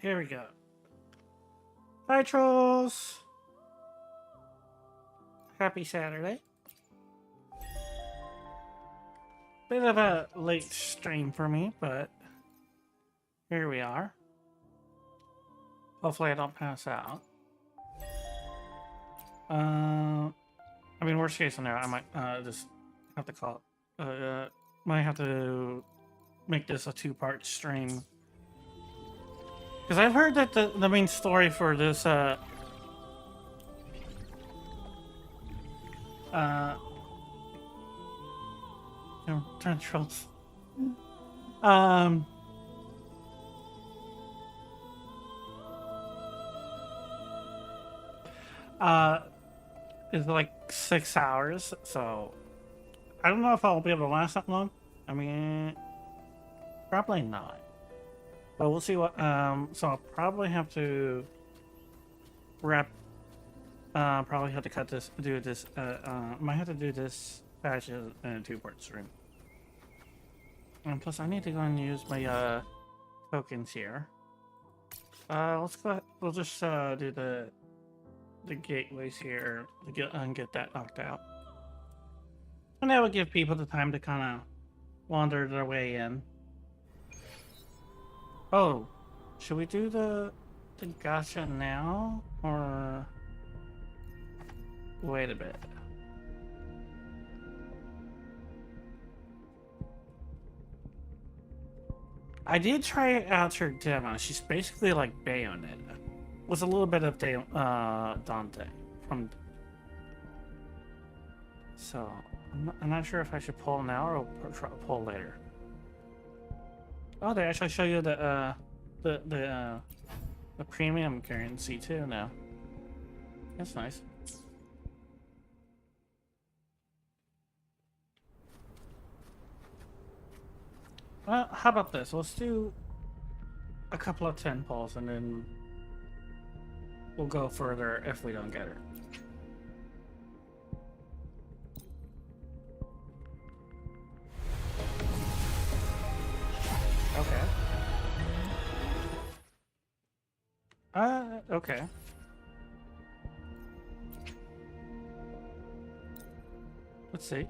here we go. Hi, trolls. Happy Saturday. Bit of a late stream for me, but here we are. Hopefully I don't pass out. I mean, worst case scenario, I might just have to call it. Might have to make this a two-part stream. Because I've heard that the main story for this, turn trolls. Is like 6 hours, so I don't know if I'll be able to last that long. I mean, probably not. But we'll see what, so I'll probably have to wrap, probably have to cut this, do this, might have to do this patch in a two-part stream. And plus I need to go and use my, tokens here. Let's go ahead, we'll just, do the gateways here and get that knocked out. And that would give people the time to kind of wander their way in. Oh, should we do the gacha now, or wait a bit? I did try out her demo. She's basically like Bayonetta, with a little bit of Dante from. So I'm not sure if I should pull now or pull later. Oh, they actually show you the premium currency too now. That's nice. Well, how about this? Let's do a couple of 10 pulls and then we'll go further if we don't get her. Okay. Okay. Let's see.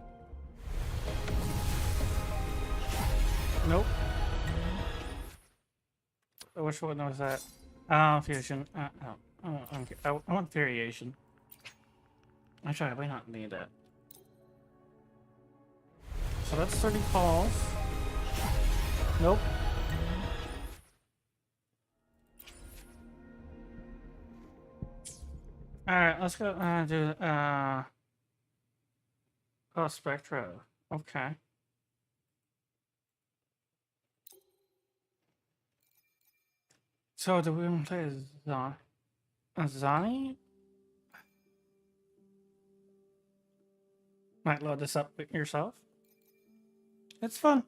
Nope. Which one was that? Fusion. Okay. I want variation. Actually, I might not need that. So that's 30 calls. Nope. Alright, let's go do oh, Spectro. Okay. So do we want to play Zani? Might load this up yourself. It's fun.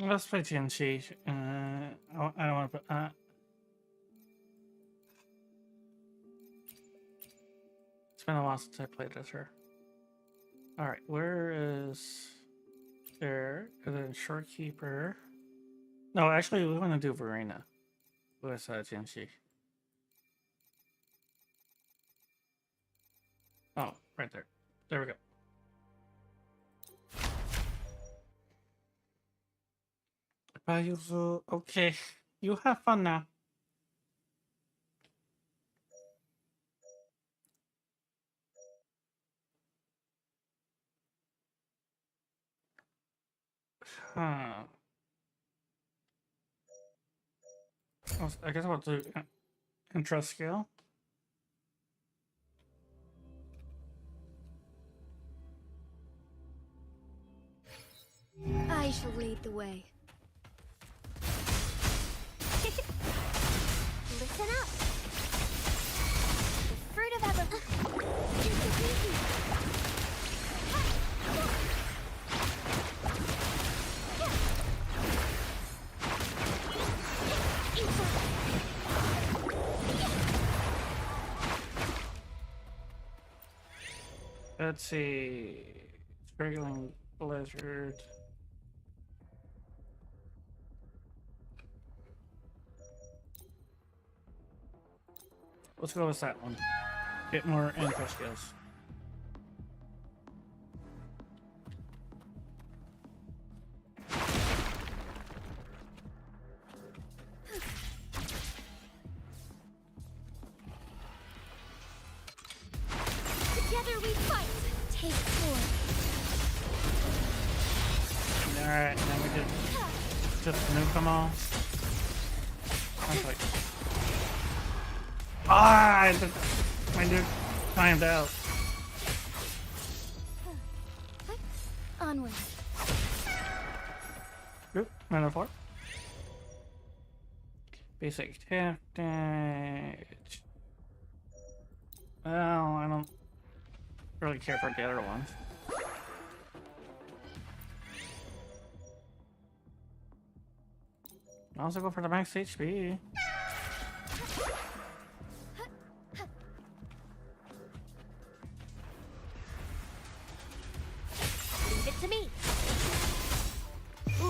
Let's play TNC. I don't want to put. It's been a while since I played as her. All right, where is there? And then Shorekeeper. No, actually, we want to do Verena with TNC. Oh, right there. There we go. Okay, you have fun now. Huh. I guess I'll do intro scale. I shall lead the way. Listen up. The fruit of ever. Let's see. Struggling blizzard. Let's go with that one. Get more info skills. Together we fight. Take four. Alright, now we just nuke them all. I was like, my nuke timed out. Onward. Oop, minor 4. Basic attack damage. Well, I don't really care for the other ones. I'll also go for the max HP. Leave it to me.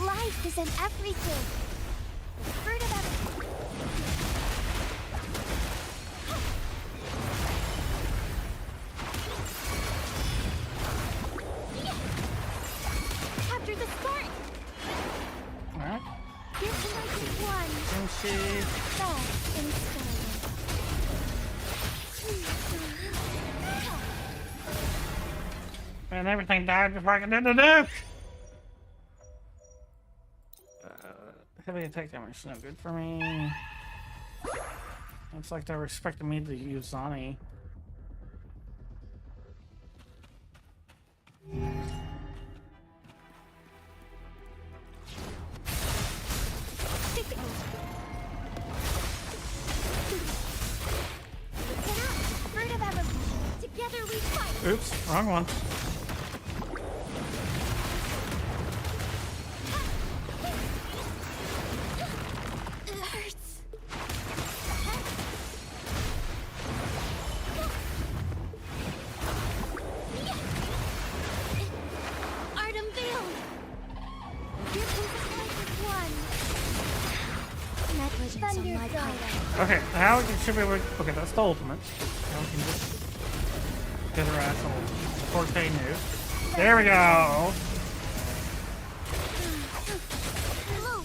Life is in everything. The fruit of everything. Capture the spark. Alright. Here's the magic one. Fast and And everything died before I could do the nuke! Heavy attack damage is no good for me. Looks like they're expecting me to use Zani. Together we fight. Oops, wrong one. It hurts. Art unveiled. Here comes the magic one. Negligence on my part. Okay, now we should be able to... Okay, that's the ultimate. Now we can just get her asshole 4K nuke. There we go! Hello.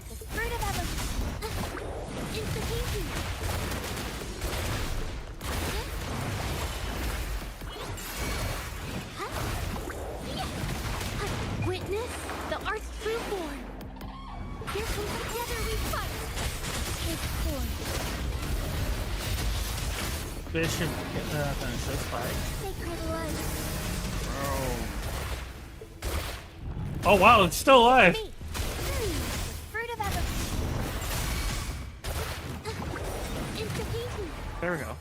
The fruit of evolution. Insta-easy. Witness the art's true form. Here comes together we fight. Take four. This should finish this fight. Sacred life. Oh wow, it's still alive! Me. Fruit of evolution. Insta-easy. There we go.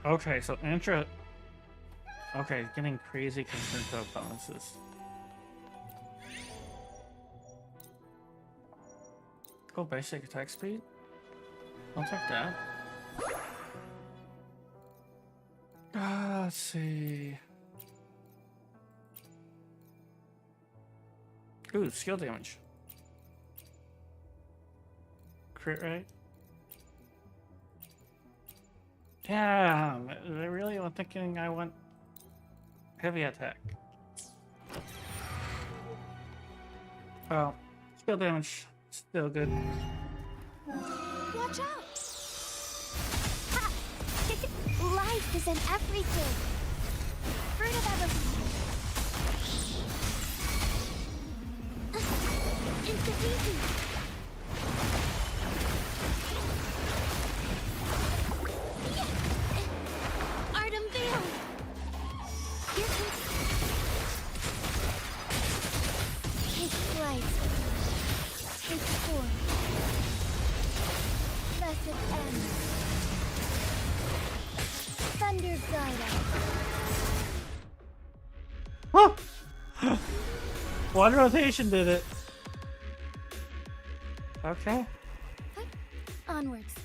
Okay, so intra... Okay, getting crazy compared to bonuses. Go basic attack speed. I'll take that. Let's see. Ooh, skill damage. Crit rate. Damn, I really was thinking I want heavy attack. Well, skill damage still good. Watch out! Ha! Life is in everything. Fruit of evolution. Insta-easy. Art unveiled. Here comes. Take flight. Take form. Blessed end. Thunder guide us. One rotation did it. Okay. Onwards.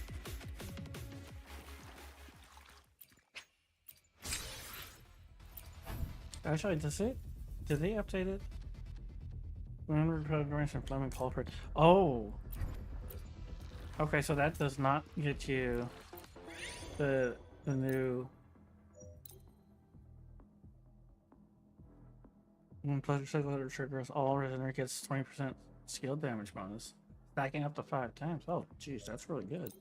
Actually, does it? Did they update it? Remember progression Fleming culprit. Oh. Okay, so that does not get you the new. When pleasure cycle triggers, all prisoner gets 20% skill damage bonus, stacking up to 5 times. Oh, jeez, that's really good.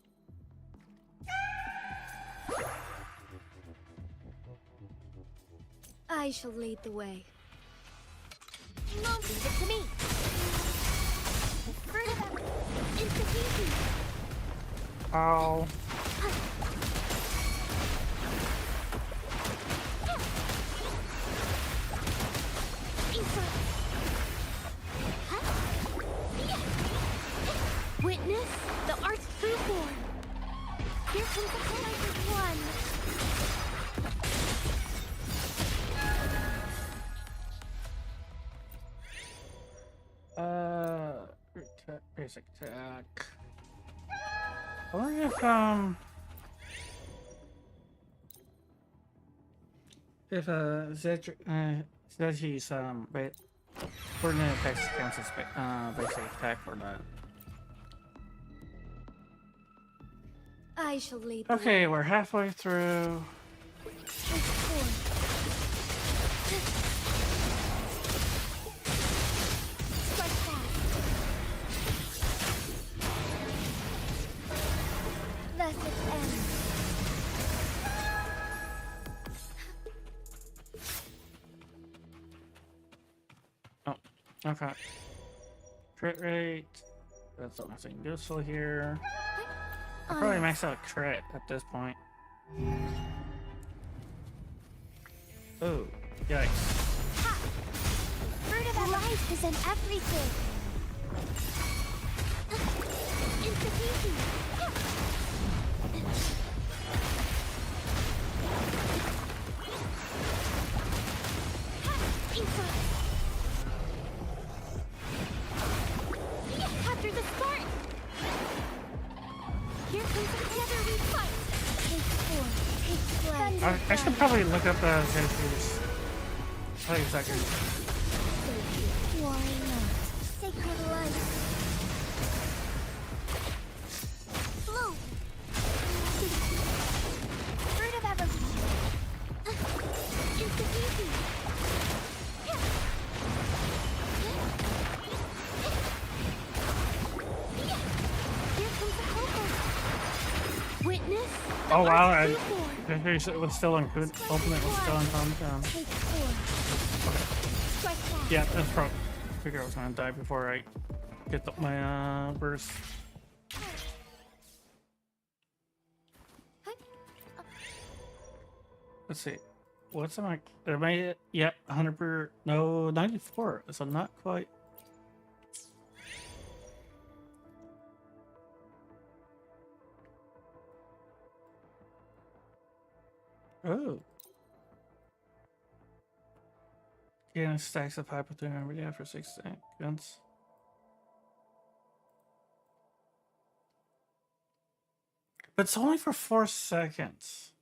I shall lead the way. Leave it to me. Fruit of Ever. Institution. Oh. Witness the art's true form. Here comes the collected one. Basic attack. I wonder if Zechi's coordinate attacks counts as basic attack or not. I shall lead the Okay, way. we're halfway through. Take form. Strike fast. Thus it ends. Oh, okay. Crit rate. That's nothing useful here. I probably max out crit at this point. Oh, yikes. Ha! Fruit of life is in everything. Institution. Capture the spark. Here comes together we fight. Take form. Take flight. I should probably look up Zechi's. Tell you exactly. Why not? Sacred light. Flow. Fruit of evolution. Institution. Here comes the cocoa. Witness. The Oh wow, art's I true form. it was still on good. Ultimate was still on Tom. Take form. Strike fast. Yeah, that's probably. I figured I was gonna die before I get my burst. Let's see. What's am I at? Yeah, 100 no, 94. So not quite. Oh. Yeah, stacks of hypothermia every day for 6 seconds. But it's only for 4 seconds.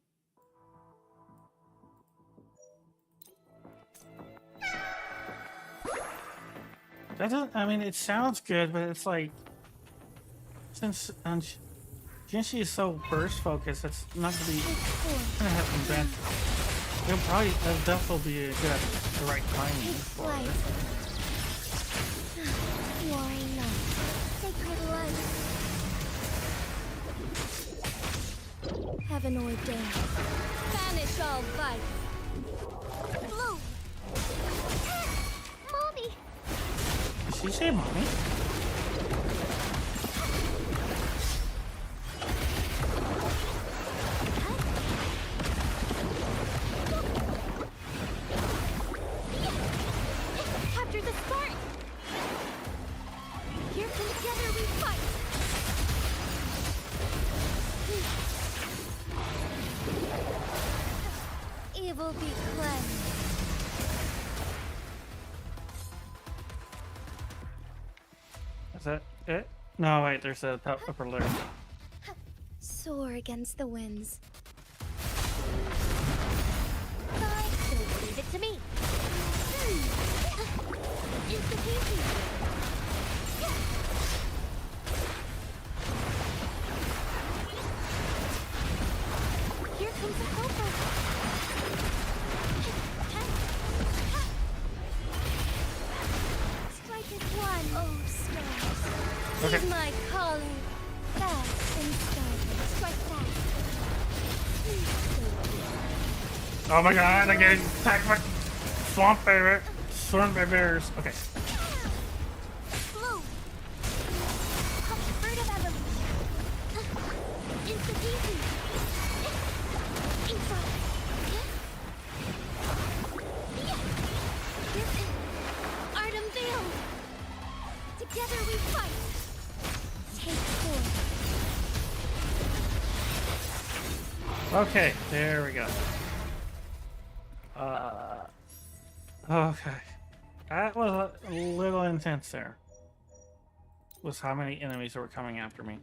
That doesn't, I mean, it sounds good, but it's like, since Jinshi is so burst focused, it's not gonna be, gonna have some bad. It'll probably, that'll definitely be a good, the right timing for Flight. it. Why not? Sacred light. Heaven ordained. Banish all vice. Blow. Mommy. Did she say mommy? Capture the spark. Here comes together we fight. Evil be cleansed. Is that it? No, wait, there's a top upper layer. Soar against the winds. Fine, so leave it to me. Insta-peasy. Here comes a helper. Strike as one. Oh, stars. Okay. Heed my calling. Fast and startled. Strike fast. Oh my god, I'm getting attacked by swamp bear. Swamp bears. Okay. Blow. Bird of evolution. Insta-peasy. Inside. Art unveiled. Together we fight. Take four. Okay, there we go. Okay. That was a little intense there. Was how many enemies were coming after me.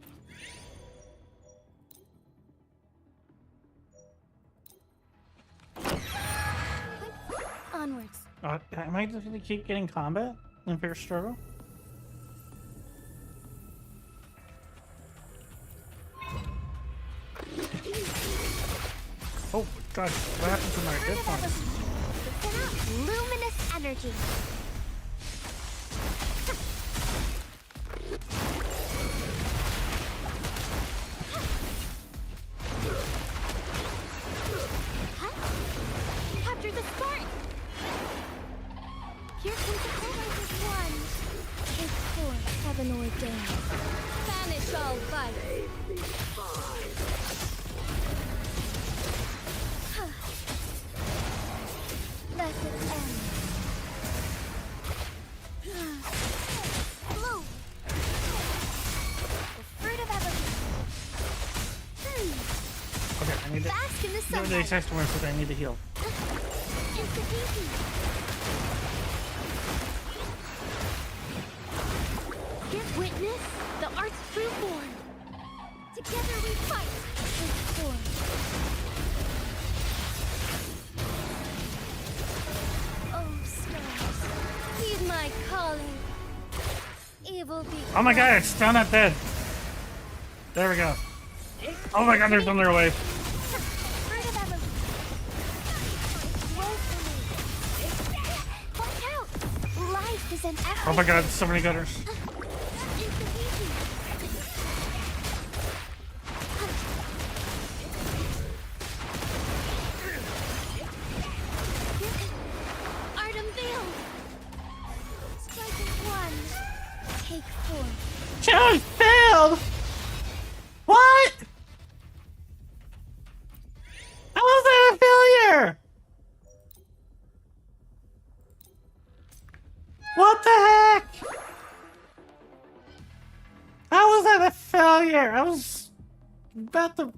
Onwards. Am I just gonna keep getting combat in fierce struggle? Oh gosh, what happened to my headphones? Send out luminous energy. Capture the spark. Here comes the colors of one. Take four, heaven ordained. Banish all vice. Let it end. Blow. The fruit of evolution. Okay, I need to Bask in the go to the sunlight. next one, so I need to heal. Insta-peasy. Give witness the art's true form. Together we fight. Take four. Oh, stars, heed my calling. Evil be. Oh my god, it's still not dead. There we go. Oh my god, there's another wave. Bird of evolution. Woefully. Watch out! Life is an effort. Oh my god, so many gutters. Insta-peasy. Art unveiled. Strike as one. Take four. Challenge failed! What? How was that a failure? What the heck? How was that a failure? I was about to...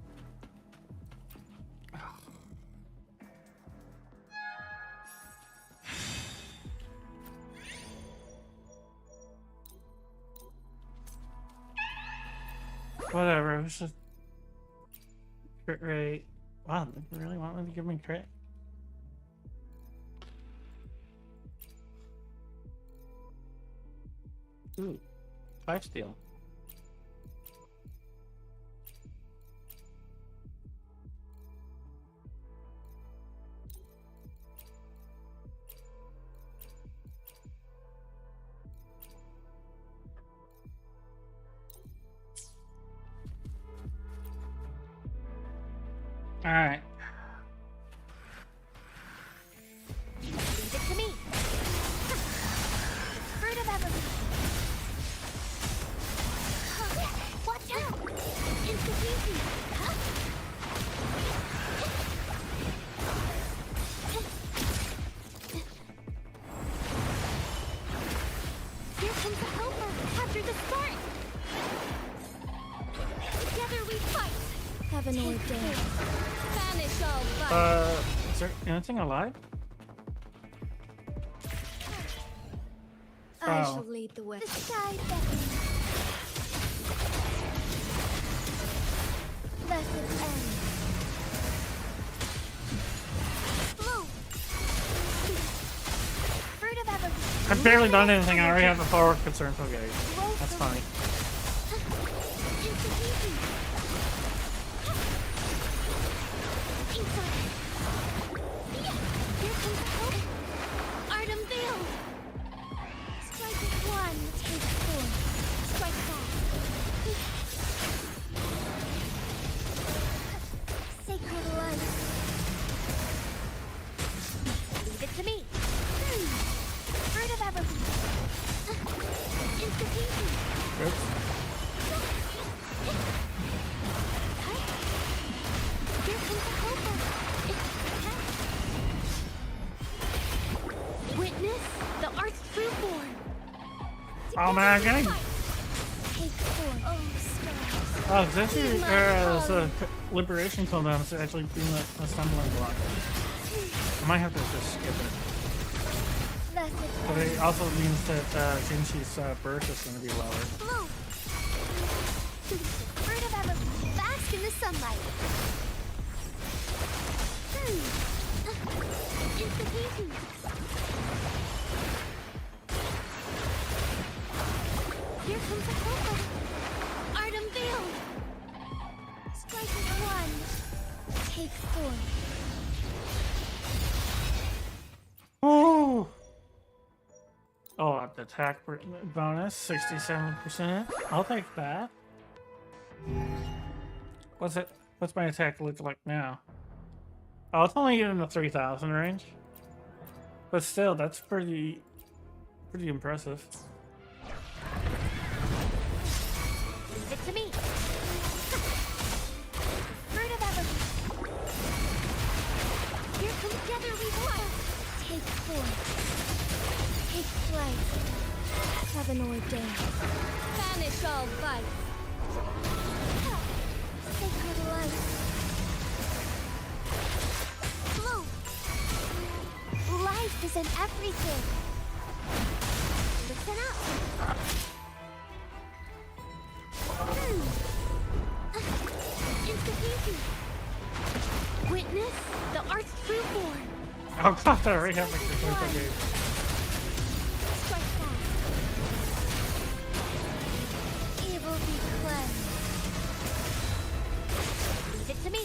Whatever, it was just... Crit rate. Wow, they really want me to give me crit? Ooh, 5 steal. Alright. Leave it to me. Fruit of evolution. Watch out! Insta-peasy. Here comes the helper. Capture the spark. Together we fight. Heaven ordained. Banish all vice. Is there anything alive? I Oh. shall lead the way. The sky beckons. I've barely done anything. I already have a forward concern. Okay, that's funny. Art unveiled. Strike with one, take four. Strike back. Sacred light. Leave it to me. Fruit of evolution. Institution. Good. Here comes the helper. Witness the art's true form. Oh man, I'm getting. Take form. Oh, stars. Oh, this is the liberation cooldown is actually being a stumbling block. I might have to just skip it. That's it. But it also means that Jinshi's burst is going to be lower. Bloom. Fruit of evolution. Bask in the sunlight. Institution. Here comes the helper. Art unveiled. Strike with one. Take four. Oh! Oh, the attack bonus, 67%. I'll take that. What's it? What's my attack look like now? Oh, it's only in the 3,000 range. But still, that's pretty impressive. Leave it to me. Fruit of evolution. Here come together we fight. Take four. Take flight. Heaven ordained. Banish all vice. Sacred light. Flow. Life is in everything. Listen up. Institution. Witness the art's true form. Oh god, I already have like the game. Strike back. Evil be cleansed. Leave it to me.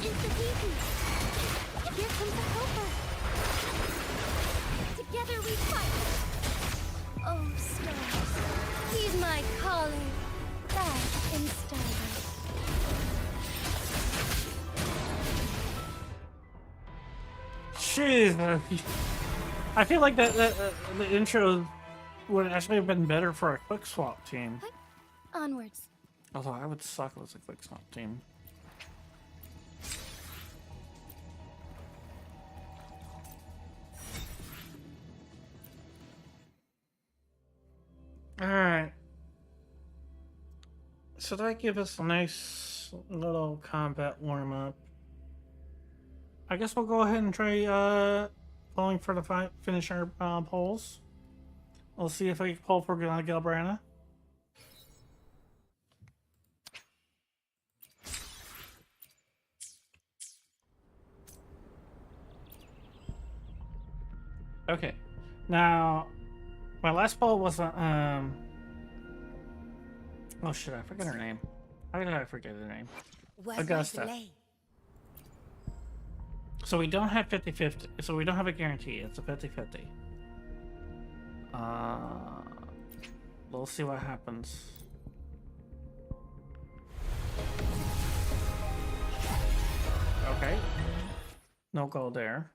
Institution. Here comes the helper. Together we fight. Oh, stars. He's my calling. Back in starlight. Jeez, I feel like that the intro would actually have been better for a quick swap team. Onwards. Although I would suck as a quick swap team. Alright. So that give us a nice little combat warm-up. I guess we'll go ahead and try pulling for the finish our polls. We'll see if we can pull for Galbrana. Okay. Now, my last poll was oh shit, I forget her name. How did I forget her name? Augusta. So we don't have 50-50. So we don't have a guarantee. It's a 50-50. We'll see what happens. Okay. No goal there.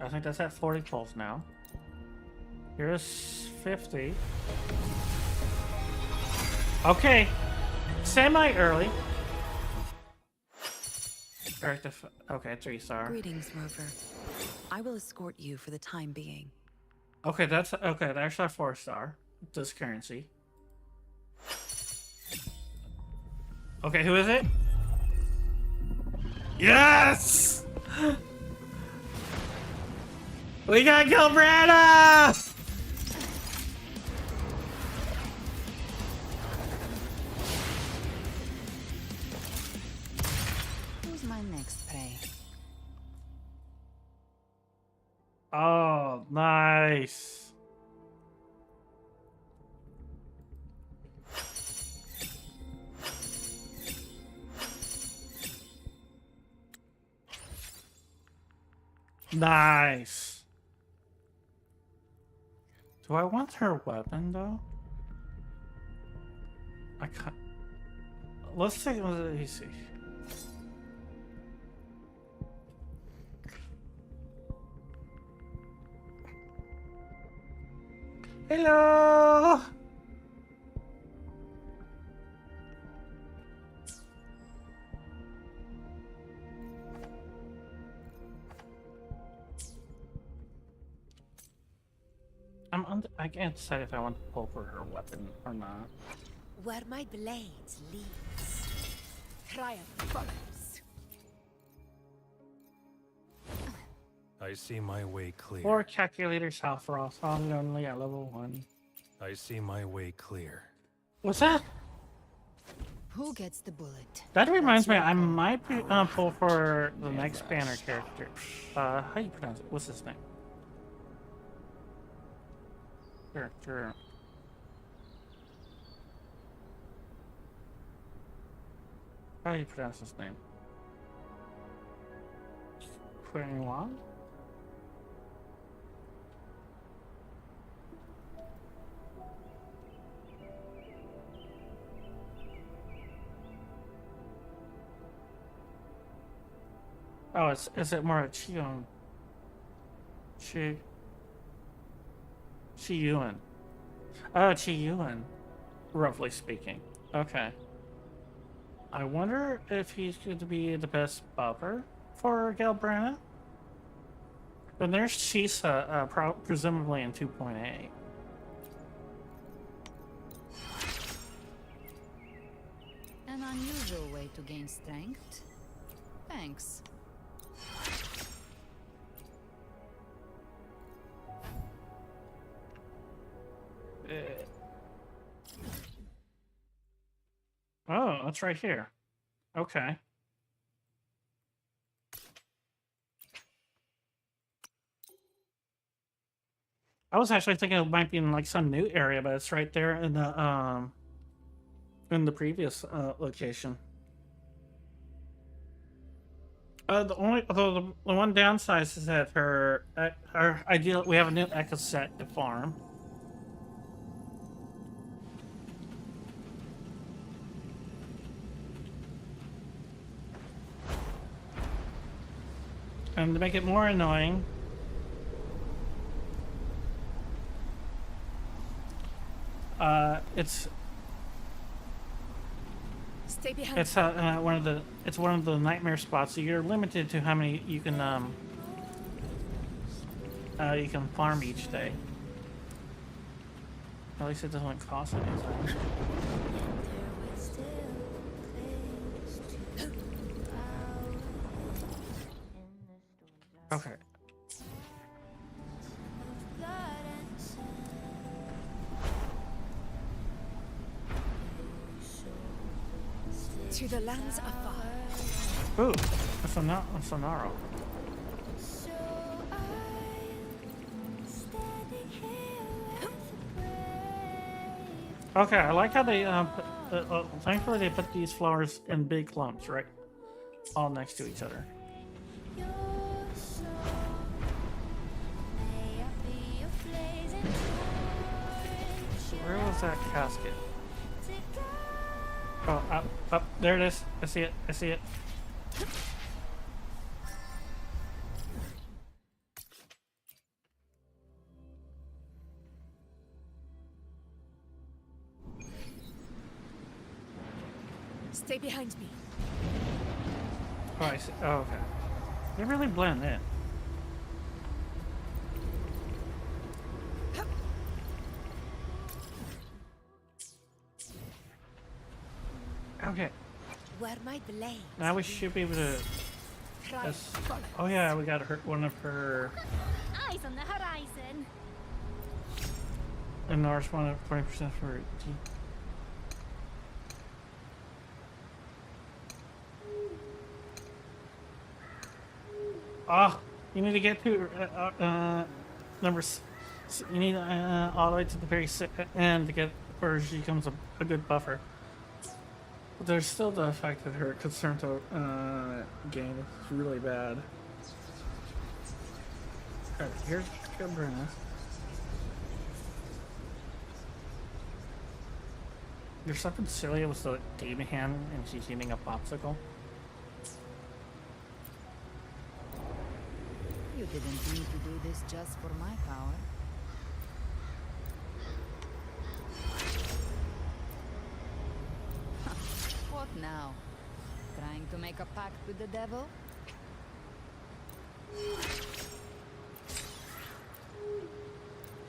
I think that's at 40 pulls now. Here's 50. Okay. Semi-early. Okay, 3-star. Greetings, Rover. I will escort you for the time being. Okay, that's okay. There's our 4-star. This currency. Okay, who is it? Yes! We got Galbrana! Who's my next prey? Oh, nice. Nice. Do I want her weapon though? I can't. Let's take it easy. Hello. I can't decide if I want to pull for her weapon or not. Where my blades leads, triumph follows. I see my way clear. Or calculator South Ross, only at level 1. I see my way clear. What's that? Who gets the bullet? That reminds That's me, your I call. might be, pull for the next banner character. How do you pronounce it? What's his name? Character. How do you pronounce his name? 21? Oh, is it more Chion? Chi-Yuan. Oh, Chi-Yuan, roughly speaking. Okay. I wonder if he's going to be the best buffer for Galbrana. Then there's Chisa, presumably in 2.8. An unusual way to gain strength. Thanks. Oh, that's right here. Okay. I was actually thinking it might be in like some new area, but it's right there in the previous location. The one downside is that her ideal, we have a new echo set to farm. And to make it more annoying, it's Stay behind. it's one of the nightmare spots. So you're limited to how many you can farm each day. At least it doesn't cost anything. Okay. To the lands afar. Ooh, a Sonaro. Okay, I like how they thankfully they put these flowers in big clumps, right? All next to each other. Where was that casket? Oh, up, there it is. I see it. I see it. Stay behind me. Oh, I see. Oh, okay. They really blend in. Okay. Where my blades. Now we should be able to. Oh yeah, we got one of her. Eyes on the horizon. And ours one of 20% for G. Ah, You need to get to number. You need all the way to the very end to get where she becomes a good buffer. But there's still the fact that her concern to gain is really bad. Alright, here's Cabrina. There's something silly with the demon hand and she's eating a popsicle. You didn't need to do this just for my power. What now? Trying to make a pact with the devil?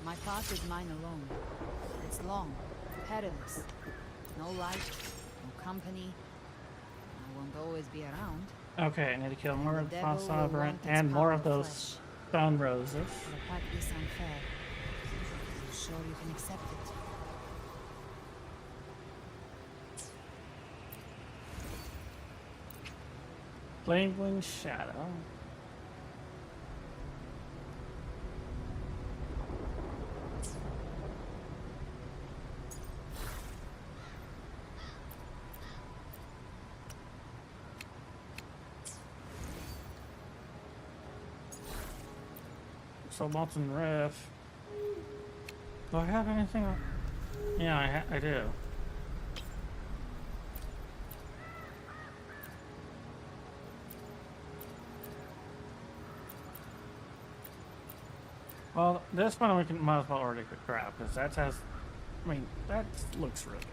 My path is mine alone. It's long, perilous. No light, no company. I won't always be around. Okay, I need to kill more of the devil will sovereign want its and more of power those stone roses. The pact is unfair. I'm sure you can accept it. Flame Shadow. So Molten Riff. Do I have anything? Yeah, I do. Well, this one we can might as well already grab because that has. I mean, that looks really good.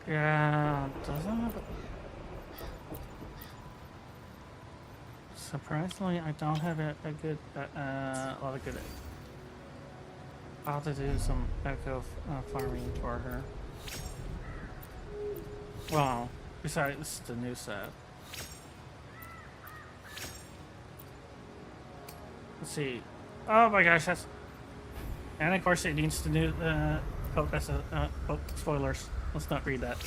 Yeah, doesn't have. Surprisingly, I don't have a good, a lot of good. I'll have to do some echo farming for her. Well, besides the new set. Let's see. Oh my gosh, that's. And of course, it needs the new. Oh, that's a. Oh, spoilers. Let's not read that.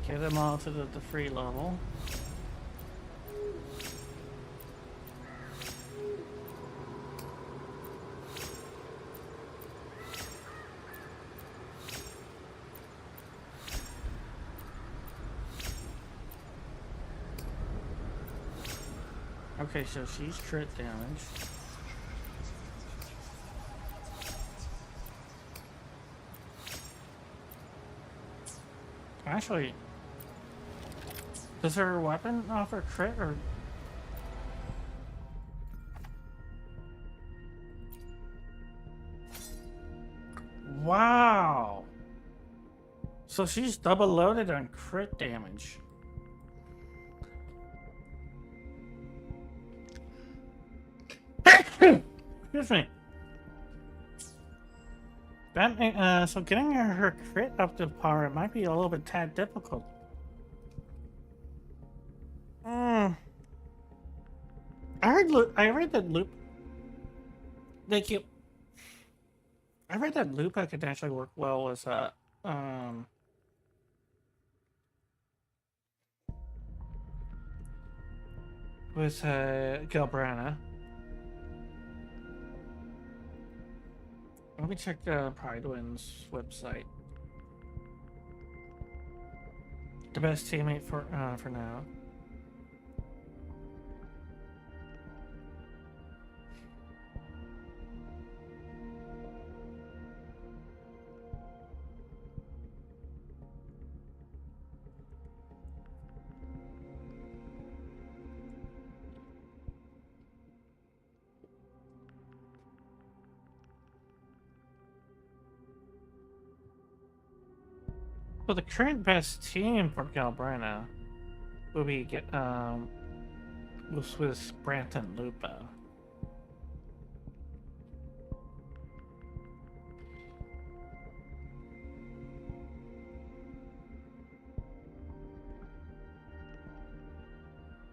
Get them all to the free level. Okay, so she's crit damage. Actually, does her weapon offer crit or? Wow! So she's double loaded on crit damage. Excuse me. That so getting her crit up to par, it might be a little bit tad difficult. I read that loop. Thank you. I read that Lupa could actually work well as with Galbrana. Let me check Pridewind's website. The best teammate for now. So the current best team for Galbrina will be was with Brant and Lupa.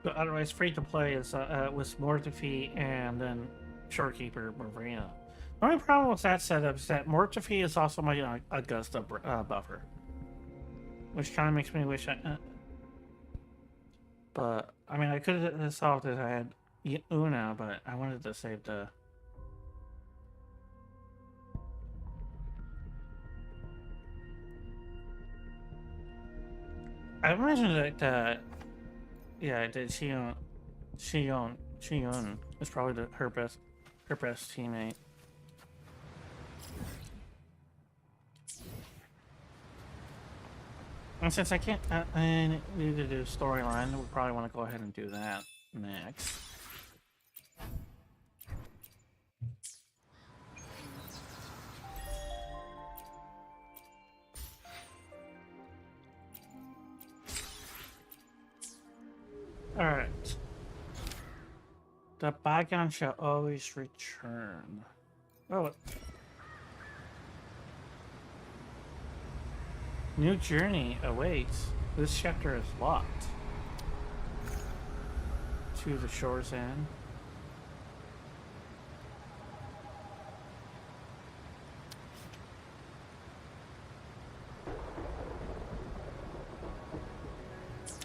But otherwise, free to play is with Mortefi and then Shorekeeper Marina. The only problem with that setup is that Mortefi is also my Augusta buffer, which kind of makes me wish I. But I mean, I could have solved it if I had Una, but I wanted to save the. I imagine that. Yeah, I did. Shion is probably her best teammate. And since I can't, I need to do storyline, we probably want to go ahead and do that next. Alright. The bygone shall always return. Oh. New journey awaits. This chapter is locked. To the shore's end.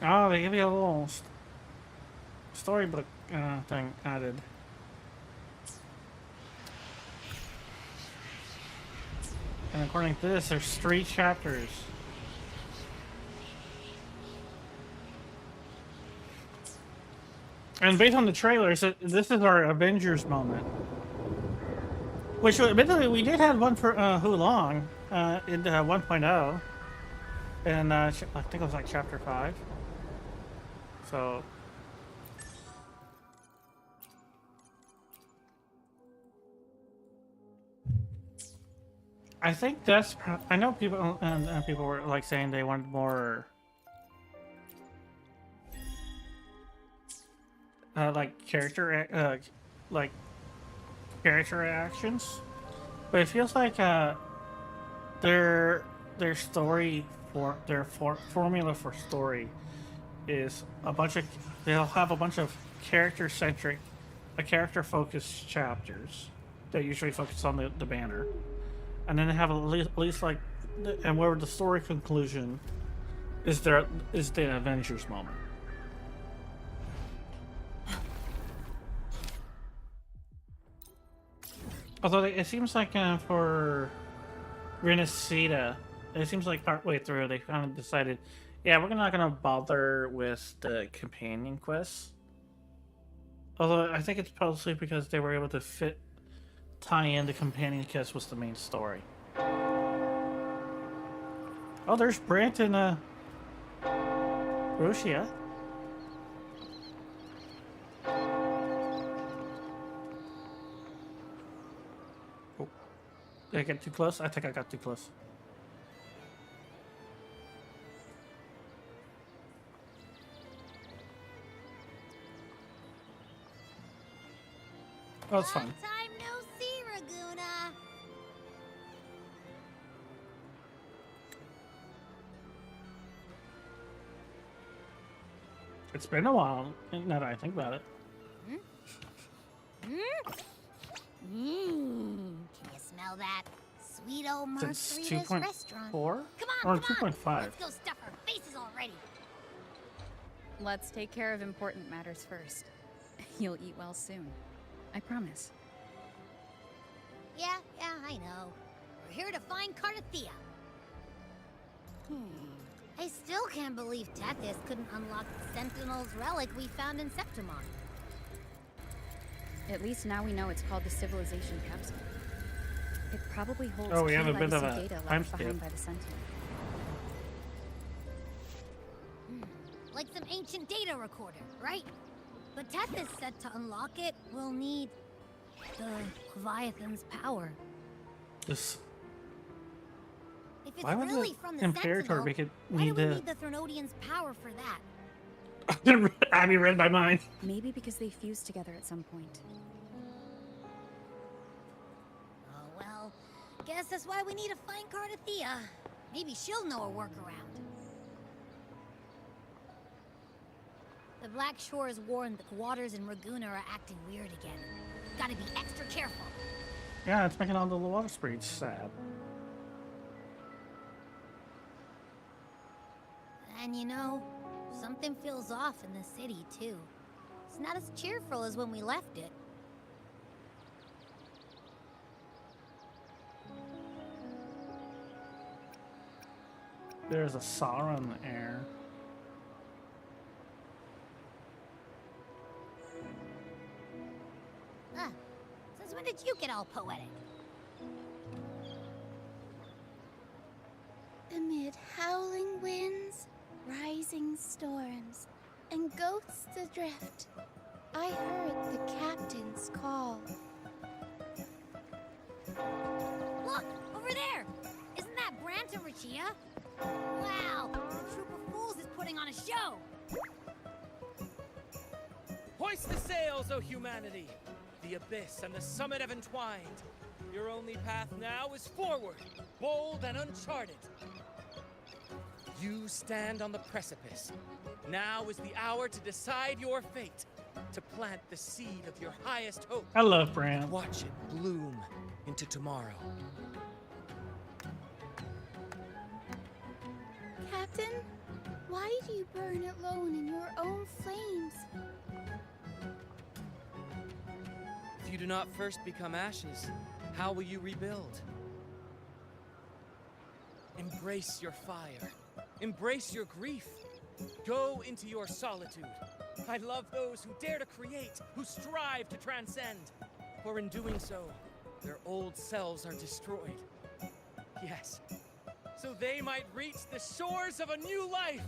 Oh, they give you a little storybook thing added. And according to this, there's 3 chapters. And based on the trailers, this is our Avengers moment. Which, admittedly, we did have one for Hulong in 1.0. And I think it was like chapter 5. So. I think that's. I know people and people were like saying they wanted more. Like character actions, but it feels like their story for their formula for story is they'll have a bunch of character focused chapters that usually focus on the banner, and then they have at least like and where the story conclusion is the Avengers moment. Although it seems like for Rinacita, it seems like partway through they kind of decided, yeah, we're not gonna bother with the companion quests. Although I think it's mostly because they were able to tie in the companion quests with the main story. Oh, there's Brant and Rusia. Did I get too close? I think I got too close. Oh, it's fine. Long time no see, Raguna. It's been a while, now that I think about it. Can you smell that? Sweet old Since Margarita's restaurant. 2.4? Come on, Or come on. 2.5. Let's go stuff our faces already. Let's take care of important matters first. You'll eat well soon. I promise. Yeah, I know. We're here to find Cardathea. I still can't believe Tethys couldn't unlock the Sentinel's relic we found in Septimon. At least now we know it's called the Civilization Capsule. It probably holds Oh, we key have a bit of legacy a data time left skip. behind by the Sentinel. Like some ancient data recorder, right? But Tethys said to unlock it, we'll need the Leviathan's power. This. If If it's Why would really the from the Imperator Sentinel, make it why do need we to... need the Threnodians' power for that? Abby read my mind. Maybe because they fused together at some point. Oh well, guess that's why we need to find Cardathea. Maybe she'll know a workaround. The Black Shore has warned that the waters in Raguna are acting weird again. Gotta be extra careful. Yeah, it's making all the water spreads sad. And you know, something feels off in the city too. It's not as cheerful as when we left it. There's a sorrow in the air. Ah, since when did you get all poetic? Amid howling winds, rising storms, and ghosts adrift, I heard the captain's call. Look, over there! Isn't that Brant and Rachia? Wow, the troop of fools is putting on a show! Hoist the sails, O humanity! The abyss and the summit have entwined. Your only path now is forward, bold and uncharted. You stand on the precipice. Now is the hour to decide your fate, to plant the seed of your highest hope. I love Bran. Watch it bloom into tomorrow. Captain, why do you burn alone in your own flames? If you do not first become ashes, how will you rebuild? Embrace your fire. Embrace your grief. Go into your solitude. I love those who dare to create, who strive to transcend. For in doing so, their old selves are destroyed. Yes, so they might reach the shores of a new life.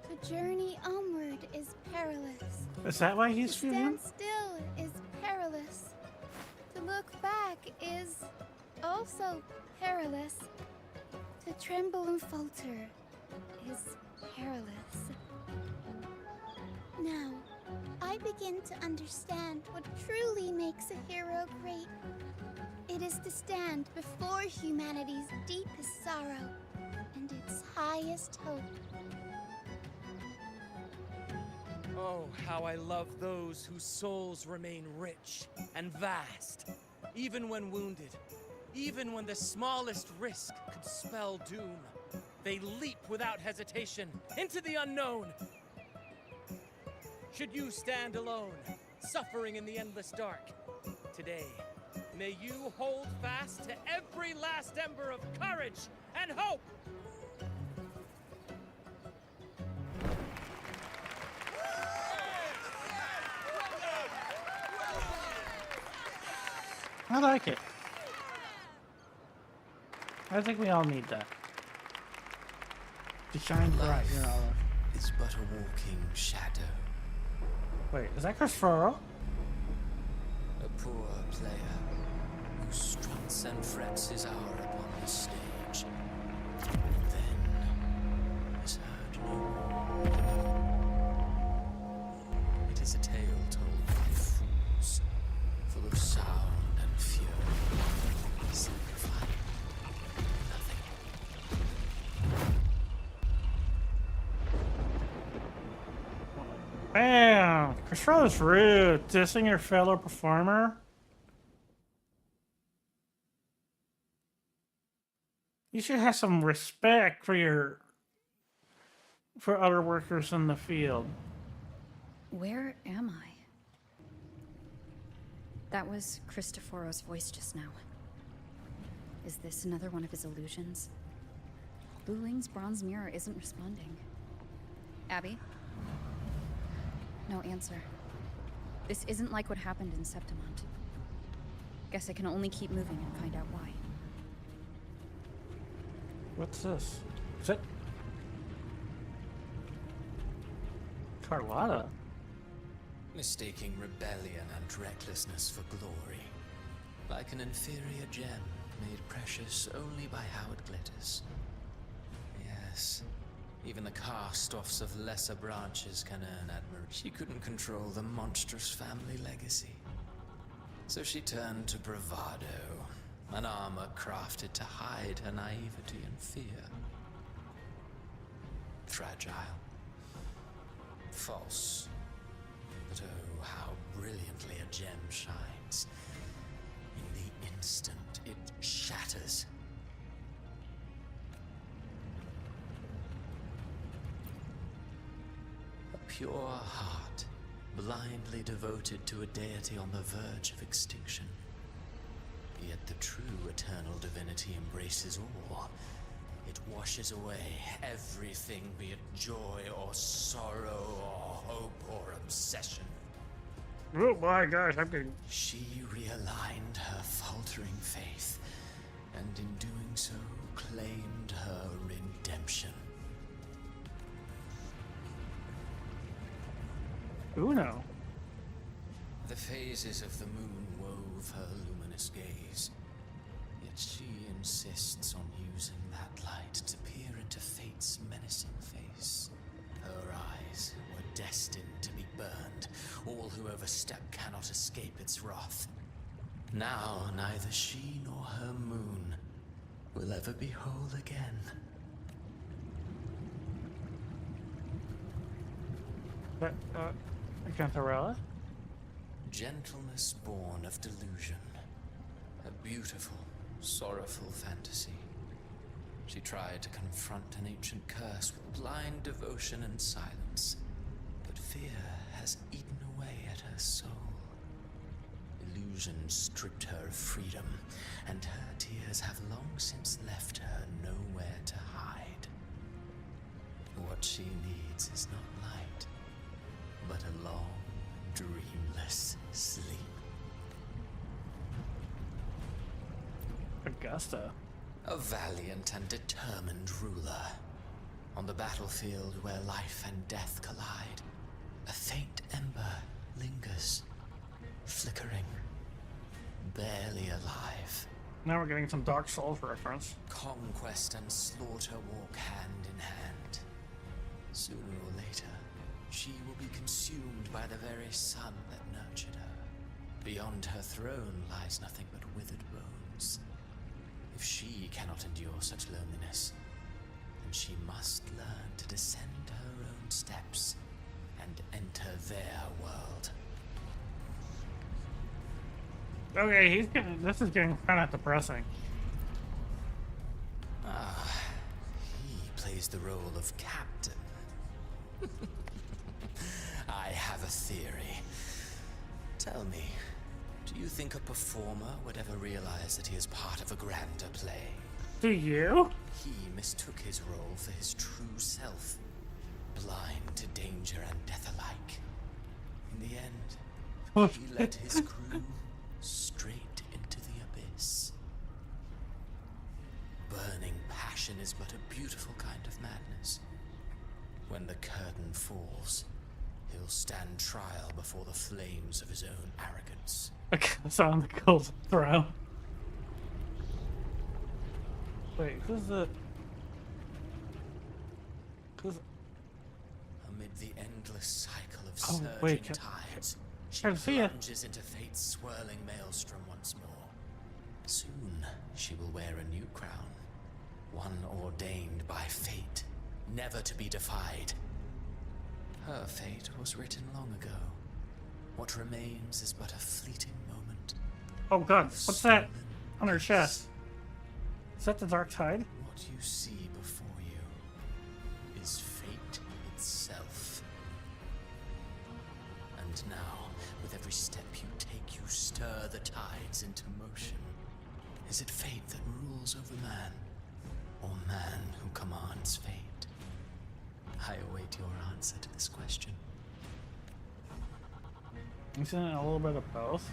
The journey onward is perilous. Is that why he's To feeling? stand still is perilous. To look back is also perilous. To tremble and falter is perilous. Now, I begin to understand what truly makes a hero great. It is to stand before humanity's deepest sorrow and its highest hope. Oh, how I love those whose souls remain rich and vast, even when wounded, even when the smallest risk could spell doom. They leap without hesitation into the unknown. Should you stand alone, suffering in the endless dark, today, may you hold fast to every last ember of courage and hope. I like it. I think we all need that. To shine bright, you know. It's but a walking shadow, Wait, is that Christopher? a poor player who struts and frets his hour upon the stage, and then is heard no more. It is a tale told by fools, full of sound and fury, signifying nothing. Bam! Christopher is rude. Dissing your fellow performer. You should have some respect for other workers in the field. Where am I? That was Cristoforo's voice just now. Is this another one of his illusions? Blue Wing's bronze mirror isn't responding. Abby? No answer. This isn't like what happened in Septimont. Guess I can only keep moving and find out why. What's this? Is it Carlotta? Mistaking rebellion and recklessness for glory, like an inferior gem, made precious only by how it glitters. Yes, even the cast-offs of lesser branches can earn admiration. She couldn't control the monstrous family legacy. So she turned to bravado, an armor crafted to hide her naivety and fear. Fragile. False. But oh, how brilliantly a gem shines. In the instant it shatters. A pure heart, blindly devoted to a deity on the verge of extinction. Yet the true eternal divinity embraces all. It washes away everything, be it joy or sorrow or hope or obsession. Oh my gosh, I'm getting... She realigned her faltering faith, and in doing so, claimed her redemption. Uno. The phases of the moon wove her luminous gaze, yet she insists on using that light to peer into fate's menacing face. Her eyes were destined to be burned. All who overstep cannot escape its wrath. Now neither she nor her moon will ever be whole again. Cantarella? Gentleness born of delusion. A beautiful, sorrowful fantasy. She tried to confront an ancient curse with blind devotion and silence, but fear has eaten away at her soul. Illusion stripped her of freedom, and her tears have long since left her nowhere to hide. What she needs is not light, but a long, dreamless sleep. Augusta. A valiant and determined ruler. On the battlefield where life and death collide, a faint ember lingers, flickering, barely alive. Now we're getting some Dark Souls reference. Conquest and slaughter walk hand in hand. Sooner or later, she will be consumed by the very sun that nurtured her. Beyond her throne lies nothing but withered bones. If she cannot endure such loneliness, then she must learn to descend her own steps and enter their world. Okay, this is getting kind of depressing. Ah, he plays the role of captain. I have a theory. Tell me, do you think a performer would ever realize that he is part of a grander play? Do you? He mistook his role for his true self, blind to danger and death alike. In the end, he led his crew straight into the abyss. Burning passion is but a beautiful kind of madness. When the curtain falls, he'll stand trial before the flames of his own arrogance. It's on the cold throw. Wait, who's the... Amid the endless cycle of Oh, surging wait, tides, she can't see it. plunges into fate's swirling maelstrom once more. Soon, she will wear a new crown, one ordained by fate, never to be defied. Her fate was written long ago. What remains is but a fleeting moment. Oh god, what's that on her chest? Is that the Dark Tide? What you see before you is fate itself. And now, with every step you take, you stir the tides into motion. Is it fate that rules over man, or man who commands fate? I await your answer to this question. Isn't it a little bit of both?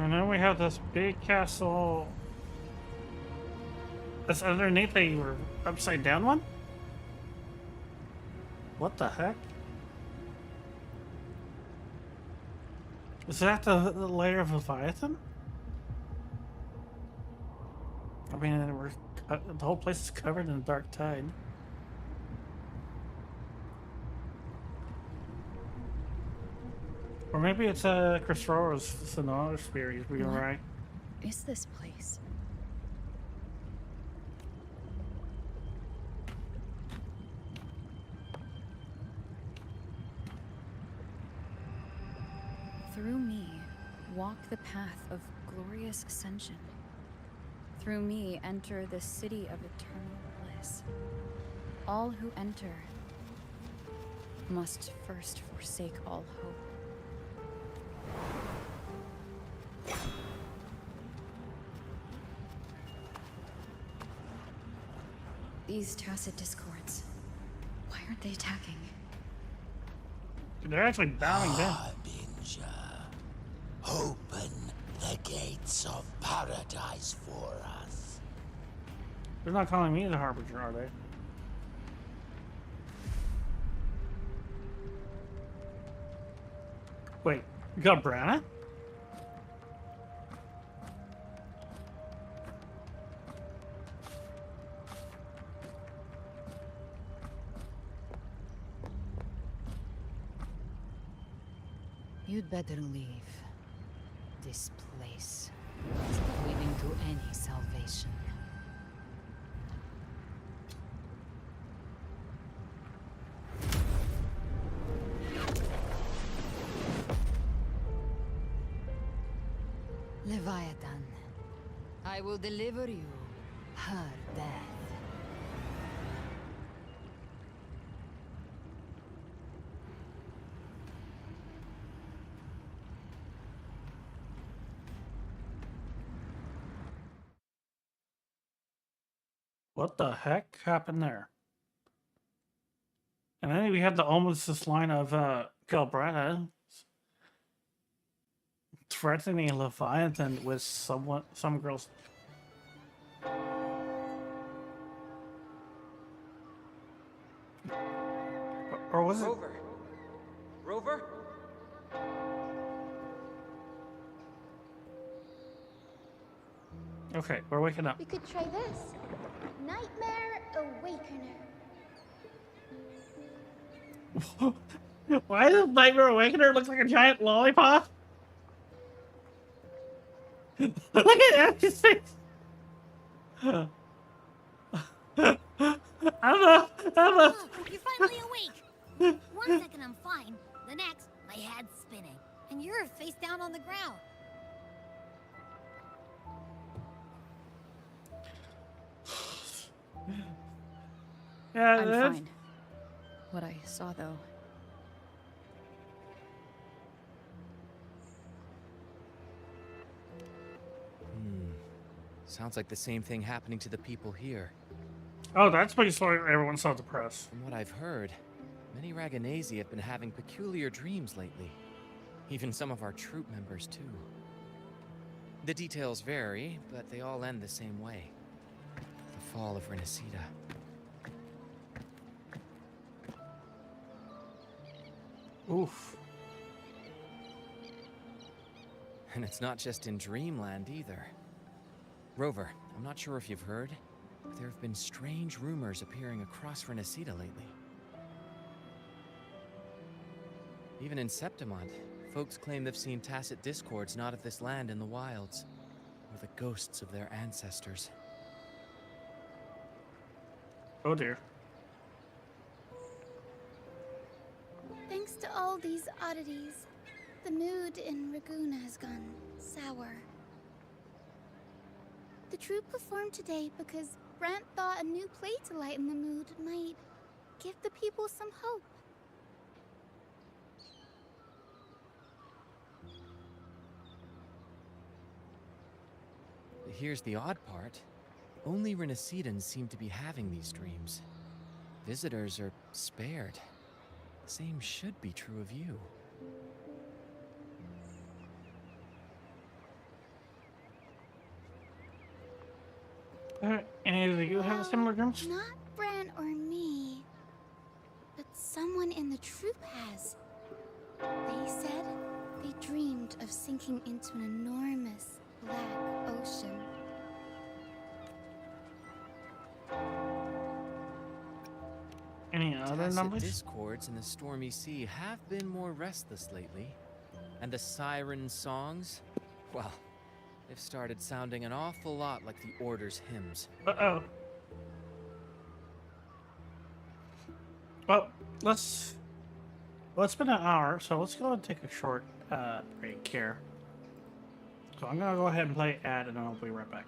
And then we have this big castle that's underneath a upside down one? What the heck? Is that the lair of Leviathan? I mean, the whole place is covered in dark tide. Or maybe it's Christoro's Sonata Spear he's being What right. is this place? Through me, walk the path of glorious ascension. Through me, enter the city of eternal bliss. All who enter must first forsake all hope. These tacit discords, why aren't they attacking? They're actually bowing down. Harbinger, open the gates of paradise for us. They're not calling me the Harbinger, are they? Wait, you got Branna? You'd better leave. This place is not leading to any salvation. Leviathan, I will deliver you her death. What the heck happened there? And then we had the almost this line of Galbretta threatening Leviathan with some girls. Or was it? Rover. Rover? Okay, we're waking up. We could try this. Nightmare Awakener. Why does Nightmare Awakener look like a giant lollipop? Look at his face. I don't know. Oh, you're finally awake. 1 second I'm fine. The next, my head's spinning. And you're face down on the ground. Yeah, I'm that's- fine. What I saw, though, Sounds like the same thing happening to the people here. Oh, that's basically what everyone saw at the press. From what I've heard, many Raganesi have been having peculiar dreams lately. Even some of our troop members, too. The details vary, but they all end the same way. The fall of Rinacita. Oof. And it's not just in Dreamland either. Rover, I'm not sure if you've heard, but there have been strange rumors appearing across Rinacita lately. Even in Septimont, folks claim they've seen tacit discords not of this land in the wilds, or the ghosts of their ancestors. Oh dear. Thanks to all these oddities, the mood in Raguna has gone sour. The troupe performed today because Brant thought a new play to lighten the mood might give the people some hope. Here's the odd part. Only Renacitans seem to be having these dreams. Visitors are spared. The same should be true of you. Any of you have similar dreams? Not Bran or me, but someone in the troop has. They said they dreamed of sinking into an enormous black ocean. Any other Tacit numbers? discords in the stormy sea have been more restless lately. And the siren songs, well, they've started sounding an awful lot like the Order's hymns. Uh-oh. Well, it's been an hour, so let's go and take a short break here. So I'm gonna go ahead and play ad, and then I'll be right back.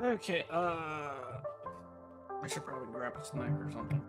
Okay, I should probably grab a snack or something.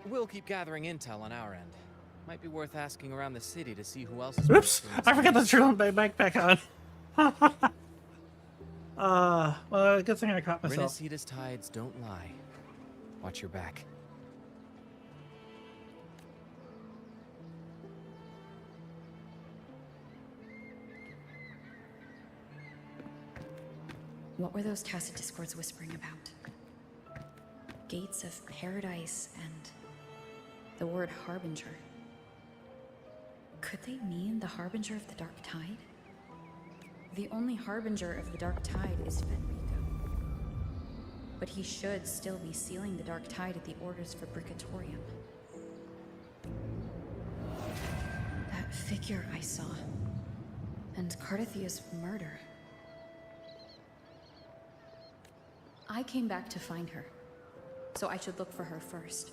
We'll keep gathering intel on our end. Might be worth asking around the city to see who else is. Oops! I forgot to turn my backpack on. Well, good thing I caught myself. Rinacita's tides don't lie. Watch your back. What were those tacit discords whispering about? gates of paradise and the word harbinger. Could they mean the harbinger of the dark tide? The only harbinger of the dark tide is Fenrico. But he should still be sealing the dark tide at the orders for Bricatorium. That figure I saw, and Cardathia's murder. I came back to find her, so I should look for her first.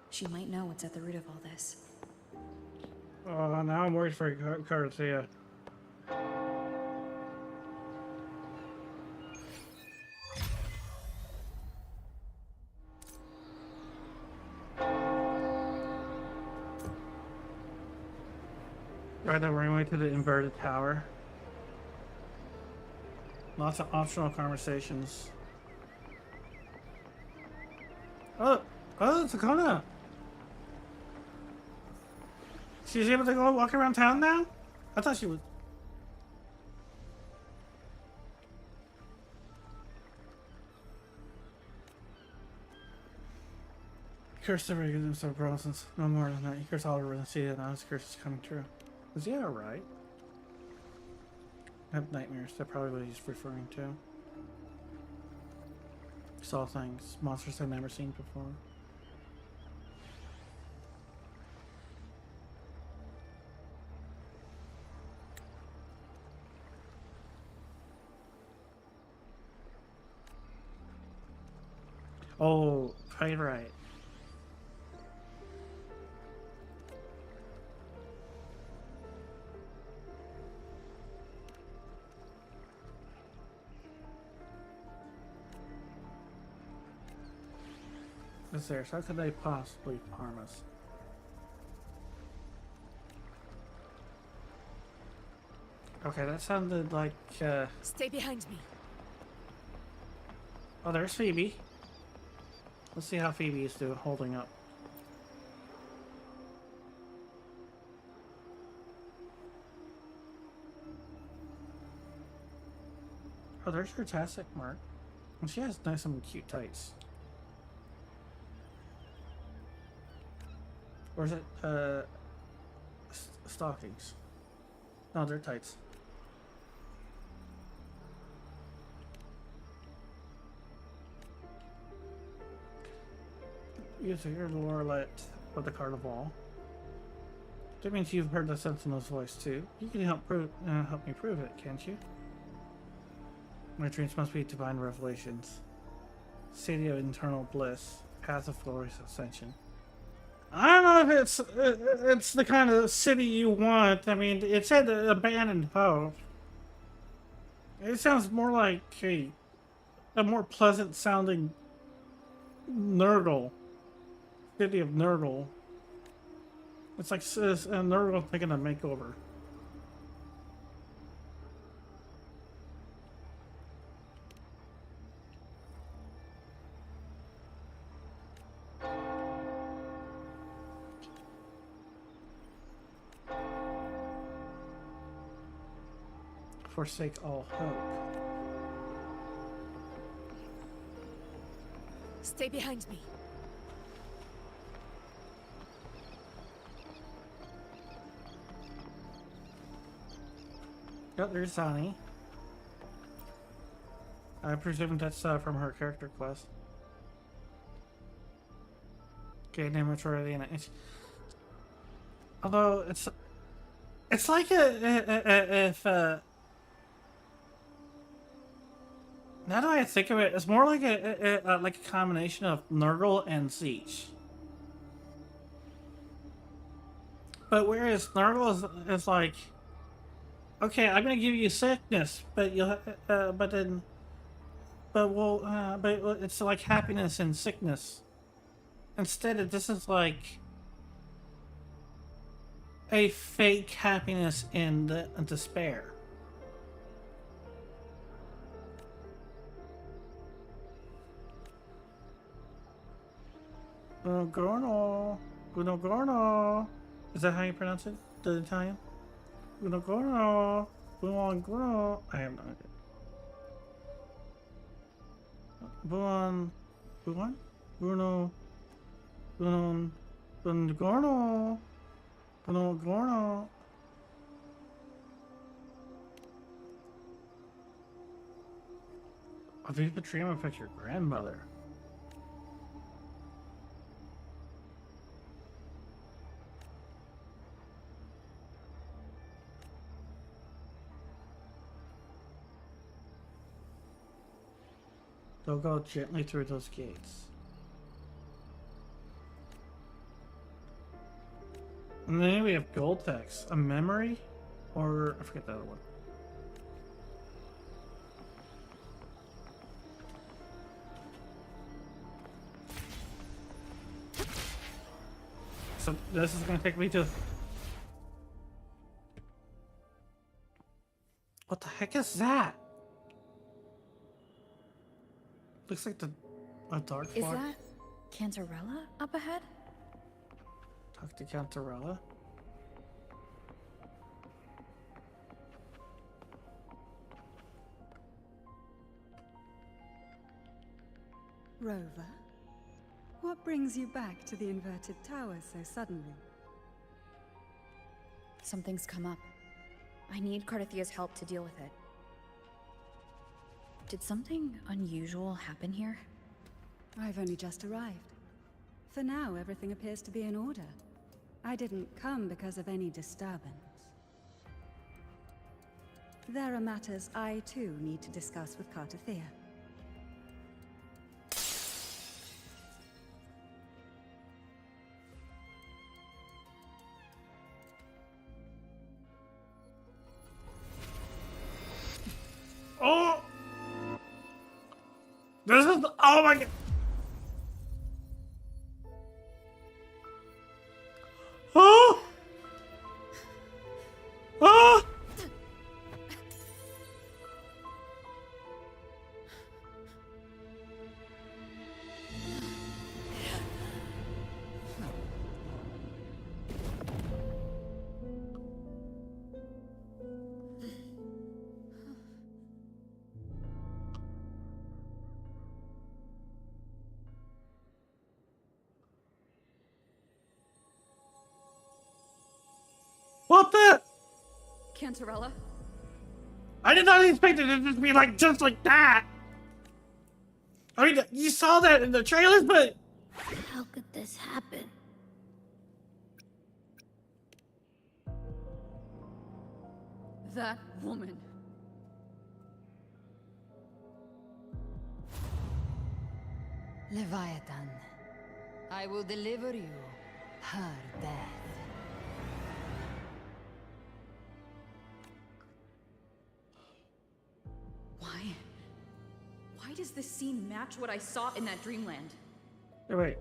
She might know what's at the root of all this. Oh, now I'm worried for Cardathia. Right, then we're going to the inverted tower. Lots of optional conversations. Oh, it's Akona. She's able to go walk around town now? I thought she was. Curse the regulars of Bronzes. No more than that. You curse all over Rinacita, now his curse is coming true. Is he alright? I have nightmares. That's probably what he's referring to. Saw things. Monsters I've never seen before. Oh, right. Is there? So how could they possibly harm us? Okay, that sounded like, Stay behind me. Oh, there's Phoebe. Let's see how Phoebe is doing, holding up. Oh, there's her Tastic mark. And she has nice and cute tights. Or is it, stockings? No, they're tights. You have to hear the Lorelette of the Carnival. That means you've heard the Sentinel's voice too. You can help me prove it, can't you? My dreams must be divine revelations. City of eternal bliss. Path of glorious ascension. I don't know if it's the kind of city you want. I mean, it said abandoned hope. It sounds more like a more pleasant sounding Nurgle. City of Nurgle. It's like a Nurgle taking a makeover. Forsake all hope. Stay behind me. Yep, there's Sonny. I presume that's from her character quest. Okay, name maturity and although it's like if now that I think of it, it's more like a combination of Nurgle and Siege. But whereas Nurgle is like, okay, I'm gonna give you sickness, but you'll, but it's like happiness and sickness. Instead, this is like a fake happiness and despair. Buongiorno. Buongiorno. Is that how you pronounce it? The Italian? Buongiorno. Buongiorno. I have no idea. Bruno? Bruno. Bruno. Bruno Gorno. Bruno Gorno. A vivid dream affects your grandmother. They'll go gently through those gates. And then we have gold text. A memory? Or I forget the other one. So this is gonna take me to... What the heck is that? Looks like a dark Is fog. that Cantarella up ahead? Talk to Cantarella. Rover, what brings you back to the inverted towers so suddenly? Something's come up. I need Cardathia's help to deal with it. Did something unusual happen here? I've only just arrived. For now, everything appears to be in order. I didn't come because of any disturbance. There are matters I, too, need to discuss with Cardathia. Oh! This is... Oh my god! Oh! Oh! What the? Cantarella? I did not expect it to just be like just like that. I mean, you saw that in the trailers, but How could this happen? That woman. Leviathan, I will deliver you her death. Why does this scene match what I saw in that dreamland? Hey, wait.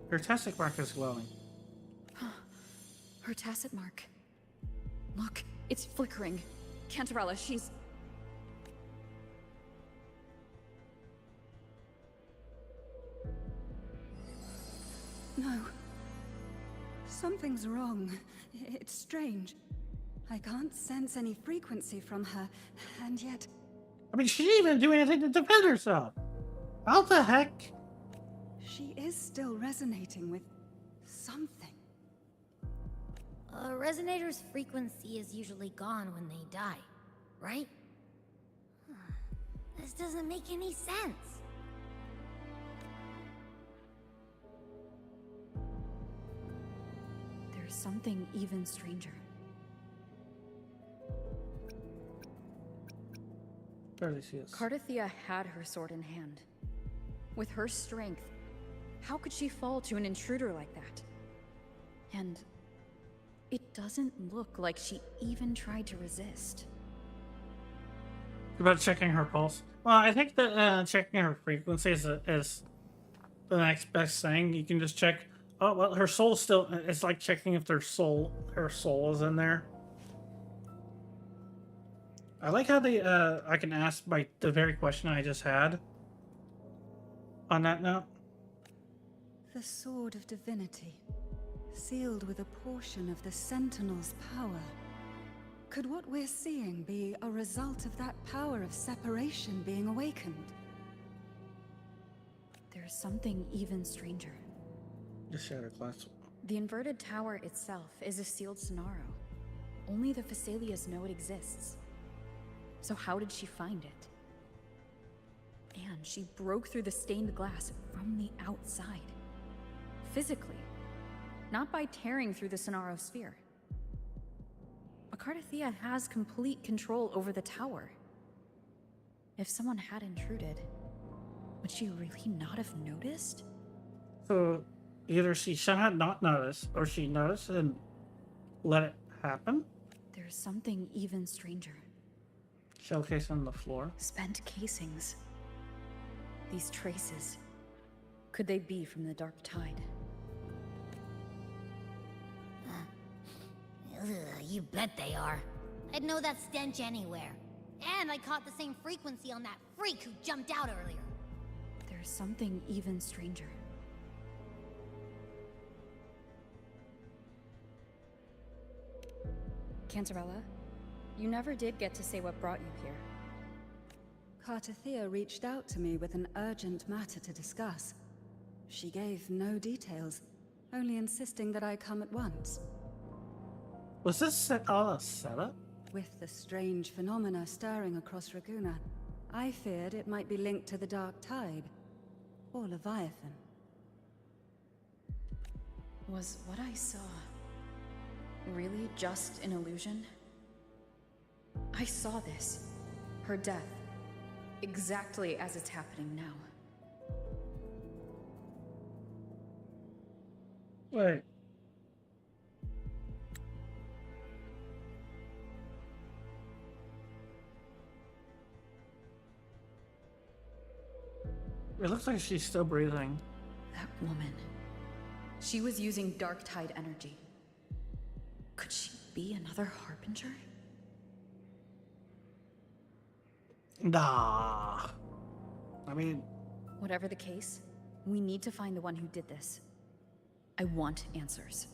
Her tactic mark is glowing. Her tacit mark. Look, it's flickering. Cantarella, she's... No. Something's wrong. It's strange. I can't sense any frequency from her, and yet... I mean, she didn't even do anything to defend herself. How the heck? she is still resonating with something. A resonator's frequency is usually gone when they die, right? This doesn't make any sense. There's something even stranger. Barely see us. Cardathia had her sword in hand. With her strength, how could she fall to an intruder like that? And it doesn't look like she even tried to resist. About checking her pulse. Well, I think that checking her frequency is the next best thing. You can just check. Oh well, her soul's still. It's like checking if her soul is in there. I like how they. I can ask by the very question I just had. On that note. The Sword of Divinity, sealed with a portion of the Sentinel's power. Could what we're seeing be a result of that power of separation being awakened? There's something even stranger. The shattered glass. The inverted tower itself is a sealed sonaro. Only the Phasalias know it exists. So how did she find it? And she broke through the stained glass from the outside. Physically. Not by tearing through the sonaro sphere. Acardathea has complete control over the tower. If someone had intruded, would she really not have noticed? So either she had not noticed, or she noticed and let it happen. There's something even stranger. Showcase on the floor. Spent casings. These traces. Could they be from the Dark Tide? You bet they are. I'd know that stench anywhere. And I caught the same frequency on that freak who jumped out earlier. There's something even stranger. Cantarella, you never did get to say what brought you here. Cartathea reached out to me with an urgent matter to discuss. She gave no details, only insisting that I come at once. Was this all a setup? With the strange phenomena stirring across Raguna, I feared it might be linked to the Dark Tide, or Leviathan. Was what I saw really just an illusion? I saw this. Her death. Exactly as it's happening now. Wait. It looks like she's still breathing. That woman. She was using Dark Tide energy. Could she be another Harbinger? Nah. I mean... Whatever the case, we need to find the one who did this. I want answers.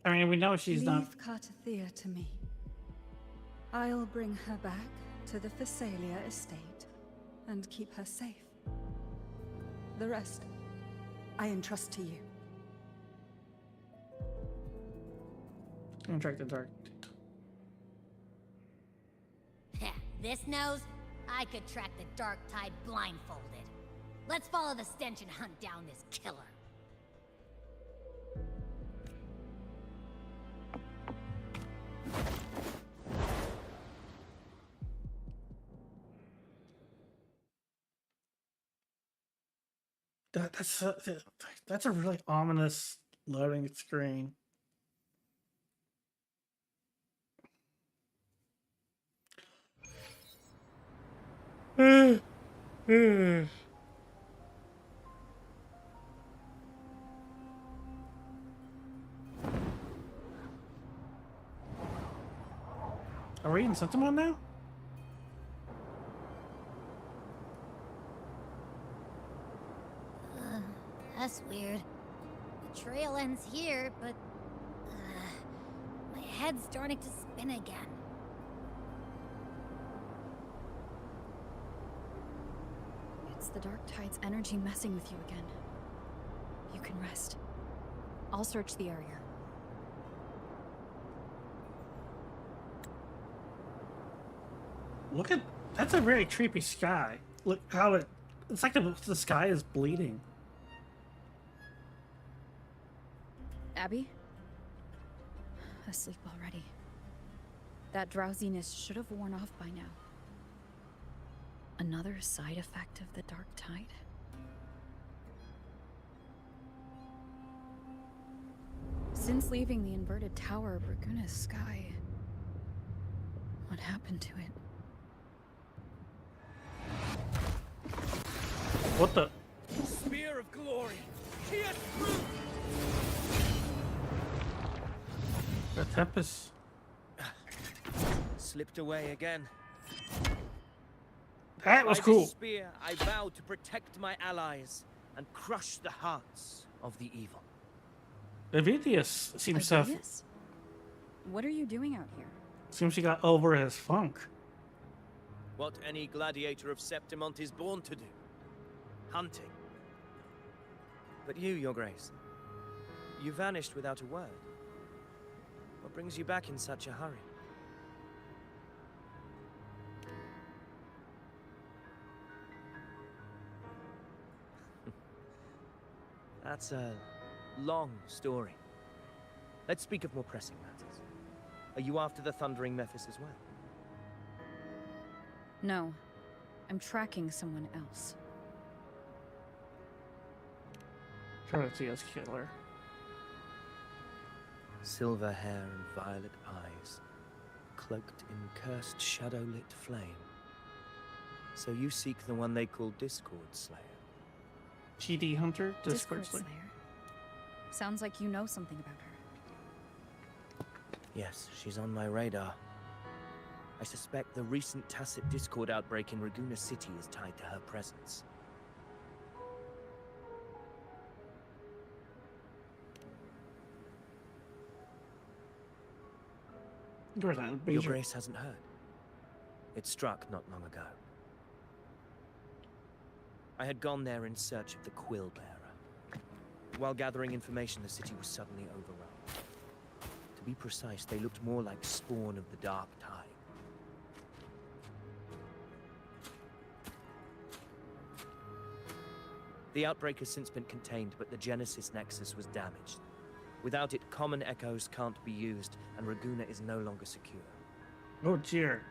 I mean, we know she's not... Leave Cartathea to me. I'll bring her back to the Phasalia estate and keep her safe. The rest, I entrust to you. I'm gonna track the dark. This nose? I could track the Dark Tide blindfolded. Let's follow the stench and hunt down this killer. That's a really ominous loading screen. Are we in Sentinel now? That's weird. The trail ends here, but... my head's starting to spin again. It's the Dark Tide's energy messing with you again. You can rest. I'll search the area. Look at... That's a very creepy sky. Look how it... It's like the sky is bleeding. Abby? Asleep already. That drowsiness should have worn off by now. Another side effect of the Dark Tide? Since leaving the inverted tower of Raguna's sky, what happened to it? What the? Spear of glory! Pierce through! The Tempest. Slipped away again. That was By cool. this spear, I vow to protect my allies and crush the hearts of the evil. Evidius seems to have... Avidius? What are you doing out here? Seems he got over his funk. What any gladiator of Septimont is born to do. Hunting. But you, Your Grace, you vanished without a word. What brings you back in such a hurry? That's a long story. Let's speak of more pressing matters. Are you after the Thundering Mephis as well? No. I'm tracking someone else. Courteous killer. Silver hair and violet eyes, cloaked in cursed shadow-lit flame. So you seek the one they call Discord Slayer. GD Hunter? Discord Slayer? Slayer. Sounds like you know something about her. Yes, she's on my radar. I suspect the recent Tacit Discord outbreak in Raguna City is tied to her presence. Your Grace hasn't heard. It struck not long ago. I had gone there in search of the Quill Bearer. While gathering information, the city was suddenly overrun. To be precise, they looked more like spawn of the Dark Tide. The outbreak has since been contained, but the Genesis Nexus was damaged. Without it, common echoes can't be used, and Raguna is no longer secure. Oh dear.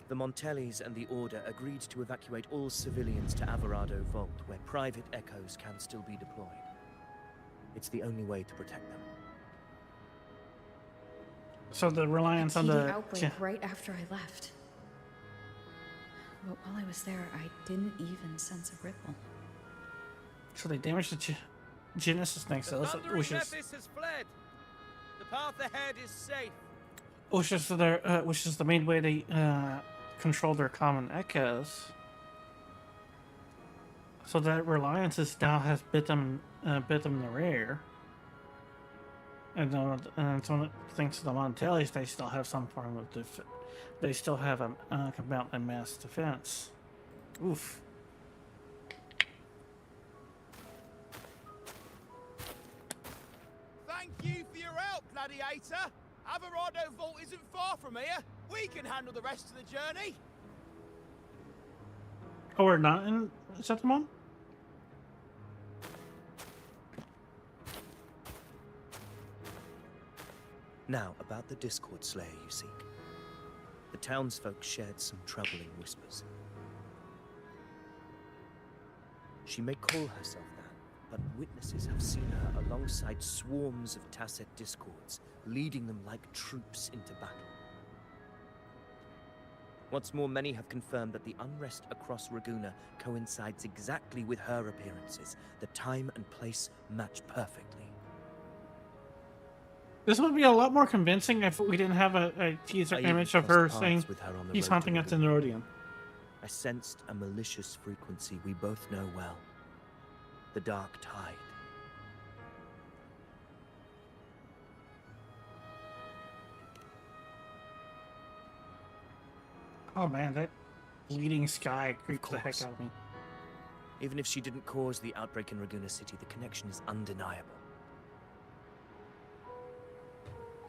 The Montellis and the Order agreed to evacuate all civilians to Averado Vault, where private echoes can still be deployed. It's the only way to protect them. So the reliance on the outbreak right after I left. But while I was there, I didn't even sense a ripple. So they damaged the Genesis Nexus, The Thundering Mephis has fled. The path ahead is safe. Which is the main way they control their common echoes. So that reliance is now has bit them in the rear. And so thanks to the Montellis, they still have some form of they still have a combat and mass defense. Oof. Thank you for your help, Gladiator. Averado Vault isn't far from here. We can handle the rest of the journey. Oh, we're not in Septimon? Now, about the Discord Slayer you seek. The townsfolk shared some troubling whispers. She may call herself that, but witnesses have seen her alongside swarms of Tacet Discords, leading them like troops into battle. What's more, many have confirmed that the unrest across Raguna coincides exactly with her appearances. The time and place match perfectly. This would be a lot more convincing if we didn't have a teaser image of her saying he's hunting at the Nerodian. I sensed a malicious frequency we both know well. The Dark Tide. Oh man, that bleeding sky creeps the heck out of me. Even if she didn't cause the outbreak in Raguna City, the connection is undeniable.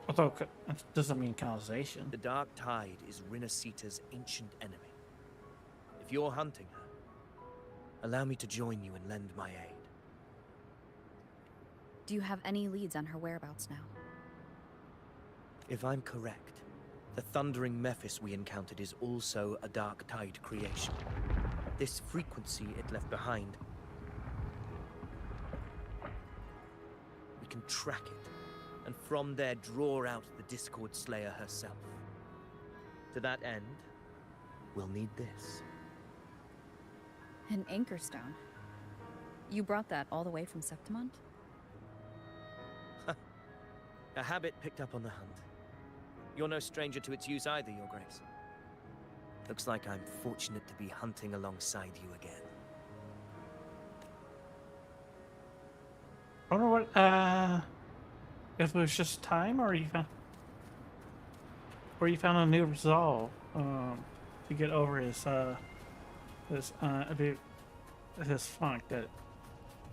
Although it doesn't mean causation. The Dark Tide is Rinacita's ancient enemy. If you're hunting her, allow me to join you and lend my aid. Do you have any leads on her whereabouts now? If I'm correct, the Thundering Mephis we encountered is also a Dark Tide creation. This frequency it left behind, we can track it, and from there draw out the Discord Slayer herself. To that end, we'll need this. An anchor stone. You brought that all the way from Septimont? A habit picked up on the hunt. You're no stranger to its use either, Your Grace. Looks like I'm fortunate to be hunting alongside you again. I wonder what, if it was just time or even... where he found a new resolve to get over his funk that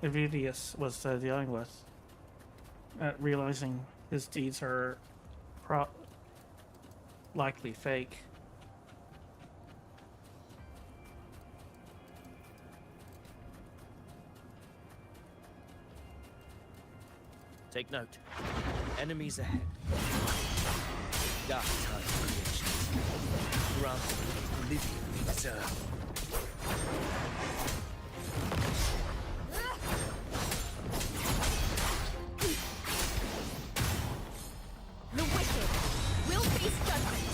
Evidius was dealing with, realizing his deeds are likely fake. Take note. Enemies ahead. Dark Tide creations. Grant the oblivion we deserve. The wicked will face judgment.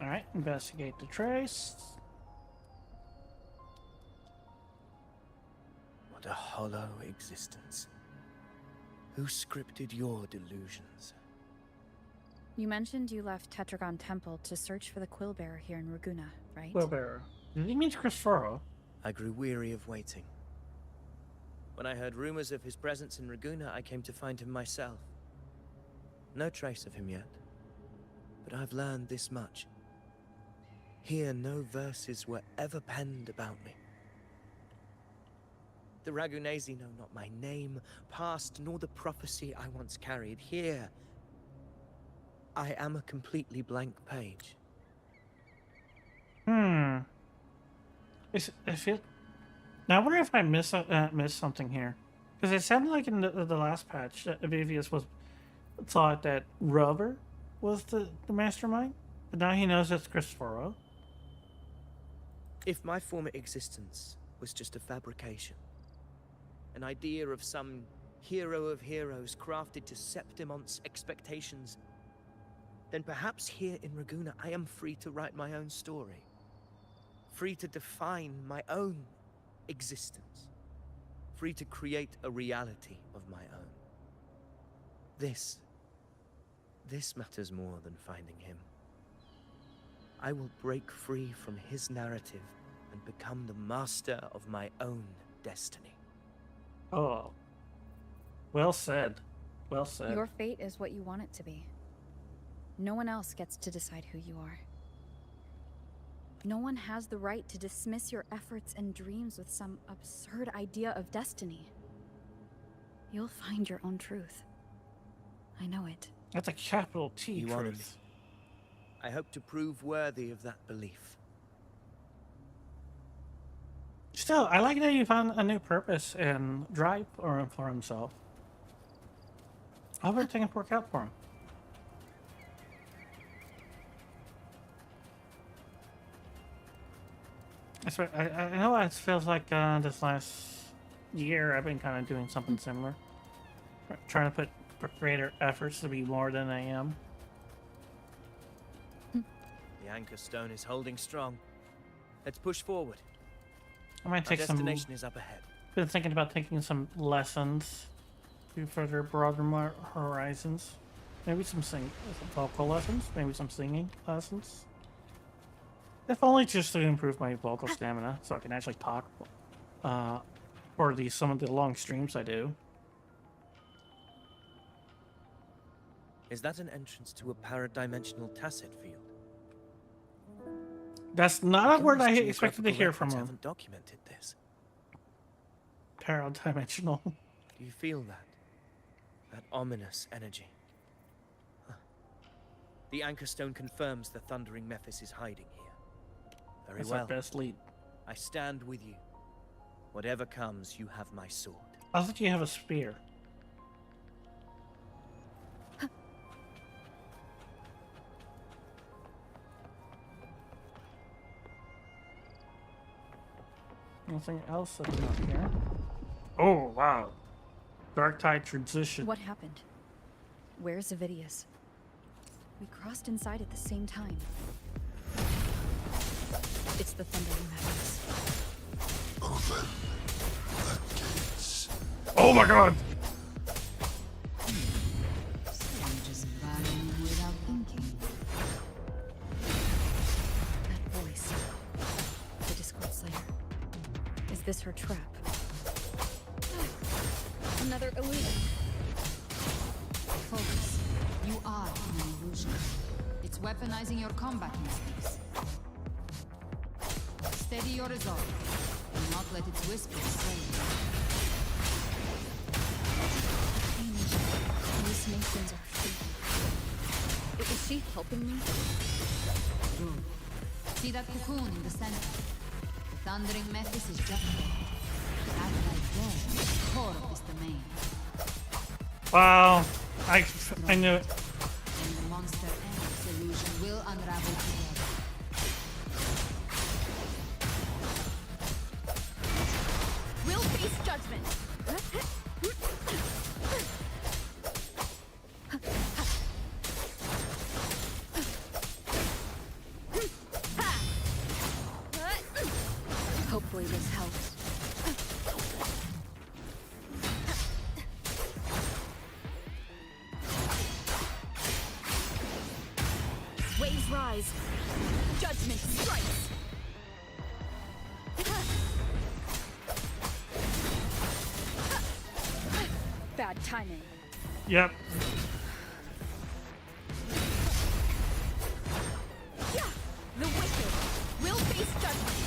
Alright, investigate the trace. What a hollow existence. Who scripted your delusions? You mentioned you left Tetragon Temple to search for the Quillbearer here in Raguna, right? Quillbearer. Did he mean Christopher? I grew weary of waiting. When I heard rumors of his presence in Raguna, I came to find him myself. No trace of him yet, but I've learned this much. Here, no verses were ever penned about me. The Ragunesi know not my name, past, nor the prophecy I once carried. Here, I am a completely blank page. Now I wonder if I missed something here, because it sounded like in the last patch that Avivius thought that Rover was the mastermind, but now he knows it's Christopher. If my former existence was just a fabrication, an idea of some hero of heroes crafted to Septimon's expectations, then perhaps here in Raguna I am free to write my own story. Free to define my own existence. Free to create a reality of my own. This matters more than finding him. I will break free from his narrative and become the master of my own destiny. Oh. Well said. Well said. Your fate is what you want it to be. No one else gets to decide who you are. No one has the right to dismiss your efforts and dreams with some absurd idea of destiny. You'll find your own truth. I know it. That's a capital T You honor me. truth. I hope to prove worthy of that belief. Still, I like that you found a new purpose and drive for himself. I hope everything can work out for him. I know it feels like this last year I've been kind of doing something similar. Trying to put greater efforts to be more than I am. The anchor stone is holding strong. Let's push forward. I might take Our destination is up ahead. Been thinking about taking some lessons to further broaden my horizons. Maybe some vocal lessons. Maybe some singing lessons. If only just to improve my vocal stamina, so I can actually talk for some of the long streams I do. Is that an entrance to a paradimensional tacit field? That's not a word I Numerous expected to hear from geographical records him. haven't documented this. Paradimensional. Do you feel that? That ominous energy? Huh. The anchor stone confirms the thundering Mephis is hiding here. Very That's well. our best lead. I stand with you. Whatever comes, you have my sword. I thought you have a spear. Nothing else that's not here. Oh, wow. Dark Tide transition. What happened? Where's Avidius? We crossed inside at the same time. It's the Thundering Madness. Open the gates. Oh my god! Just buying without thinking. That voice. The Discord Slayer. Is this her trap? Another illusion. Focus. You are an illusion. It's weaponizing your combat instincts. Steady your resolve. Do not let its whispers sway you. Hallucinations are fleeting. Is she helping me? Good. See that cocoon in the center? The Thundering Mephis is just there. That right there is the core of this domain. Wow, I knew it. And the monster and its illusion will unravel together. We'll face judgment. Hopefully this helps. Waves rise. Judgment strikes. Bad timing. Yep. Yeah, the wicked will face judgment.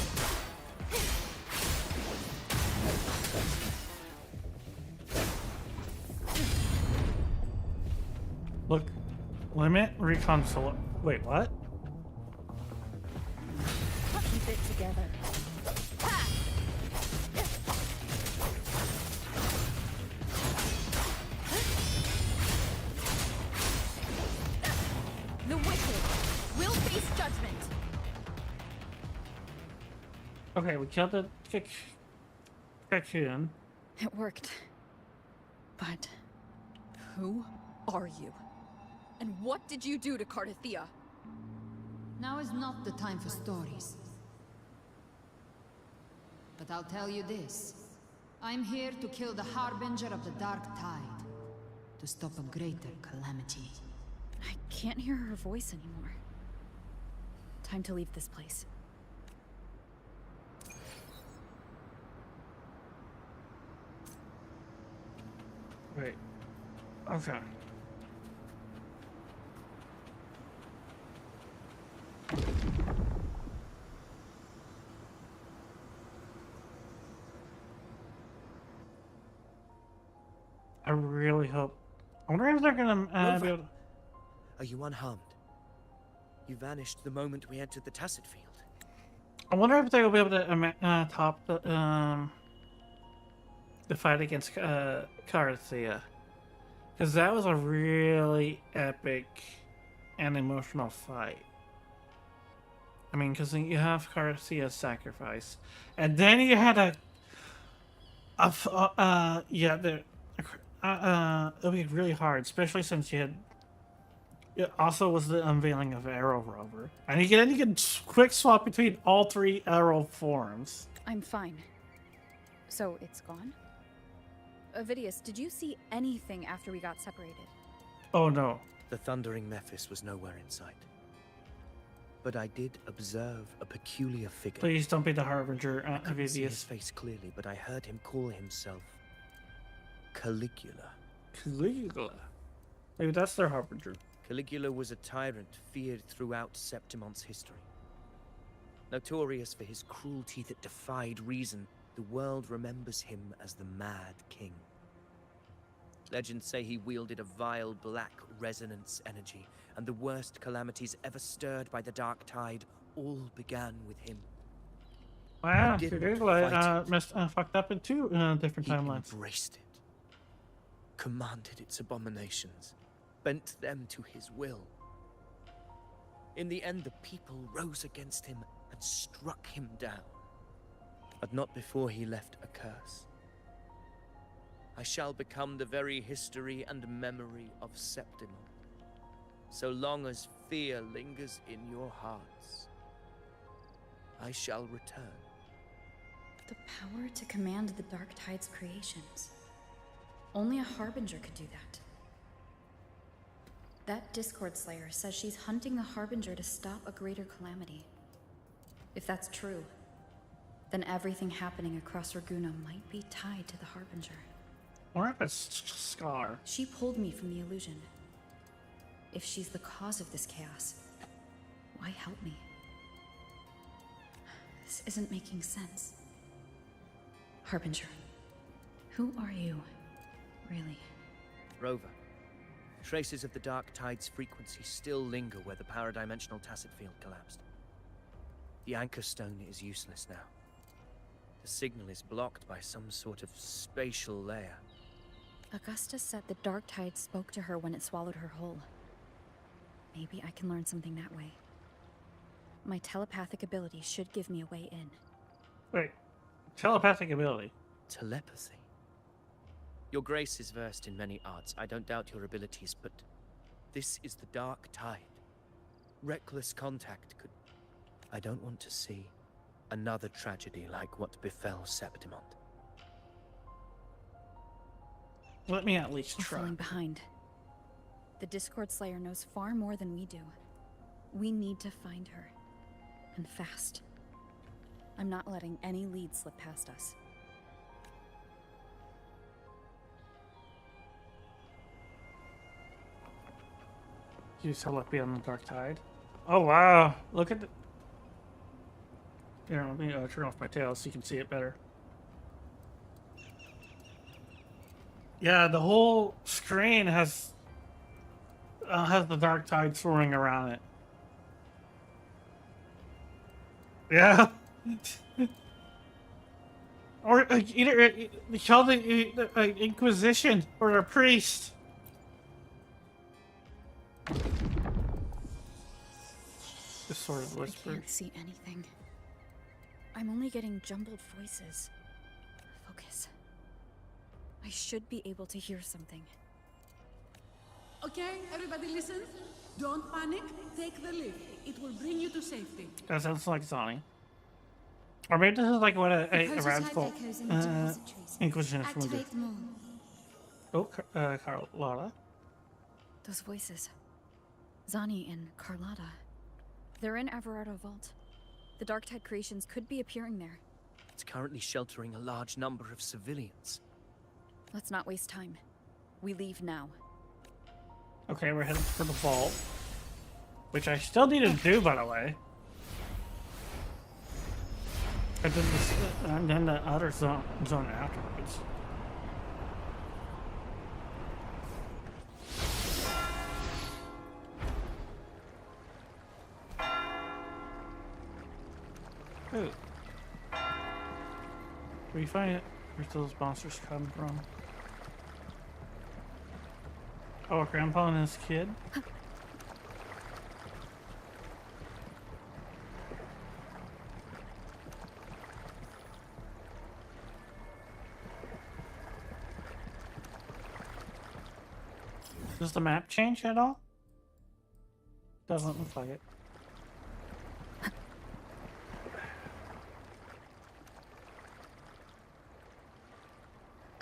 Look, limit recon solo. Wait, what? Keep it together. The wicked will face judgment. Okay, we killed the cocoon. It worked. But who are you? And what did you do to Cardathea? Now is not the time for stories. But I'll tell you this. I'm here to kill the Harbinger of the Dark Tide. To stop a greater calamity. I can't hear her voice anymore. Time to leave this place. Wait. Okay. I really hope. I wonder if they're gonna be able to... Are you unharmed? You vanished the moment we entered the Tacit Field. I wonder if they'll be able to top the fight against Carthea, because that was a really epic and emotional fight. I mean, because you have Carthea's sacrifice, and then you had it'll be really hard, especially since you had. It also was the unveiling of Arrow Rover, and you can quick swap between all three Arrow forms. I'm fine. So it's gone? Ovidius, did you see anything after we got separated? Oh no. The Thundering Mephis was nowhere in sight. But I did observe a peculiar figure. Please don't be the Harbinger, I couldn't see his Ovidius. face clearly, but I heard him call himself Caligula. Caligula. Maybe that's their Harbinger. Caligula was a tyrant feared throughout Septimon's history. Notorious for his cruelty that defied reason, the world remembers him as the Mad King. Legends say he wielded a vile black resonance energy, and the worst calamities ever stirred by the Dark Tide all began with him. Wow, He didn't Caligula fight fucked up in two different He timelines. embraced it, commanded its abominations, bent them to his will. In the end, the people rose against him and struck him down. But not before he left a curse. I shall become the very history and memory of Septimon. So long as fear lingers in your hearts, I shall return. The power to command the Dark Tide's creations. Only a Harbinger could do that. That Discord Slayer says she's hunting the Harbinger to stop a greater calamity. If that's true, then everything happening across Raguna might be tied to the Harbinger. Or if it's Scar. She pulled me from the illusion. If she's the cause of this chaos, why help me? This isn't making sense. Harbinger, who are you, really? Rover, traces of the Dark Tide's frequency still linger where the paradimensional tacit field collapsed. The anchor stone is useless now. The signal is blocked by some sort of spatial layer. Augusta said the Dark Tide spoke to her when it swallowed her whole. Maybe I can learn something that way. My telepathic ability should give me a way in. Wait, telepathic ability? Telepathy? Your Grace is versed in many arts. I don't doubt your abilities, but this is the Dark Tide. Reckless contact could... I don't want to see another tragedy like what befell Septimont. Let me at least We're try. falling behind. The Discord Slayer knows far more than we do. We need to find her. And fast. I'm not letting any lead slip past us. Use telepathy on the Dark Tide. Oh wow! Look at the... Here, let me turn off my tail so you can see it better. Yeah, the whole screen has the Dark Tide swirling around it. Yeah. Or either call the Inquisition or a priest. This sort of I whisper. can't see anything. I'm only getting jumbled voices. Focus. I should be able to hear something. Okay, everybody listen. Don't panic. Take the lift. It will bring you to safety. That sounds like Zonny. Or maybe this is like what a radical echoes in the depositories. Inquisition is going to do. Activate them all. Oh, Carlotta. Those voices. Zani and Carlotta. They're in Everardo Vault. The Dark Tide creations could be appearing there. It's currently sheltering a large number of civilians. Let's not waste time. We leave now. Okay, we're heading for the vault. Which I still need to do, by the way. I did this, and then the other zone afterwards. Ooh. Where you find it? Where's those monsters come from? Oh, Grandpa and his kid? Does the map change at all? Doesn't look like it.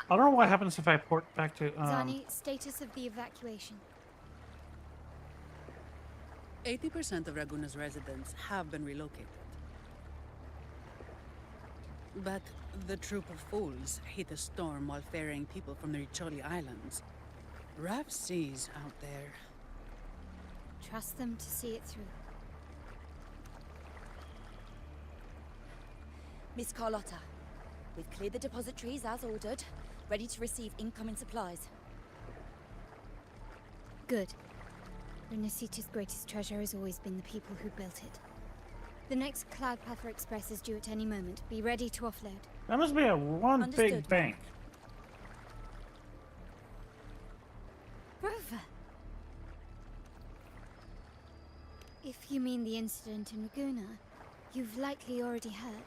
I don't know what happens if I port back to Zani, status of the evacuation. 80% of Raguna's residents have been relocated. But the troop of fools hit a storm while ferrying people from the Riccioli Islands. Rough seas out there. Trust them to see it through. Miss Carlotta, we've cleared the depositories as ordered, ready to receive incoming supplies. Good. Rinacita's greatest treasure has always been the people who built it. The next Cloudpather Express is due at any moment. Be ready to offload. That must be a one Understood, big bank. Rover! If you mean the incident in Raguna, you've likely already heard.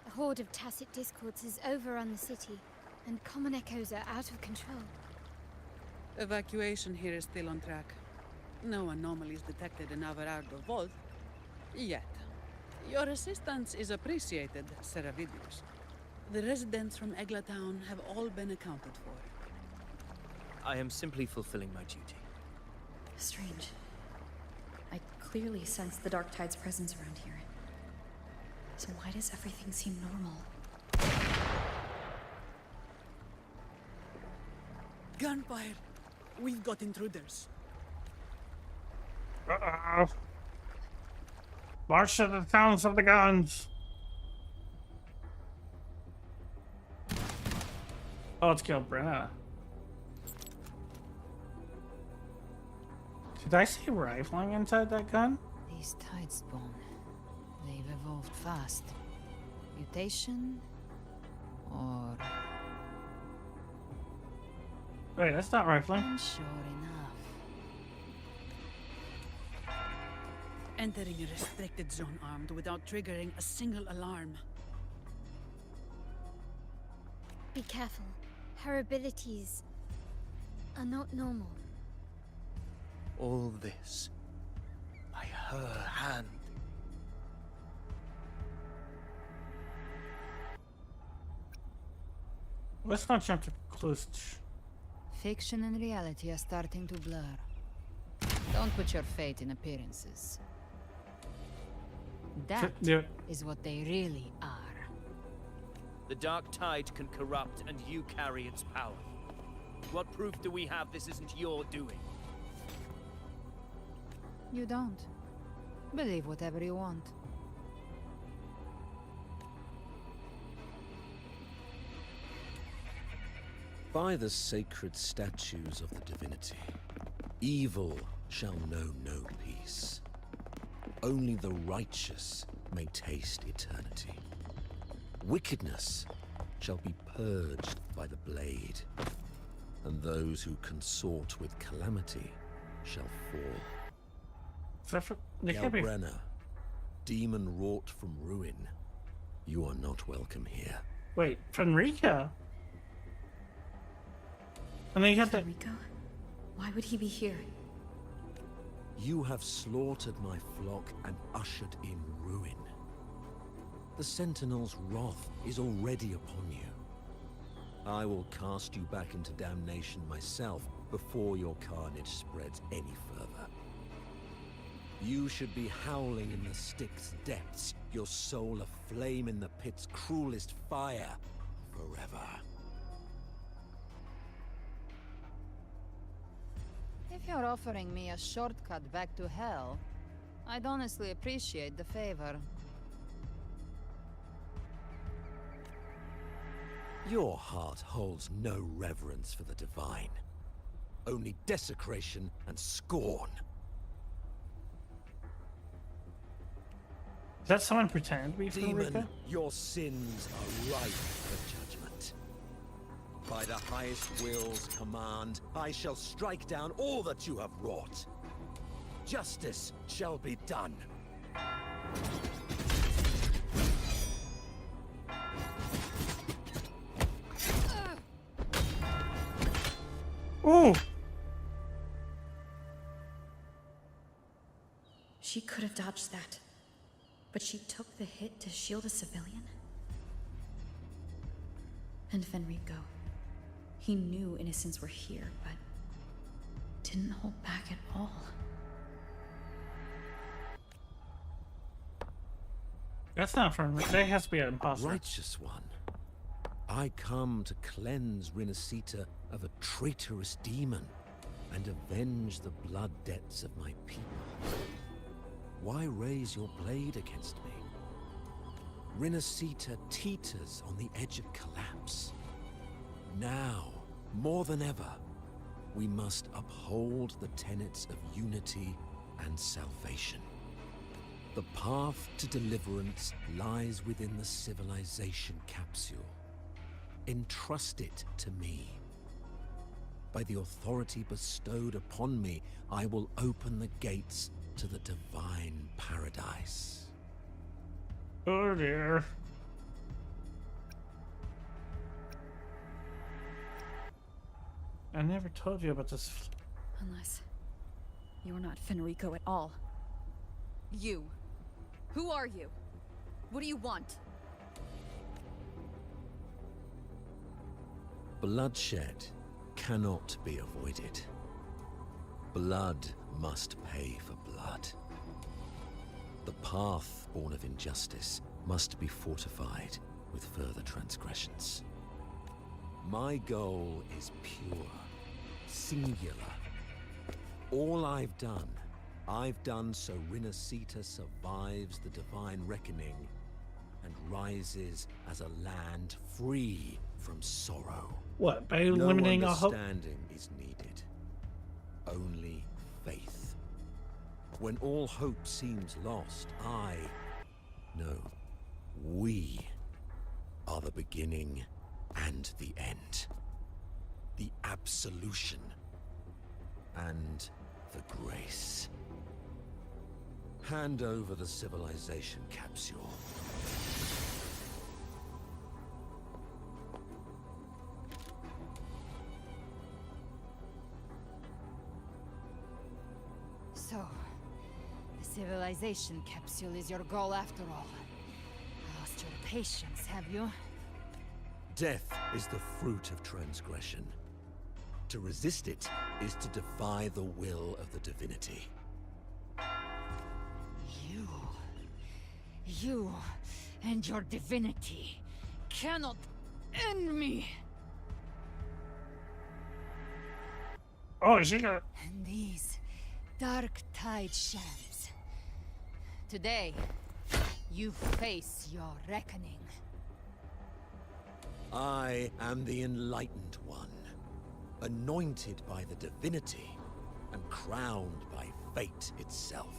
A horde of tacit discords has overrun the city, and common echoes are out of control. Evacuation here is still on track. No anomalies detected in Everardo Vault. Yet. Your assistance is appreciated, Seravidius. The residents from Eglatown have all been accounted for. I am simply fulfilling my duty. Strange. I clearly sense the Dark Tide's presence around here. So why does everything seem normal? Gunfire! We've got intruders. Uh-oh. March to the sounds of the guns. Oh, it's killed Brenna. Did I see rifling inside that gun? These Tidespawn, they've evolved fast. Mutation? Or... Wait, that's not rifling. Sure enough. Entering a restricted zone armed without triggering a single alarm. Be careful. Her abilities are not normal. All this by her hand. Let's not jump to close. Fiction and reality are starting to blur. Don't put your faith in appearances. That is what they really are. The Dark Tide can corrupt, and you carry its power. What proof do we have this isn't your doing? You don't. Believe whatever you want. By the sacred statues of the divinity, evil shall know no peace. Only the righteous may taste eternity. Wickedness shall be purged by the blade, and those who consort with calamity shall fall. Galbrenna, demon wrought from ruin, you are not welcome here. Wait, Fenrico? And then you have Fenrico? Why would he be here? You have slaughtered my flock and ushered in ruin. The Sentinel's wrath is already upon you. I will cast you back into damnation myself before your carnage spreads any further. You should be howling in the Styx's depths, your soul aflame in the pit's cruelest fire, forever. If you're offering me a shortcut back to hell, I'd honestly appreciate the favor. Your heart holds no reverence for the divine. Only desecration and scorn. Is that someone pretending to be Demon, Fenrico? your sins are ripe for judgment. By the highest will's command, I shall strike down all that you have wrought. Justice shall be done. Ooh! She could have dodged that, but she took the hit to shield a civilian. And Fenrico, he knew innocents were here, but didn't hold back at all. That's not Fenrico. That has to be an imposter. Righteous one, I come to cleanse Rinacita of a traitorous demon and avenge the blood debts of my people. Why raise your blade against me? Rinacita teeters on the edge of collapse. Now, more than ever, we must uphold the tenets of unity and salvation. The path to deliverance lies within the civilization capsule. Entrust it to me. By the authority bestowed upon me, I will open the gates to the divine paradise. Oh dear. I never told you about this. Unless you're not Fenrico at all. You. Who are you? What do you want? Bloodshed cannot be avoided. Blood must pay for blood. The path born of injustice must be fortified with further transgressions. My goal is pure, singular. All I've done so Rinacita survives the divine reckoning and rises as a land free from sorrow. What, by No eliminating all hope? understanding is needed, only faith. When all hope seems lost, we are the beginning and the end. The absolution and the grace. Hand over the civilization capsule. So, the civilization capsule is your goal after all. Lost your patience, have you? Death is the fruit of transgression. To resist it is to defy the will of the divinity. You and your divinity cannot end me. Oh, she got... And these dark tide shams. Today, you face your reckoning. I am the enlightened one, anointed by the divinity and crowned by fate itself.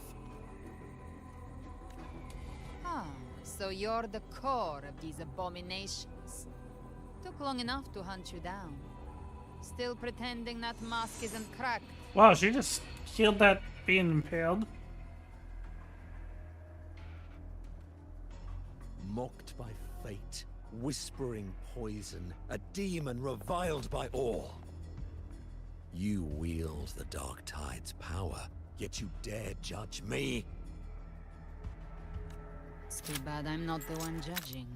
Ah, so you're the core of these abominations. Took long enough to hunt you down. Still pretending that mask isn't cracked. Wow, she just killed that being impaled. Mocked by fate, whispering poison, a demon reviled by all. You wield the Dark Tide's power, yet you dare judge me? It's too bad I'm not the one judging.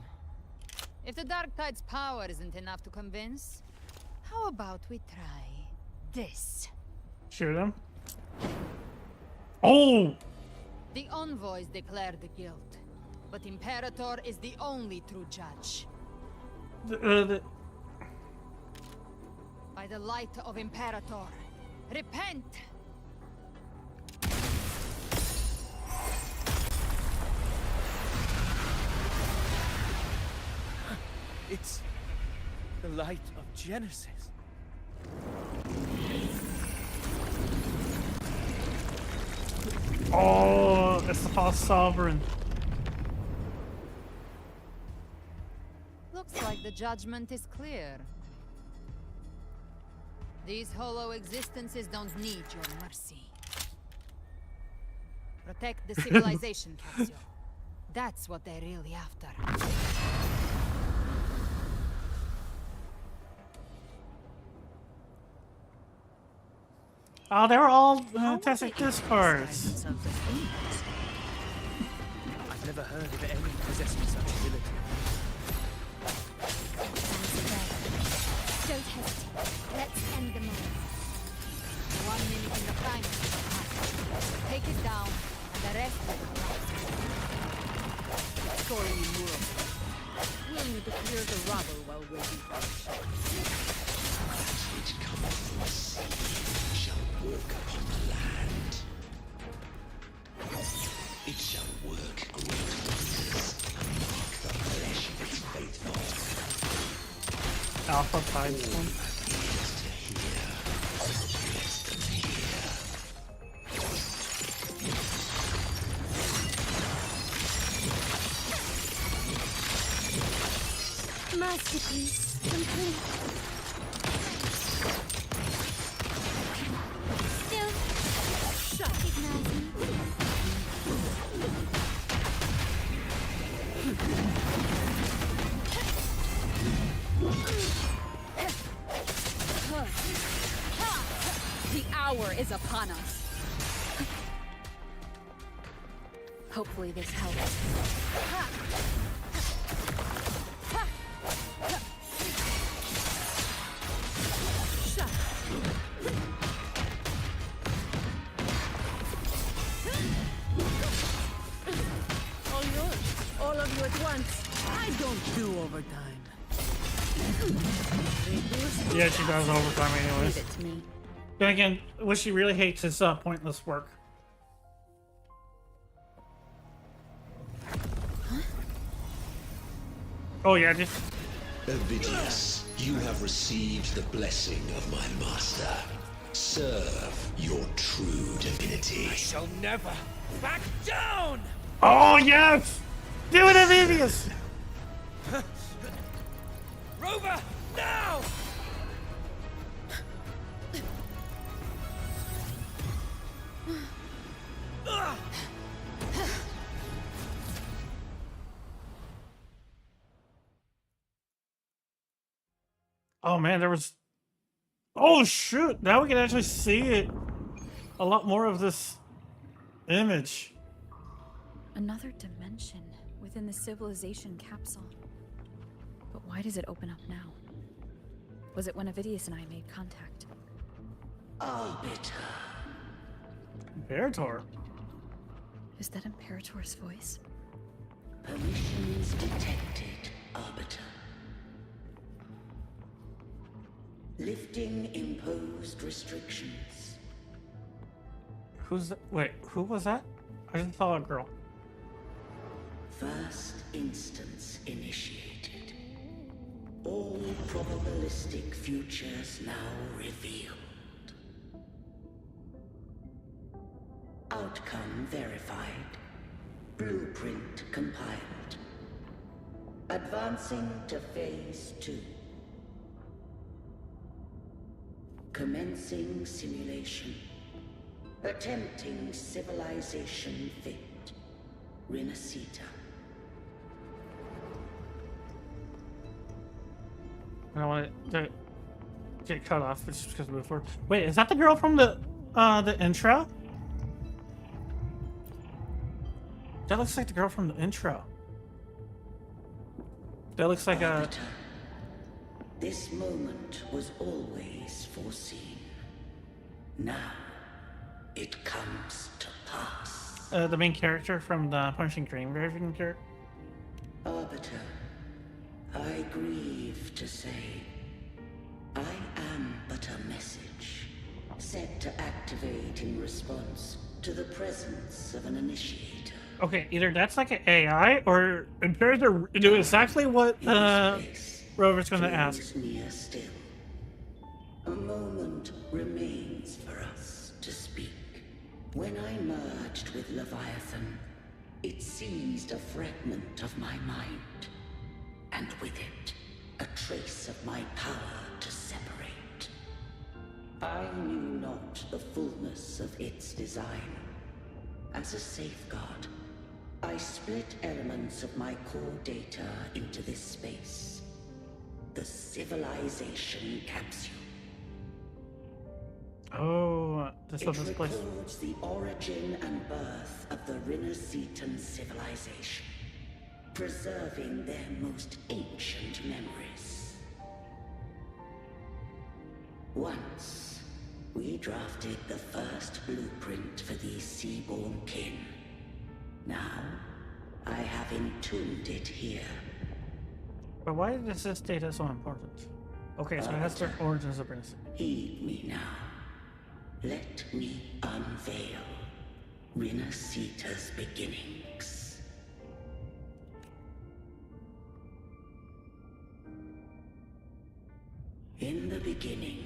If the Dark Tide's power isn't enough to convince, how about we try this? Shoot him. Oh! The envoys declare the guilt, but Imperator is the only true judge. By the light of Imperator, repent! It's the light of Genesis. Oh, it's the false sovereign. Looks like the judgment is clear. These hollow existences don't need your mercy. Protect the civilization capsule. That's what they're really after. Oh, they were all testing discards. I've never heard of any possessing such ability. Don't hesitate. Let's end the moment. 1 minute in the prime. Take it down, and the rest will come. Story world. We'll need to clear the rubble while waiting for the show. Which comes from the sea shall walk upon the land. It shall work great wonders and mark the flesh of its faithful. Alpha Tides one. Masterpiece complete. Still recognizing. The hour is upon us. Hopefully this helps. All yours. All of you at once. I don't do overtime. Yeah, she does overtime anyways. Leave it to me. Then again, what she really hates is pointless work. Oh yeah, just... Ovidius, you have received the blessing of my master. Serve your true divinity. I shall never back down! Oh yes! Do it, Ovidius! Rover, now! Oh man, there was... Oh shoot! Now we can actually see it. A lot more of this image. Another dimension within the civilization capsule. But why does it open up now? Was it when Ovidius and I made contact? Arbiter. Imperator. Is that Imperator's voice? Permissions detected, Arbiter. Lifting imposed restrictions. Who's that? Wait, who was that? I just saw a girl. First instance initiated. All probabilistic futures now revealed. Outcome verified. Blueprint compiled. Advancing to phase 2. Commencing simulation. Attempting civilization fit. Rinacita. I don't want it to get cut off. It's just because we move forward. Wait, is that the girl from the intro? That looks like the girl from the intro. That looks like Arbiter. This moment was always foreseen. Now, it comes to pass. The main character from the Punishing Dream version character. Arbiter, I grieve to say, I am but a message, set to activate in response to the presence of an initiator. Okay, either that's like an AI or Imperator do exactly what Rover's going to ask. Near still. A moment remains for us to speak. When I merged with Leviathan, it seized a fragment of my mind, and with it, a trace of my power to separate. I knew not the fullness of its design. As a safeguard, I split elements of my core data into this space. The civilization capsule. Oh, this was this It place. records the origin and birth of the Rinacitan civilization, preserving their most ancient memories. Once, we drafted the first blueprint for these seaborn kin. Now, I have entombed it here. But why is this data so important? Okay, so it has the origins of Rinacita. Heed me now. Let me unveil Rinacita's beginnings. In the beginning,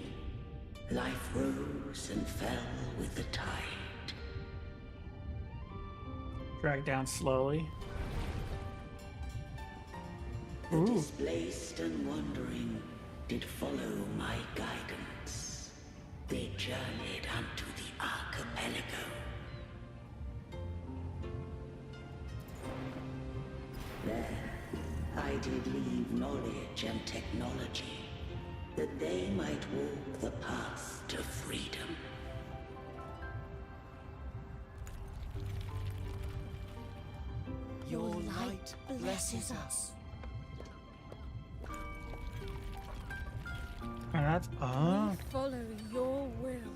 life rose and fell with the tide. Drag down slowly. The displaced and wandering did follow my guidance. They journeyed unto the archipelago. There, I did leave knowledge and technology, that they might walk the path to freedom. Your light blesses us. And that's We follow your will.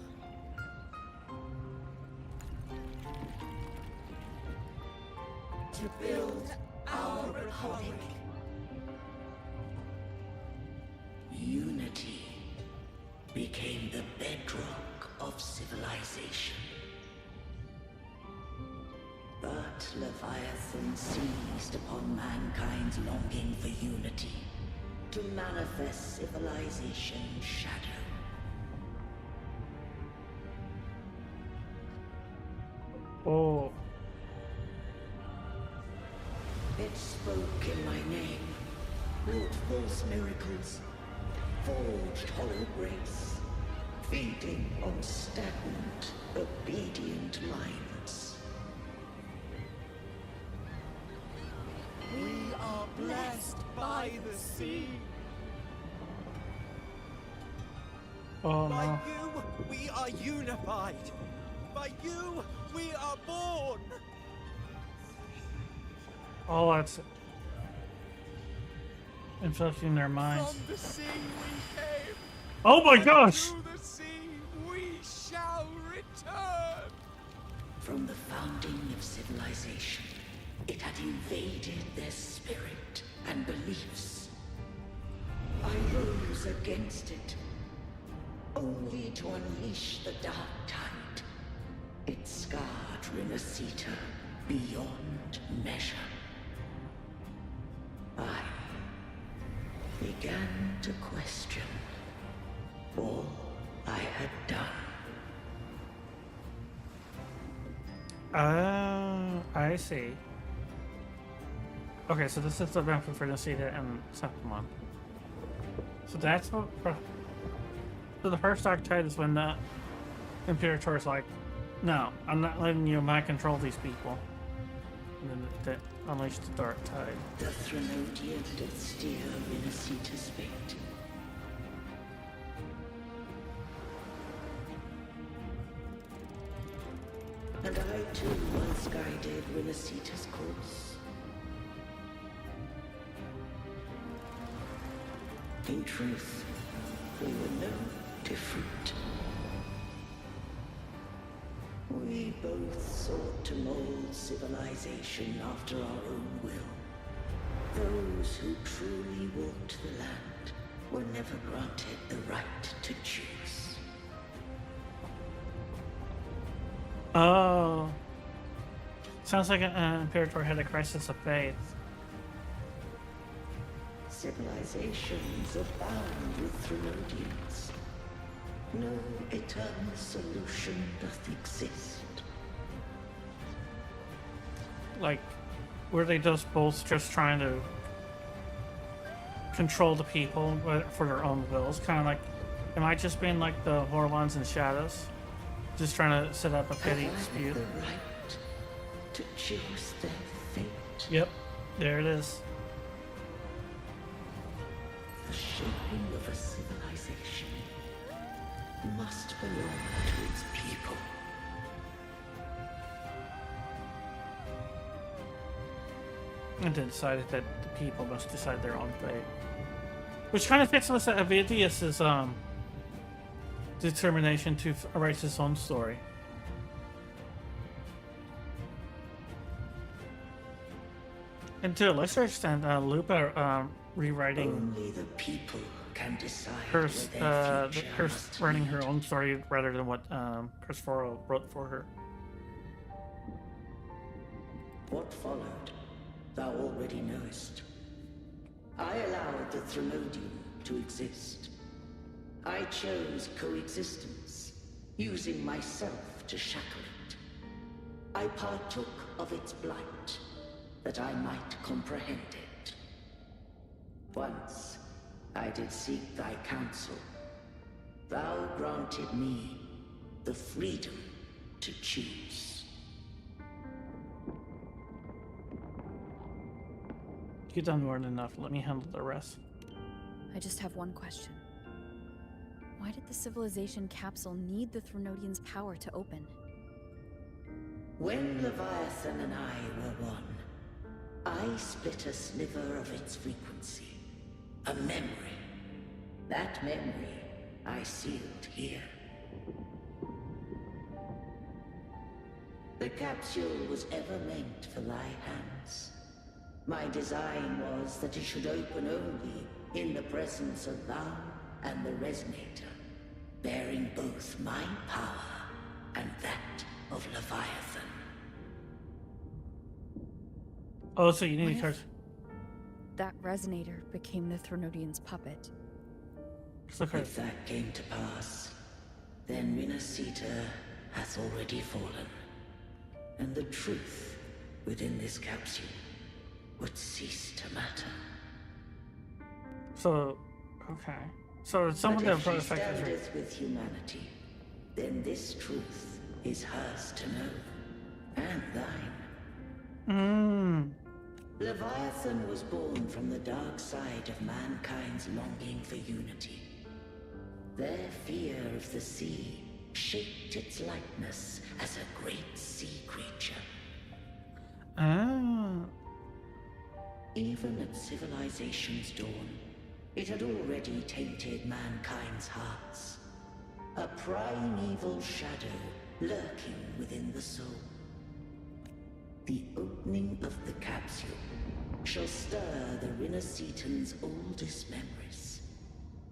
To build our republic. Unity became the bedrock civilization. But Leviathan seized upon mankind's longing for unity to manifest civilization's shadow. Oh. It spoke in my name, wrought false miracles, forged hollow grace, feeding on stagnant, obedient minds. We are blessed by the sea. Oh By no. you, we are unified. By you, we are born. Oh, that's inflicting their minds. From the sea we came. Oh my and gosh! To the sea we shall return. From the founding of civilization, it had invaded their spirit and beliefs. I rose against it, only to unleash the dark tide. It scarred Rinacita beyond measure. I began to question all I had done. I see. Okay, so this is the benefit for Rinacita and Septimon. So that's what. So the first Dark Tide is when the Imperator is like, no, I'm not letting you mind control these people. And then they unleash the Dark Tide. The Threnodian did steer Rinacita's fate. And I too once guided Rinacita's course. In truth, we were no different. We both sought to mold civilization after our own will. Those who truly walked the land were never granted the right to choose. Oh. Sounds like an Imperator had a crisis of faith. Civilizations abound with Threnodians. No eternal solution doth exist. Like, were they just both just trying to control the people for their own wills? Kind of like, am I just being like the Horlons and Shadows? Just trying to set up a petty dispute? The right to choose their fate. Yep, there it is. The shaping of a civilization must belong to its people. And they decided that the people must decide their own fate. Which kind of fits with Avidius's determination to write his own story. And to a lesser extent, Lupa rewriting Only the people can decide her, where their future her must writing lead. her own story rather than what Persiforo wrote for her. What followed, thou already knowest. I allowed the Threnodian to exist. I chose coexistence, using myself to shackle it. I partook of its blight, that I might comprehend it. Once, I did seek thy counsel. Thou granted me the freedom to choose. You've done more than enough. Let me handle the rest. I just have one question. Why did the civilization capsule need the Threnodian's power to open? When Leviathan and I were one, I split a sliver of its frequency. A memory. That memory I sealed here. The capsule was ever meant for thy hands. My design was that it should open only in the presence of thou and the Resonator, bearing both my power and that of Leviathan. Oh, so you need What to if curse. that resonator became the Threnodian's puppet? If that came to pass, then Rinacita has already fallen, and the truth within this capsule would cease to matter. So, okay. So it's some of But the if she prototypes. standeth with humanity, then this truth is hers to know, and thine. Leviathan was born from the dark side of mankind's longing for unity. Their fear of the sea shaped its likeness as a great sea creature. Even at civilization's dawn, it had already tainted mankind's hearts. A primeval shadow lurking within the soul. The opening of the capsule shall stir the Rinacitan's oldest memories.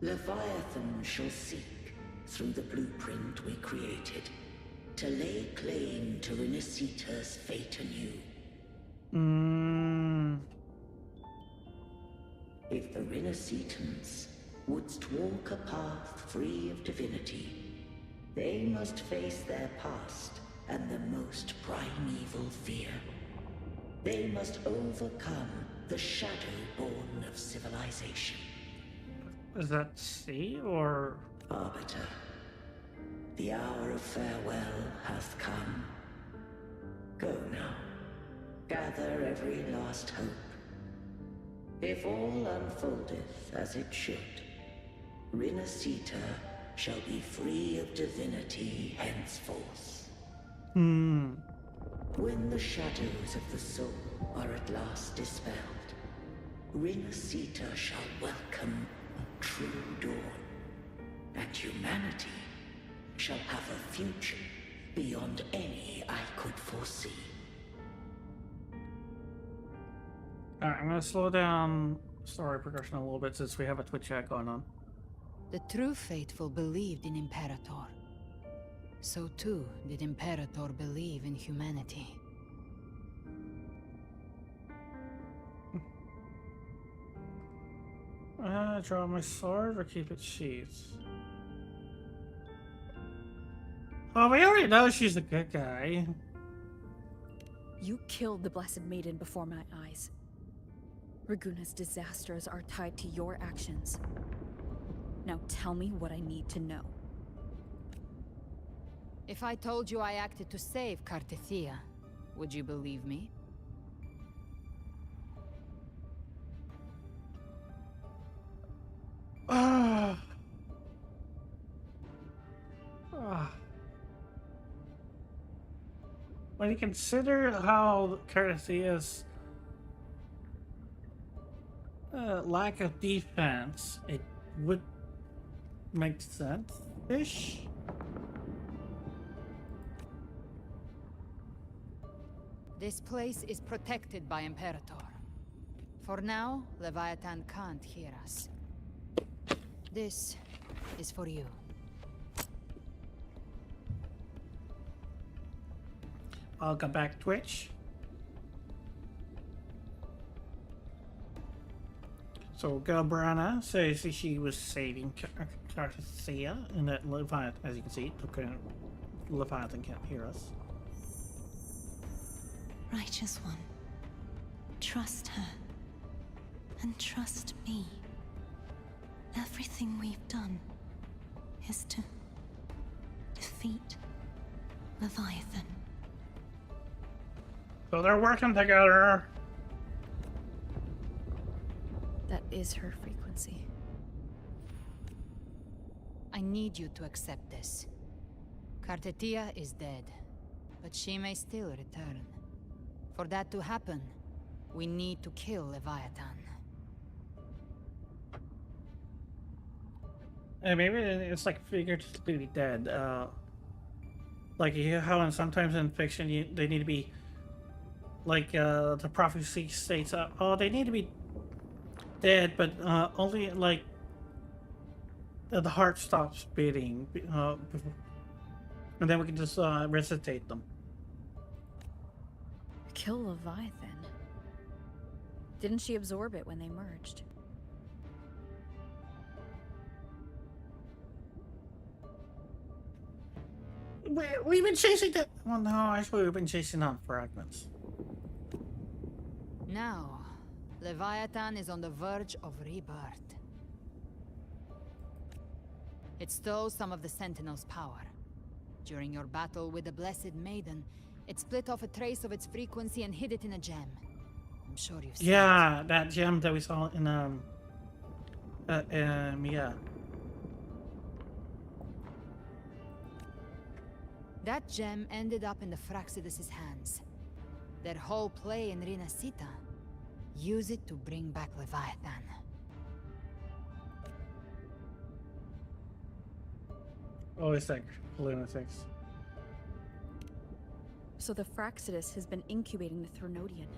Leviathan shall seek, through the blueprint we created, to lay claim to Rinacita's fate anew. If the Rinacitans wouldst walk a path free of divinity, they must face their past and the most primeval fear. They must overcome the shadow born of civilization. Is that sea or Arbiter? The hour of farewell hath come. Go now. Gather every last hope. If all unfoldeth as it should, Rinacita shall be free of divinity henceforth. When the shadows of the soul are at last dispelled, Rinacita shall welcome a true dawn, and humanity shall have a future beyond any I could foresee. Alright, I'm gonna slow down story progression a little bit since we have a Twitch chat going on. The true faithful believed in Imperator. So too did Imperator believe in humanity. Draw my sword or keep it sheathed? Oh, we already know she's a good guy. You killed the Blessed Maiden before my eyes. Raguna's disasters are tied to your actions. Now tell me what I need to know. If I told you I acted to save Cartethia, would you believe me? When you consider how Carthethia's lack of defense, it would make sense-ish. This place is protected by Imperator. For now, Leviathan can't hear us. This is for you. Welcome back, Twitch. So Galbrana says that she was saving Cartethia, and that Leviathan, as you can see, Leviathan can't hear us. Righteous One, trust her, and trust me. Everything we've done is to defeat Leviathan. So they're working together. That is her frequency. I need you to accept this. Cartethia is dead, but she may still return. For that to happen, we need to kill Leviathan. And maybe it's like figuratively dead. Like you hear how sometimes in fiction they need to be, like the prophecy states, oh, they need to be dead, but only like the heart stops beating. And then we can just resuscitate them. Kill Leviathan? Didn't she absorb it when they merged? We've been chasing that. Well, no, actually, we've been chasing on fragments. Now, Leviathan is on the verge of rebirth. It stole some of the Sentinel's power. During your battle with the Blessed Maiden, it split off a trace of its frequency and hid it in a gem. I'm sure you've seen Yeah, that gem that we saw in yeah. That gem ended up in the Fraxidus' hands. Their whole play in Rinacita. Use it to bring back Leviathan. Always like lunatics. So the Fraxidus has been incubating the Thronodian.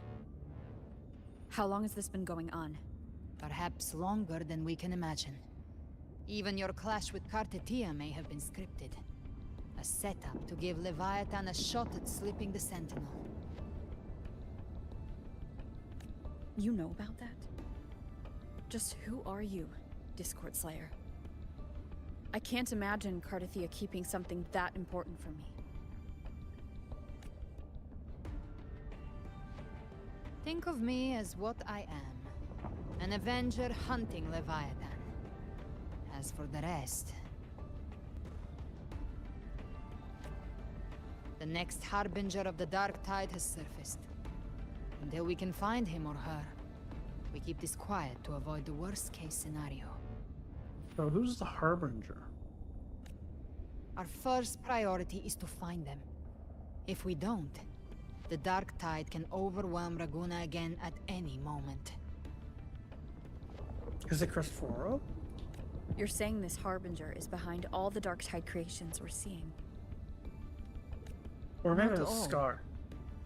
How long has this been going on? Perhaps longer than we can imagine. Even your clash with Kartetia may have been scripted. A setup to give Leviathan a shot at slipping the Sentinel. You know about that? Just who are you, Discord Slayer? I can't imagine Kartetia keeping something that important from me. Think of me as what I am. An Avenger hunting Leviathan. As for the rest... The next Harbinger of the Dark Tide has surfaced. Until we can find him or her, we keep this quiet to avoid the worst-case scenario. So who's the Harbinger? Our first priority is to find them. If we don't, the Dark Tide can overwhelm Raguna again at any moment. Is it Cristoforo? You're saying this Harbinger is behind all the Dark Tide creations we're seeing? Or maybe Not it's all. Scar.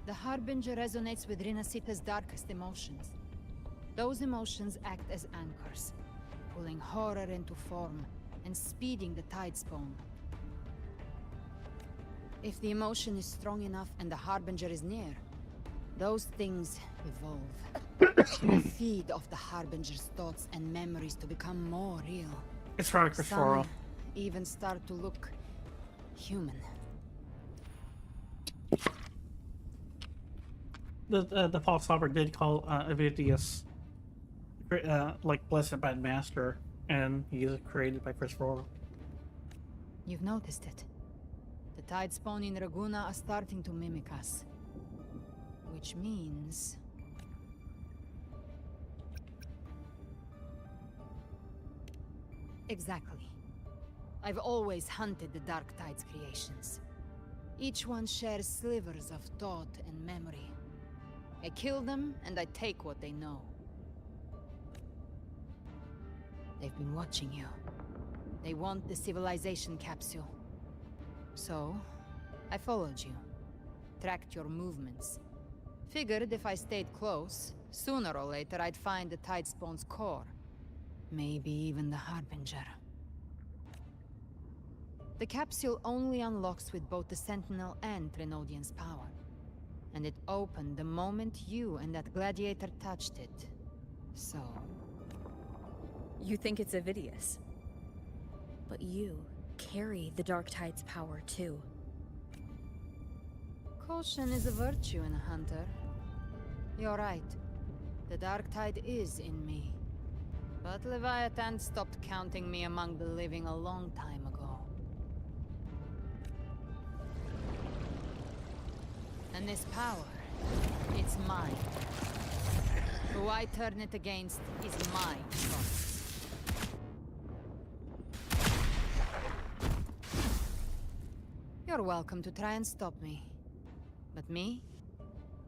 The Harbinger resonates with Rinacita's darkest emotions. Those emotions act as anchors, pulling horror into form and speeding the tide spawn. If the emotion is strong enough and the Harbinger is near, those things evolve. Feed off the Harbinger's thoughts and memories to become more real. It's probably Cristoforo. Some even start to look human. The false Sovereign did call Avidius like Blessed Bad Master, and he is created by Cristoforo. You've noticed it. The tide spawn in Raguna are starting to mimic us. Which means... Exactly. I've always hunted the Dark Tide's creations. Each one shares slivers of thought and memory. I kill them, and I take what they know. They've been watching you. They want the civilization capsule. So, I followed you. Tracked your movements. Figured if I stayed close, sooner or later I'd find the Tide Spawn's core. Maybe even the Harbinger. The capsule only unlocks with both the Sentinel and Threnodian's power. And it opened the moment you and that gladiator touched it. So... You think it's Avidius. But you carry the Dark Tide's power too. Caution is a virtue in a hunter. You're right. The Dark Tide is in me. But Leviathan stopped counting me among the living a long time ago. And this power, it's mine. Who I turn it against is my choice. You're welcome to try and stop me. But me?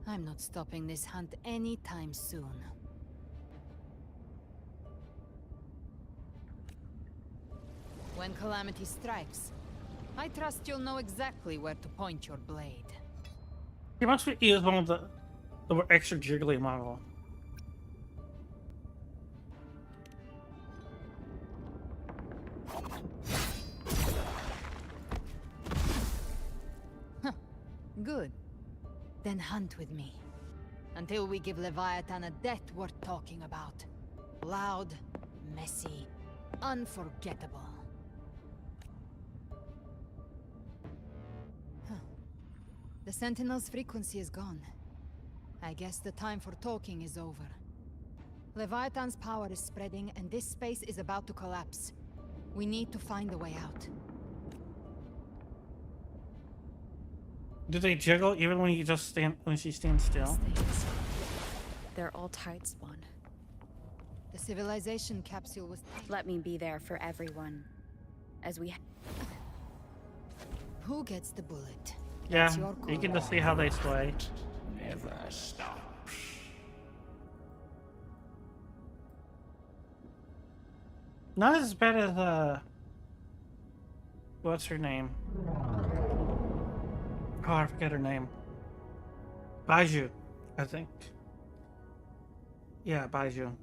I'm not stopping this hunt anytime soon. When calamity strikes, I trust you'll know exactly where to point your blade. He must be he is one of the extra jiggly model. Good. Then hunt with me. Until we give Leviathan a death worth talking about. Loud, messy, unforgettable. Huh. The Sentinel's frequency is gone. I guess the time for talking is over. Leviathan's power is spreading, and this space is about to collapse. We need to find a way out. Do they jiggle even when she stands still? They're all tide spawn. The civilization capsule was... Let me be there for everyone. As we... Who gets the bullet? Yeah, That's your call. you can just see how they sway. Never stops. Not as bad as, what's her name? Oh, I forget her name. Baiju, I think. Yeah, Baiju.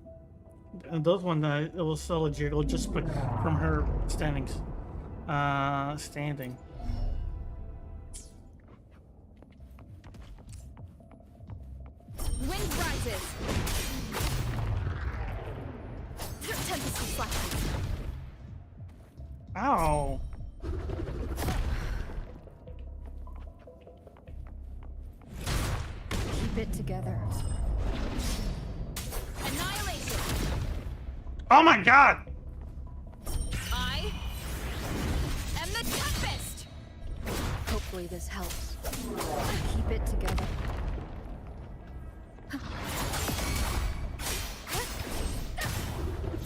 And those one, it was still a jiggle just from her standing. Wind rises. Tempest is slacking. Ow. Keep it together. Annihilation. Oh my god! I am the Tempest. Hopefully this helps. Keep it together.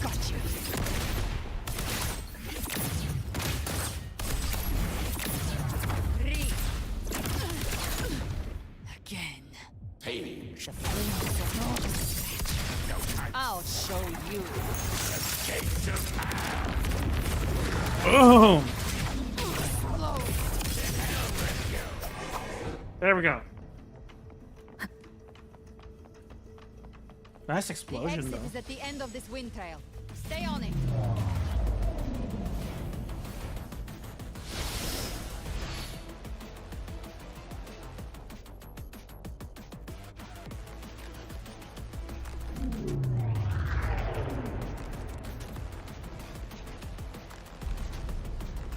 Got you. Again. Hey. I'll show you. Boom! There we go. Nice The explosion, exit though. is at the end of this wind trail. Stay on it.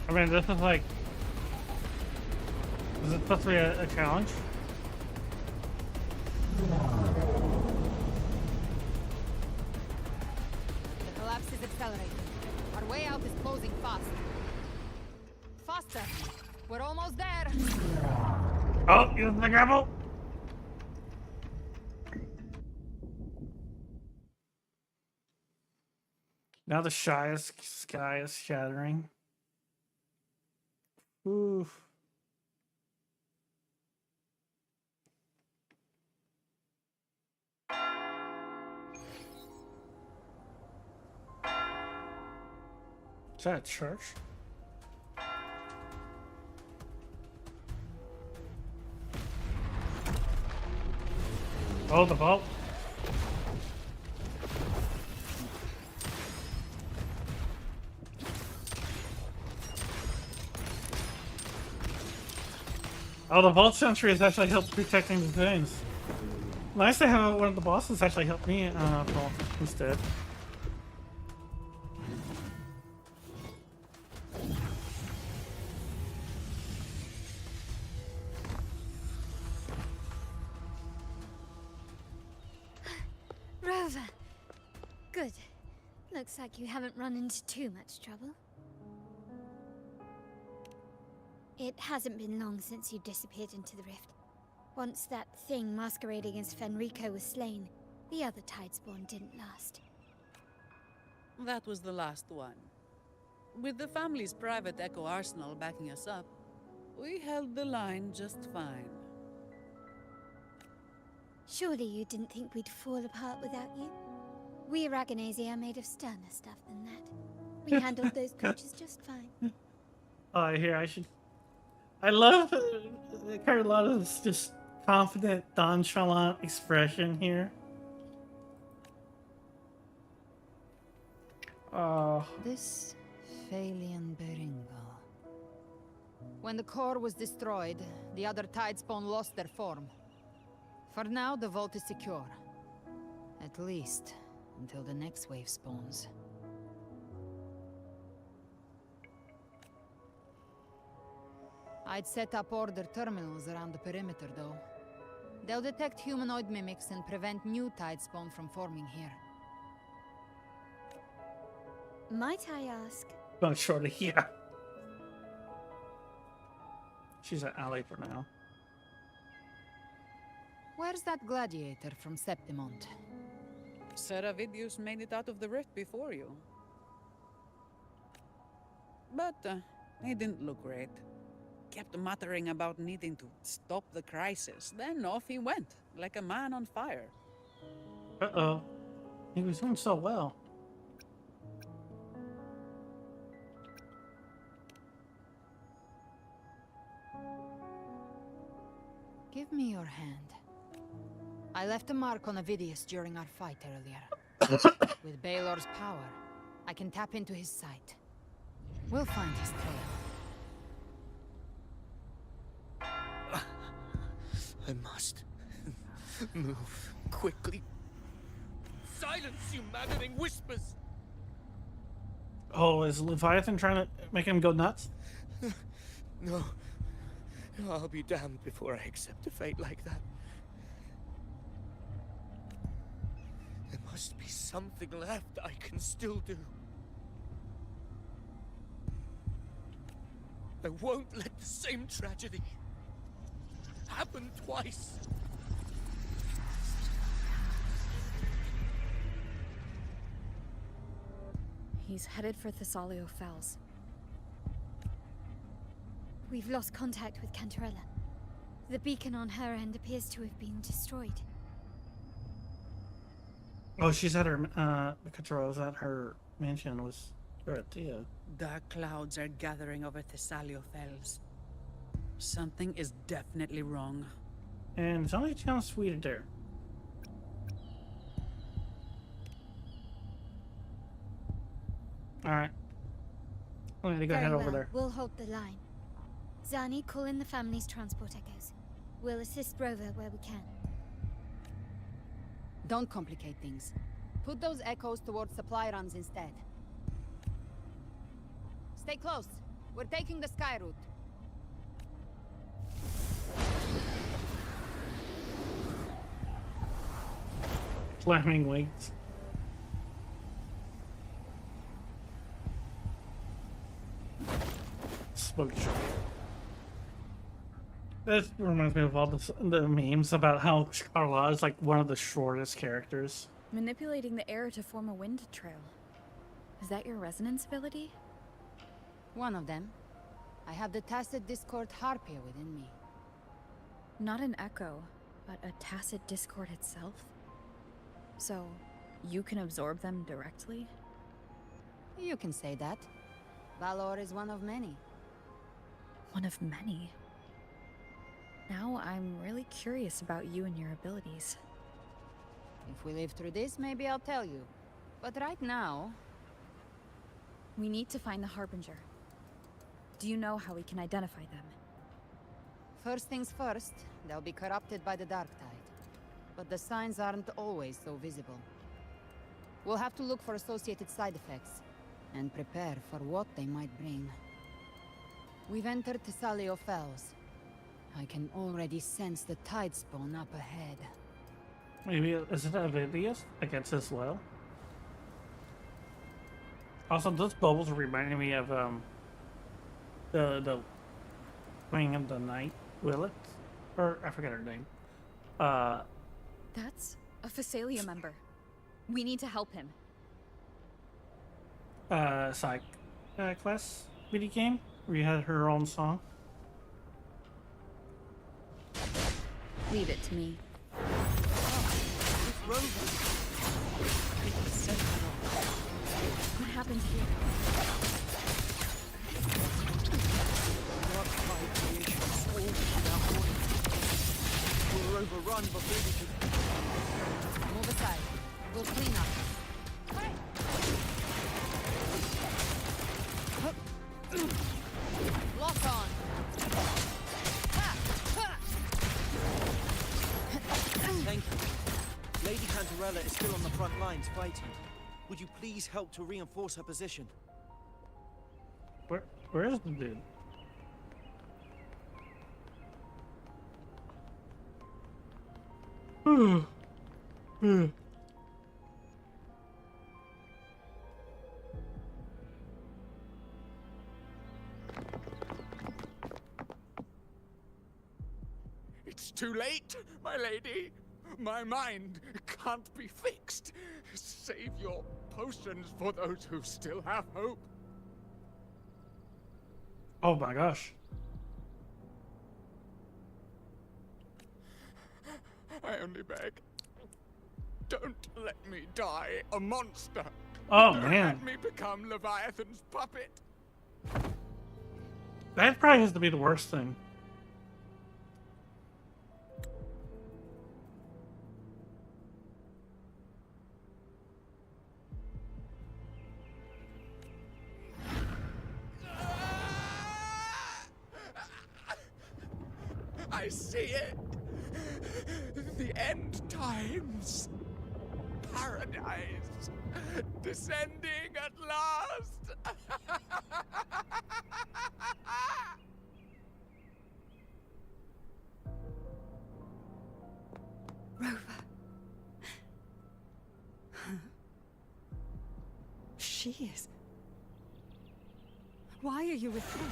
I mean, this is like... Is it supposed to be a challenge? The collapse is accelerating. Our way out is closing fast. Faster. We're almost there. Oh, use the grapple! Now the sky is shattering. Oof. Is that a church? Oh, the vault. Oh, the vault sentry has actually helped protecting the things. Nice to have one of the bosses actually help me vault instead. Rover. Good. Looks like you haven't run into too much trouble. It hasn't been long since you disappeared into the rift. Once that thing masquerading as Fenrico was slain, the other Tidespawn didn't last. That was the last one. With the family's private Echo arsenal backing us up, we held the line just fine. Surely you didn't think we'd fall apart without you? We Aragonese are made of sterner stuff than that. We handled those creatures just fine. Oh, here I should. I love Carlotta's just confident, nonchalant expression here. Oh. This Phalian Beringal. When the core was destroyed, the other Tidespawn lost their form. For now, the vault is secure. At least, until the next wave spawns. I'd set up order terminals around the perimeter, though. They'll detect humanoid mimics and prevent new Tidespawn from forming here. Might I ask? Not shortly, yeah. She's an ally for now. Where's that gladiator from Septimont? Seravidius made it out of the rift before you. But he didn't look great. Kept muttering about needing to stop the crisis. Then off he went, like a man on fire. Uh-oh. He was doing so well. Give me your hand. I left a mark on Avidius during our fight earlier. With Baelor's power, I can tap into his sight. We'll find his trail. I must move quickly. Silence, you maddening whispers! Oh, is Leviathan trying to make him go nuts? No. I'll be damned before I accept a fate like that. There must be something left I can still do. I won't let the same tragedy happen twice. He's headed for Thessalio Fells. We've lost contact with Cantarella. The beacon on her end appears to have been destroyed. Oh, she's at her, Control's at her mansion was Dorothea. Dark clouds are gathering over Thessalio Fells. Something is definitely wrong. And it's only kind of sweeter there. Alright. I'm gonna go Very head over well. there. We'll hold the line. Zani, call in the family's transport echoes. We'll assist Rover where we can. Don't complicate things. Put those echoes towards supply runs instead. Stay close. We're taking the sky route. Flaming wings. Smoke show. This reminds me of all the memes about how Carla is like one of the shortest characters. Manipulating the air to form a wind trail. Is that your resonance ability? One of them. I have the tacit discord harpia within me. Not an echo, but a tacit discord itself? So, you can absorb them directly? You can say that. Valor is one of many. One of many? Now I'm really curious about you and your abilities. If we live through this, maybe I'll tell you. But right now... We need to find the Harbinger. Do you know how we can identify them? First things first, they'll be corrupted by the Dark Tide. But the signs aren't always so visible. We'll have to look for associated side effects, and prepare for what they might bring. We've entered Thessalio Fells. I can already sense the Tidespawn up ahead. Maybe is it Avidius against as well? Also, those bubbles reminded me of the Queen of the Night, Willet, or I forget her name. That's a Phasalia member. We need to help him. Psych Quest mini game where you had her own song. Leave it to me. What happened here? We're overrun before we can... Move aside. We'll clean up. Lock on. Cantarella is still on the front lines fighting. Would you please help to reinforce her position? Where is the dude? It's too late, my lady. My mind can't be fixed. Save your potions for those who still have hope. Oh my gosh. I only beg. Don't let me die a monster. Oh, Don't man. let me become Leviathan's puppet. That probably has to be the worst thing. I see it. The end times. Paradise. Descending at last. Rover. She is. Why are you with her?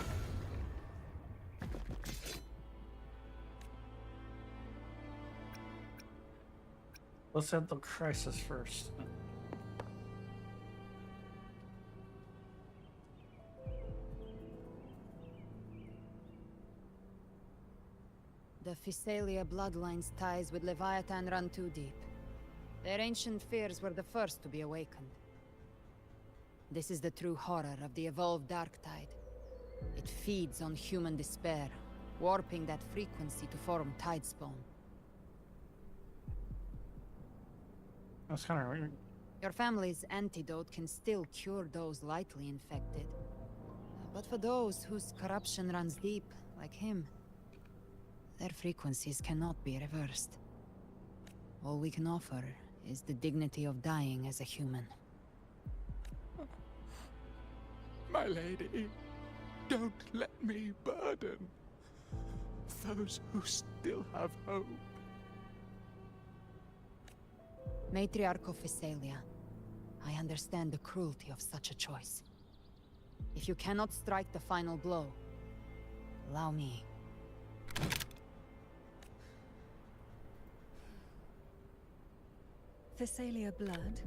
Let's handle the crisis first. The Physalia bloodline's ties with Leviathan run too deep. Their ancient fears were the first to be awakened. This is the true horror of the evolved Darktide. It feeds on human despair, warping that frequency to form Tidespawn. That's kind of weird. Your family's antidote can still cure those lightly infected. But for those whose corruption runs deep, like him, their frequencies cannot be reversed. All we can offer is the dignity of dying as a human. My lady, don't let me burden those who still have hope. Matriarch of Physalia, I understand the cruelty of such a choice. If you cannot strike the final blow, allow me. Physalia blood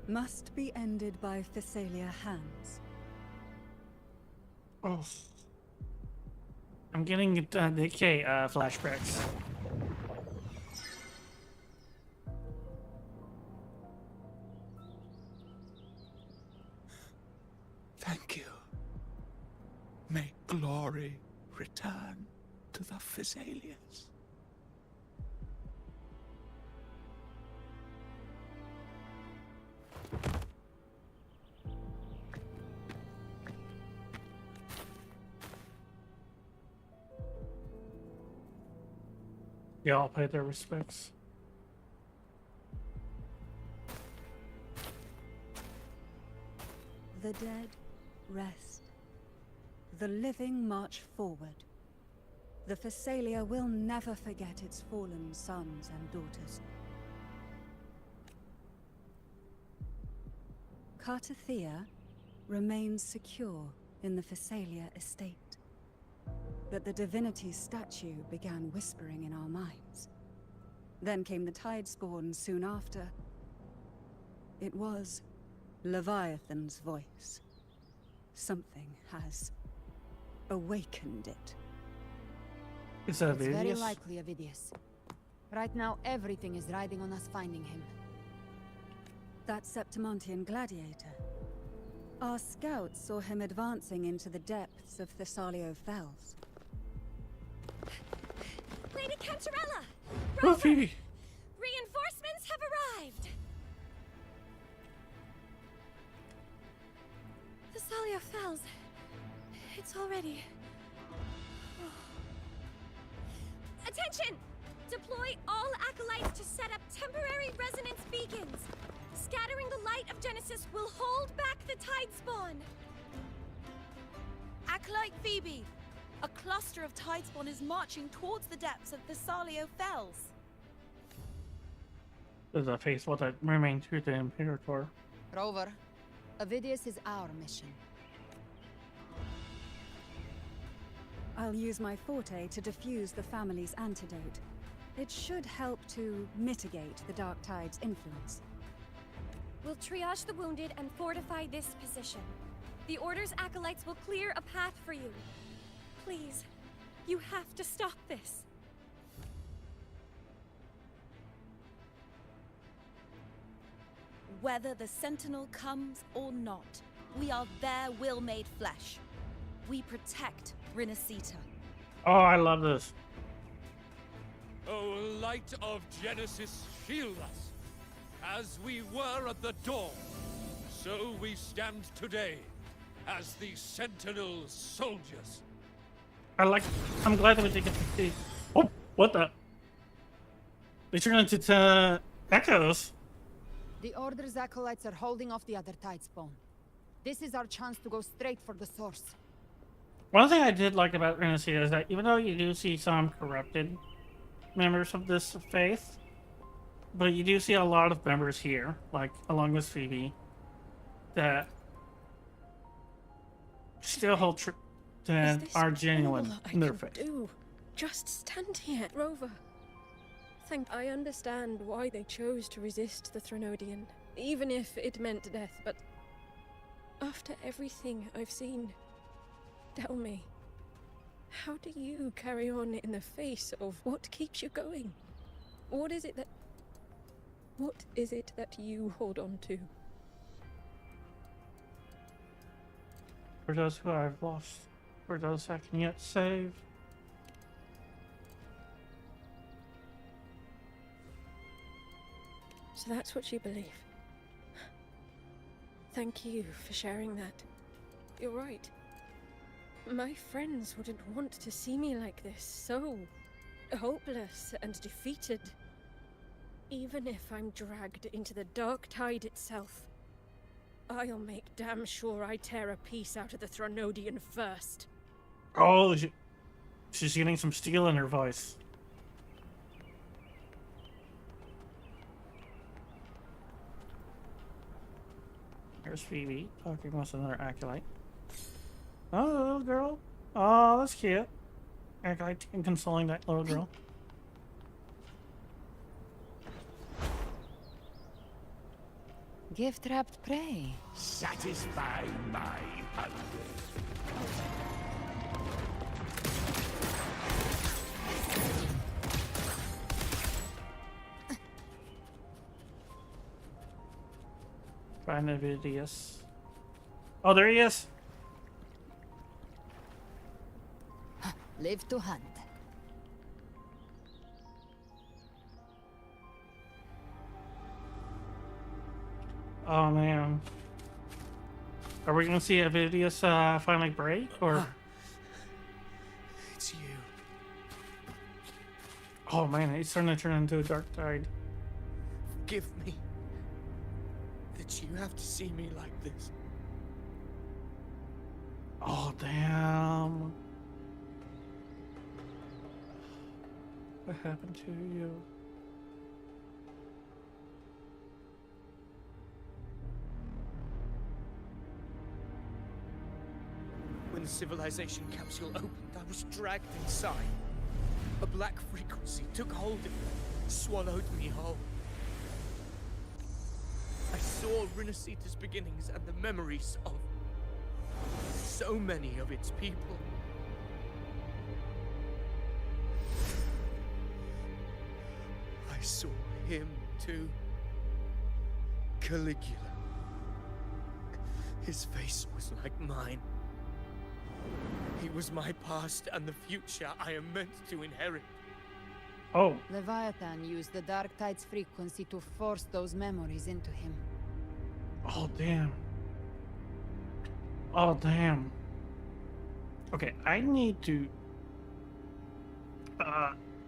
must be ended by Physalia hands. Oh. I'm getting decay flashbacks. Thank you. May glory return to the Physalians. They all pay their respects. The dead rest. The living march forward. The Physalia will never forget its fallen sons and daughters. Cartathea remains secure in the Physalia estate. But the divinity's statue began whispering in our minds. Then came the Tidespawn soon after. It was Leviathan's voice. Something has awakened it. Is that It's very Avidius? likely Avidius. Right now, everything is riding on us finding him. That Septimontian gladiator. Our scouts saw him advancing into the depths of Thessalio Fells. Lady Cantarella! Oh, Rover! Phoebe. Reinforcements have arrived! Thessalio Fells. It's already... Attention! Deploy all acolytes to set up temporary resonance beacons. Scattering the light of Genesis will hold back the tide spawn. Acolyte Phoebe, a cluster of tide spawn is marching towards the depths of Thessalio Fells. There's a faithful that remain true to the Imperator. Rover, Avidius is our mission. I'll use my forte to defuse the family's antidote. It should help to mitigate the Dark Tide's influence. We'll triage the wounded and fortify this position. The Order's acolytes will clear a path for you. Please, you have to stop this. Whether the Sentinel comes or not, we are their will made flesh. We protect Rinacita. Oh, I love this. O light of Genesis, shield us. As we were at the dawn, so we stand today as the Sentinel soldiers. I'm glad that we did get to see. Oh, what the? They turned into echoes. The Order's acolytes are holding off the other tide spawn. This is our chance to go straight for the source. One thing I did like about Rinacita is that even though you do see some corrupted members of this faith, but you do see a lot of members here, like along with Phoebe, that still hold true and are genuine in their faith. Just stand here, Rover. I understand why they chose to resist the Threnodian, even if it meant death, but after everything I've seen, tell me, how do you carry on in the face of what keeps you going? What is it that you hold on to? For those who I've lost, for those I can yet save. So that's what you believe. Thank you for sharing that. You're right. My friends wouldn't want to see me like this, so hopeless and defeated. Even if I'm dragged into the dark tide itself, I'll make damn sure I tear a piece out of the Threnodian first. Oh, she's getting some steel in her voice. Here's Phoebe talking with another acolyte. Oh, little girl. Oh, that's cute. Acolyte consoling that little girl. Gift-wrapped prey. Satisfy my hunger. Find Avidius. Oh, there he is. Live to hunt. Oh man. Are we gonna see Avidius finally break, or? It's you. Oh man, he's starting to turn into a dark tide. Forgive me that you have to see me like this. Oh damn. What happened to you? When the civilization capsule opened, I was dragged inside. A black frequency took hold of me, swallowed me whole. I saw Rinacita's beginnings and the memories of so many of its people. I saw him too. Caligula. His face was like mine. He was my past and the future I am meant to inherit. Oh. Leviathan used the Dark Tide's frequency to force those memories into him. Oh damn. Oh damn. Okay, I need to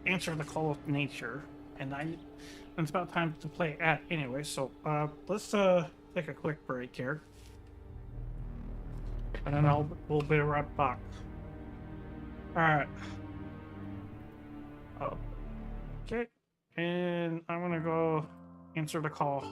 answer the call of nature, and it's about time to play at anyway. So let's take a quick break here, and then we'll be right back. All right. Oh, okay, and I'm gonna go answer the call.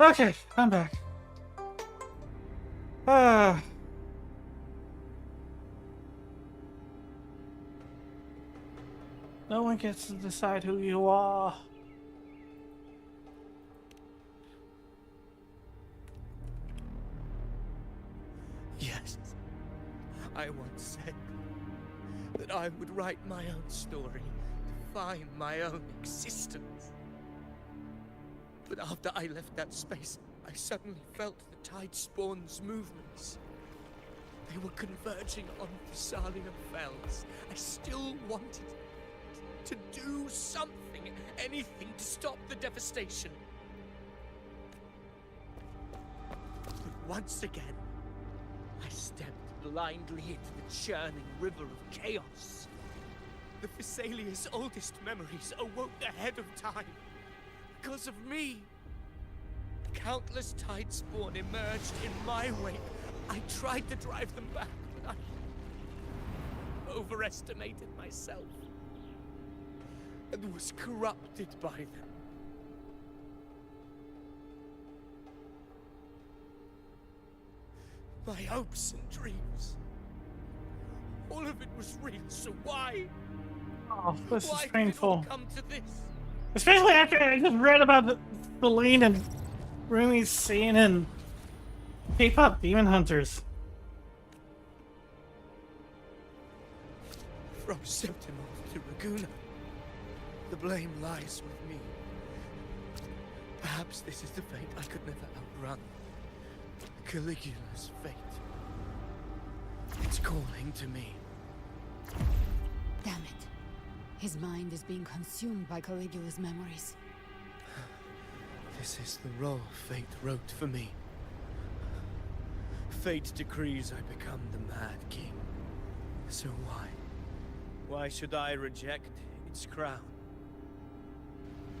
Okay, I'm back. No one gets to decide who you are. Yes, I once said that I would write my own story, define my own existence. But after I left that space, I suddenly felt the Tide Spawn's movements. They were converging on Thessalia Fells. I still wanted to do something, anything to stop the devastation. But once again, I stepped blindly into the churning river of chaos. The Thessalia's oldest memories awoke ahead of time. Because of me. Countless Tide Spawn emerged in my wake. I tried to drive them back, but I overestimated myself and was corrupted by them. My hopes and dreams. All of it was real, so why? Oh, this Why is did it painful. all come to this? Especially after I just read about the lean and Rumi's scene in K-pop Demon Hunters. From Septimum to Laguna, the blame lies with me. Perhaps this is the fate I could never outrun. Caligula's fate. It's calling to me. Damn it. His mind is being consumed by Caligula's memories. This is the role fate wrote for me. Fate decrees I become the Mad King. So why? Why should I reject its crown?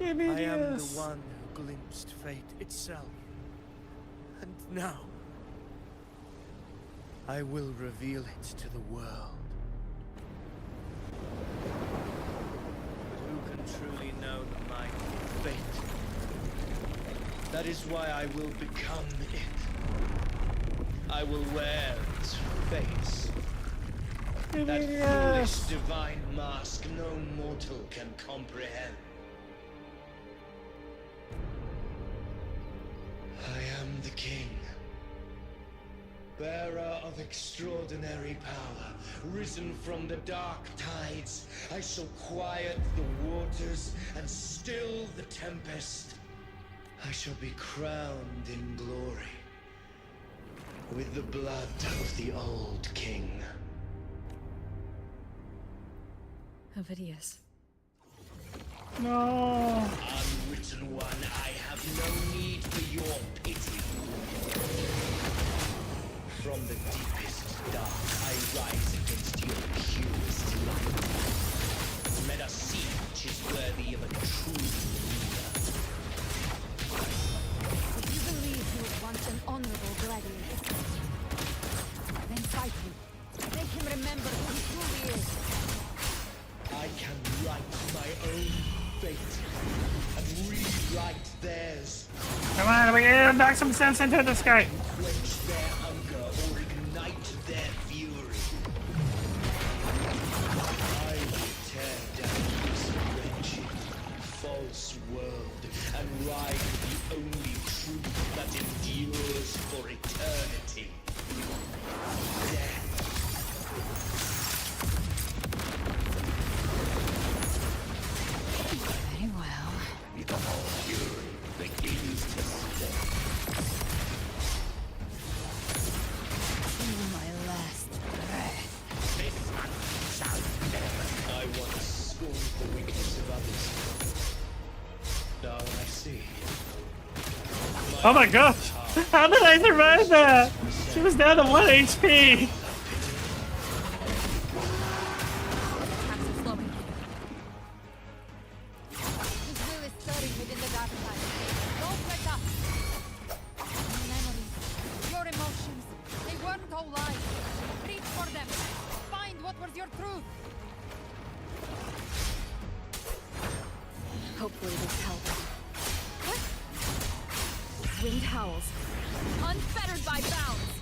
I am the one who glimpsed fate itself. And now, I will reveal it to the world. But who can truly know my fate? That is why I will become it. I will wear its face. That foolish divine mask no mortal can comprehend. I am the king. Bearer of extraordinary power, risen from the dark tides, I shall quiet the waters and still the tempest. I shall be crowned in glory with the blood of the old king. Ovidius. No. Unwritten one, I have no need for your pity. From the deepest dark, I rise against your purest light. Let us see which is worthy of a true leader. If you believe he was once an honorable gladiator, then fight him. Make him remember who he truly is. I can write my own fate and rewrite theirs. Come on, we gotta knock some sense into this guy. Quench their hunger or ignite their fury. I will tear down this wretched, false world and ride the only truth that endures for eternity. Death. Very well. The whole fury begins to stay. To my last breath. This one shall never. I once scorned the weakness of others. Now I see. Oh my gosh! How did I survive that? She was down to 1 HP. His will is stirring within the dark side. Don't let up! Your memories, your emotions, they weren't all lies. Reach for them. Find what was your truth. Hopefully this helps. wind howls, unfettered by bounds.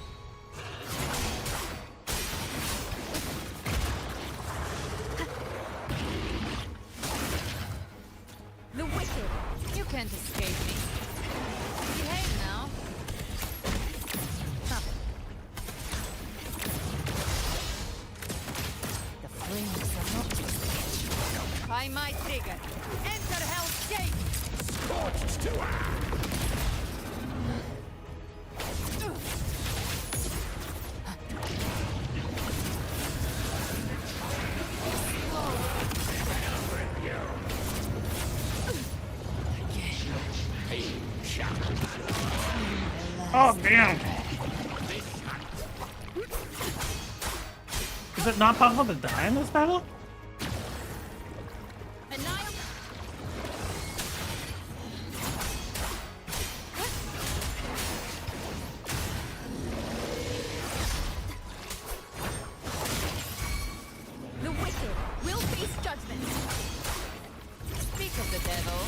The wicked. You can't escape me. Behave now. Stop it. The flames are not just by my trigger. Enter Hell's Gate! Scorched to Oh, damn. Is it not possible to die in this battle? The wicked will face judgment. Speak of the devil.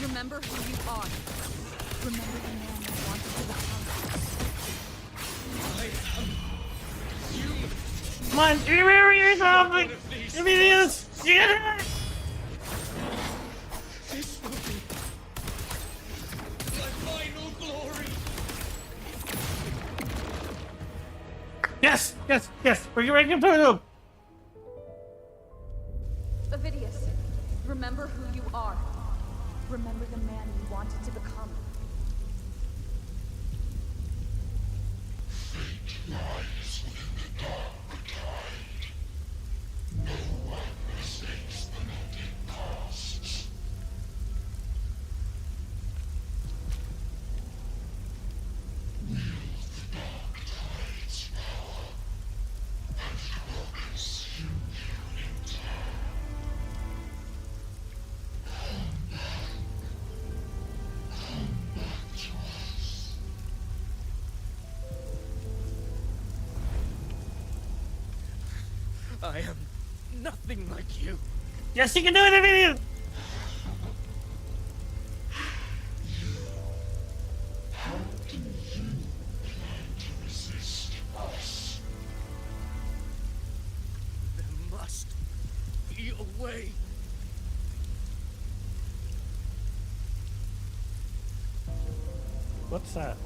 Remember who you are. Remember the man you wanted to become. Come on, remember yourself! Give me this! Yeah! This will be my final glory. Yes! Yes! Yes! We're ready to do. Avidius, remember who you are. Remember the man you wanted to become. lies within the dark tide. No one mistakes the melting costs. Wield the dark tide's power, and it will consume you in time. Come back to us. I am nothing like you. Yes, you can do it, Amelia! How do you plan to resist us? There must be a way. What's that?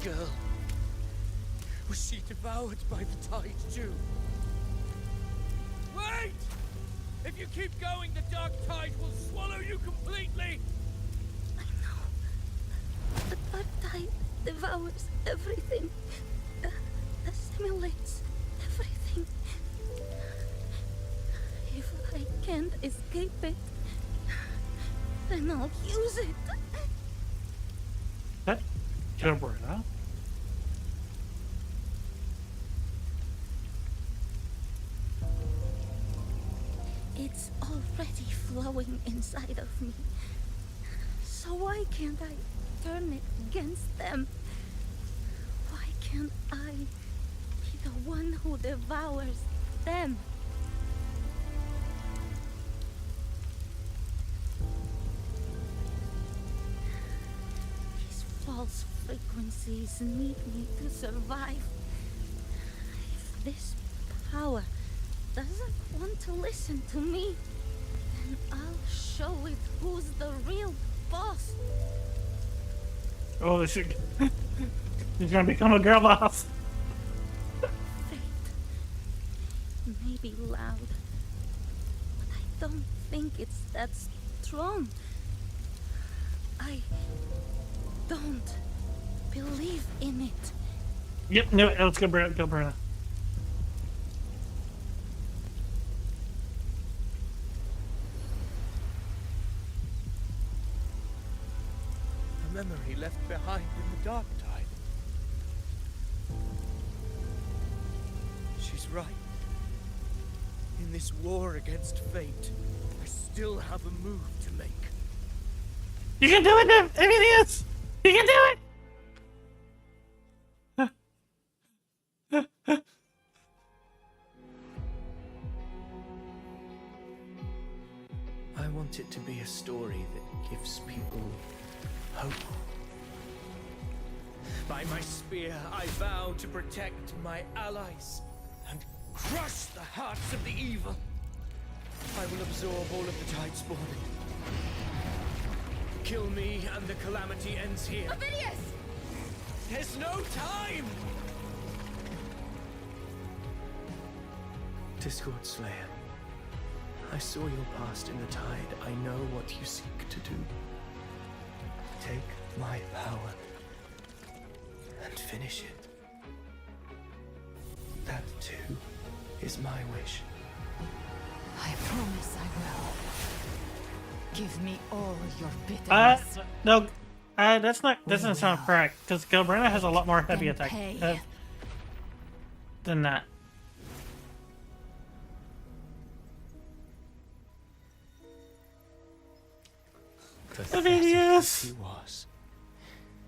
Girl, was she devoured by the tide too? Wait! If you keep going, the dark tide will swallow you completely! The dark tide devours everything. Assimilates everything. If I can't escape it, then I'll use it. That good word, huh? It's already flowing inside of me. So why can't I turn it against them? Why can't I be the one who devours them? These false frequencies need me to survive. If this power doesn't want to listen to me, then I'll show it who's the real boss. Oh, she's gonna become a girl boss. Fate may be loud, but I don't think it's that strong. I don't believe in it. Yep, no, let's go, Brenna. A memory left behind in the dark tide. She's right. In this war against fate, I still have a move to make. You can do it, Emilius! You can do it! I want it to be a story that gives people hope. By my spear, I vow to protect my allies and crush the hearts of the evil. I will absorb all of the Tidespawn. Kill me and the calamity ends here. Ovidius! There's no time! Discord Slayer, I saw your past in the Tide. I know what you seek to do. Take my power and finish it. That too is my wish. I promise I will. Give me all your bitterness. No, that's not. Doesn't sound correct because Galbrina has a lot more heavy attack than that. Ovidius! He was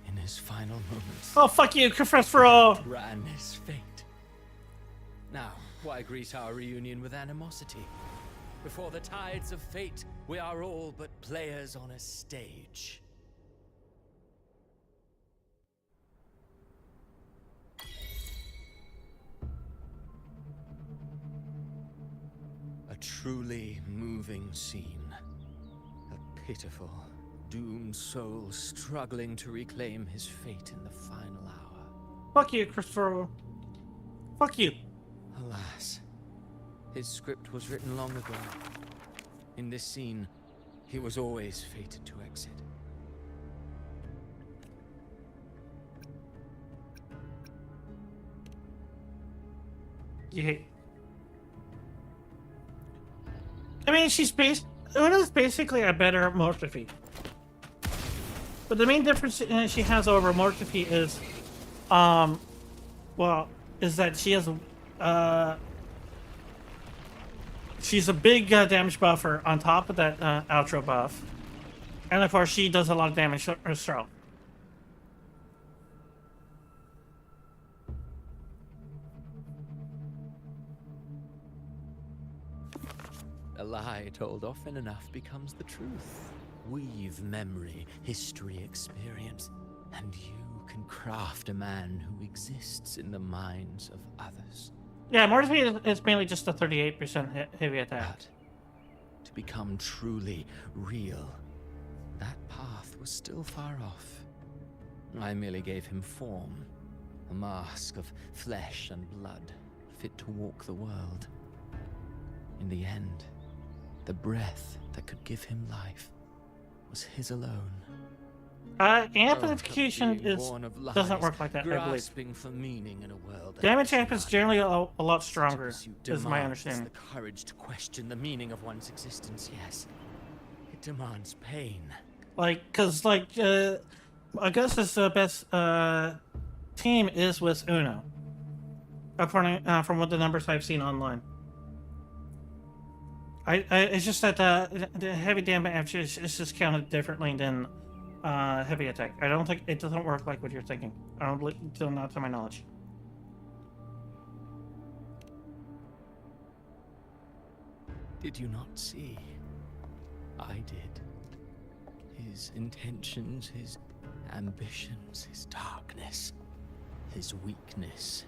in his final moments. Oh fuck you, Professor! Ran his fate. Now, why greet our reunion with animosity? Before the tides of fate, we are all but players on a stage. A truly moving scene. A pitiful, doomed soul struggling to reclaim his fate in the final hour. Fuck you, Christopher. Fuck you. Alas, his script was written long ago. In this scene, he was always fated to exit. Yeah. I mean, Una's basically a better Morphe. But the main difference she has over Morphe is, is that she has, she's a big damage buffer on top of that outro buff. And of course, she does a lot of damage herself. A lie told often enough becomes the truth. Weave memory, history, experience, and you can craft a man who exists in the minds of others. Yeah, Morphe is mainly just a 38% heavy attack. But to become truly real, that path was still far off. I merely gave him form, a mask of flesh and blood, fit to walk the world. In the end, the breath that could give him life was his alone. Amplification doesn't work like that, I believe. For meaning in a world Damage amp is generally a lot stronger, is my understanding. The courage to question the meaning of one's existence, yes. It demands pain. Augustus' best team is with Uno. According from what the numbers I've seen online. It's just that the heavy damage is just counted differently than heavy attack. I don't think it doesn't work like what you're thinking. I don't believe, not to my knowledge. Did you not see? I did. His intentions, his ambitions, his darkness, his weakness.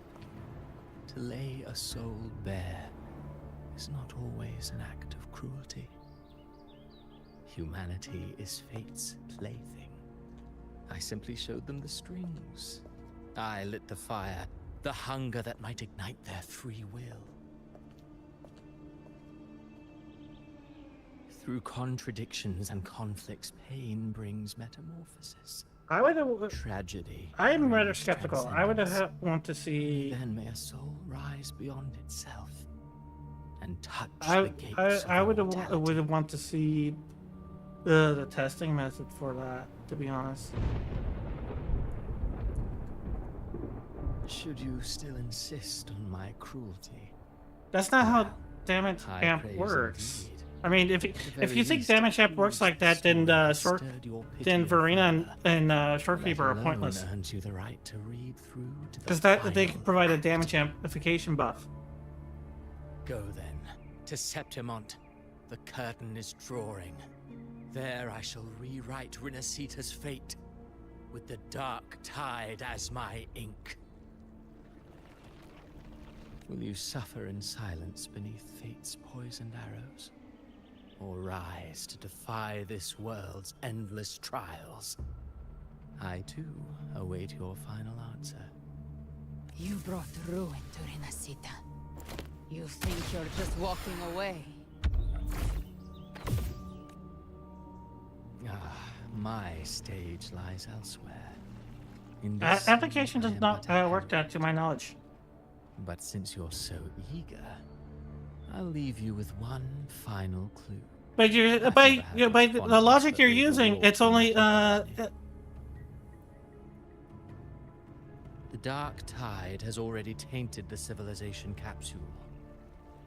To lay a soul bare is not always an act of cruelty. Humanity is fate's plaything. I simply showed them the strings. I lit the fire, the hunger that might ignite their free will. Through contradictions and conflicts, pain brings metamorphosis. Tragedy. I am rather skeptical. I would want to see. Then may a soul rise beyond itself and touch the gates I would want to see the testing method for that, to be honest. Should you still insist on my cruelty? That's not how damage amp works. Indeed. I mean, if you think damage champ works like that, then then Verena and Shorekeeper are pointless. Earns you the right to read through to the Because they final can provide a damage amplification buff. Go then, to Septimont. The curtain is drawing. There I shall rewrite Rinacita's fate, with the dark tide as my ink. Will you suffer in silence beneath fate's poisoned arrows? Or rise to defy this world's endless trials? I too await your final answer. You brought ruin to Rinacita. You think you're just walking away? Ah, my stage lies elsewhere. Application does not work that, to my knowledge. But since you're so eager, I'll leave you with one final clue. But by the logic you're using, it's only The dark tide has already tainted the civilization capsule.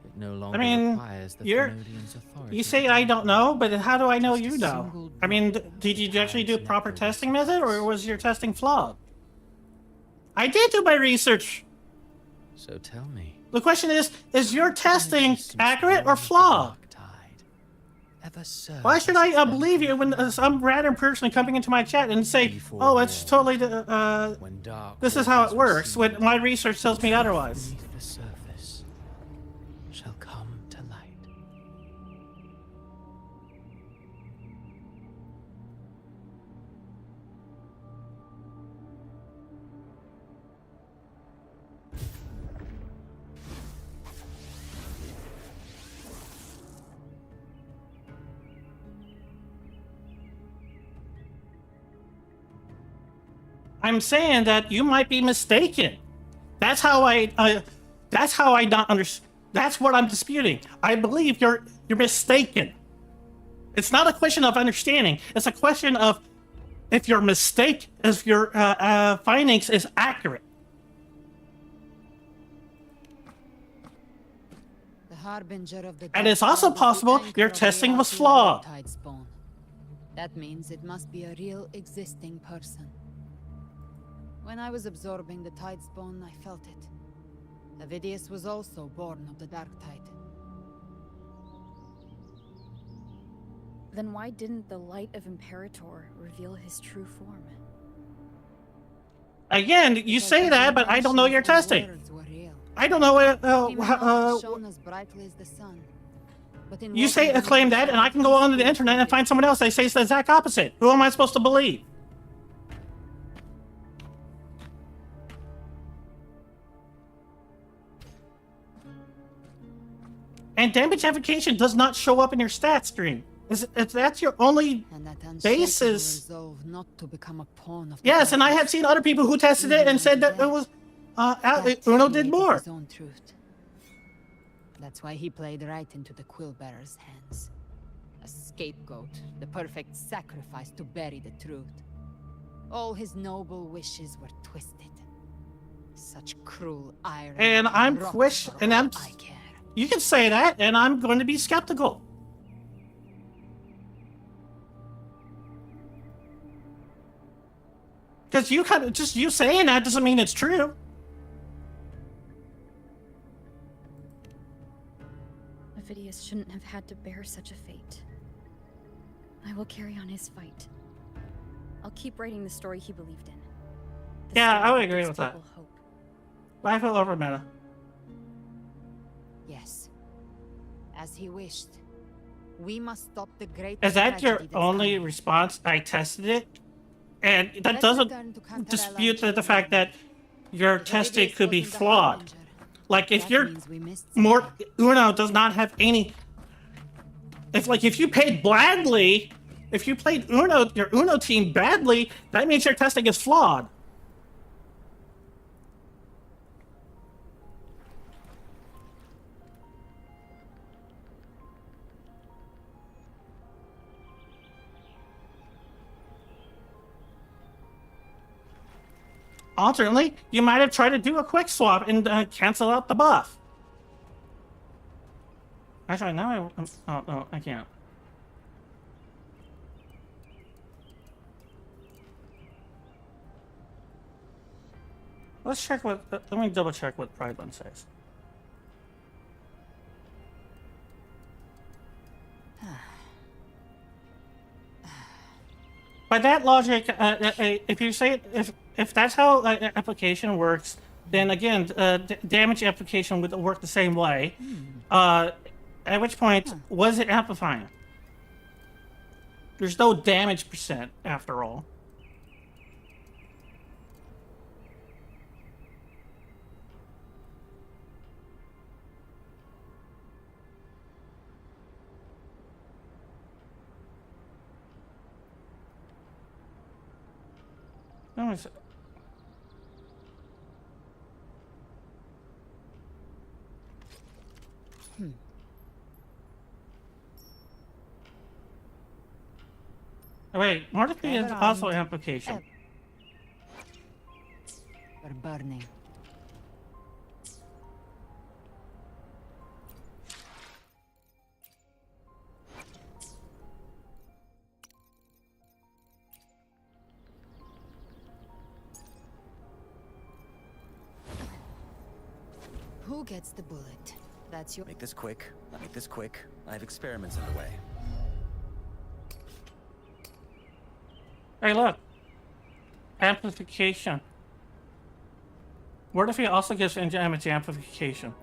It no longer requires the Thenodians' authority. You say I don't know, but how do I know you know? I mean, did you actually do a proper testing method, or was your testing flawed? I did do my research. So tell me. The question is your testing accurate or flawed? Why should I believe you when some random person coming into my chat and say, "Oh, it's totally this is how it works," when my research tells me otherwise? Beneath the surface shall come to light. I'm saying that you might be mistaken. That's how I not understand. That's what I'm disputing. I believe you're mistaken. It's not a question of understanding. It's a question of if your findings is accurate. The harbinger of the And it's also possible your testing was flawed. That means it must be a real existing person. When I was absorbing the Tidespawn, I felt it. Avidius was also born of the Dark Tide. Then why didn't the light of Imperator reveal his true form? Again, you say that, but I don't know your testing. I don't know what. Shone as brightly as the sun. But in You say claim that, and I can go onto the internet and find someone else that says the exact opposite. Who am I supposed to believe? And damage amplification does not show up in your stat screen. If that's your only basis. Not to become a pawn of Yes, and I have seen other people who tested it and said that it was Uno did more. His own truth. That's why he played right into the Quillbearer's hands. A scapegoat, the perfect sacrifice to bury the truth. All his noble wishes were twisted. Such cruel irony. And you can say that, and I'm going to be skeptical. Because you saying that doesn't mean it's true. Avidius shouldn't have had to bear such a fate. I will carry on his fight. I'll keep writing the story he believed in. Yeah, I would agree with that. I feel over meta. Yes. As he wished. We must stop the great. Is that your only response? I tested it? And that doesn't dispute the fact that your testing could be flawed. Like if you're Uno does not have any. If you played badly, if you played your Uno team badly, that means your testing is flawed. Alternately, you might have tried to do a quick swap and cancel out the buff. Actually, now oh, no, I can't. Let's check what, let me double check what Prideland says. By that logic, if you say, if that's how application works, then again, damage application would work the same way. At which point, was it amplifying? There's no damage percent, after all. No, it's... Wait, Mortify is also amplification. We're burning. Who gets the bullet? That's your... Make this quick. Make this quick. I have experiments underway. Hey, look. Amplification. What if he also gives damage amplification?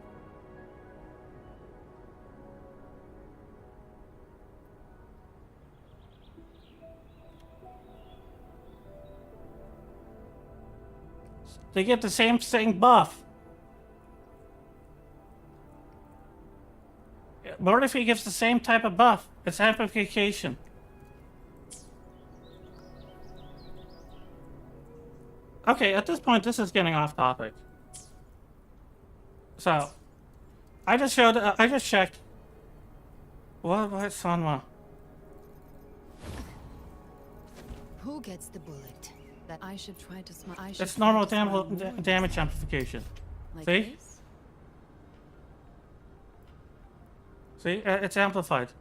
They get the same thing buff. What if he gives the same type of buff? It's amplification. Okay, at this point, this is getting off topic. So, I just checked. What about Sanma? Who gets the bullet? That I should try to smile. It's normal damage amplification. Like See? this? See, it's amplified.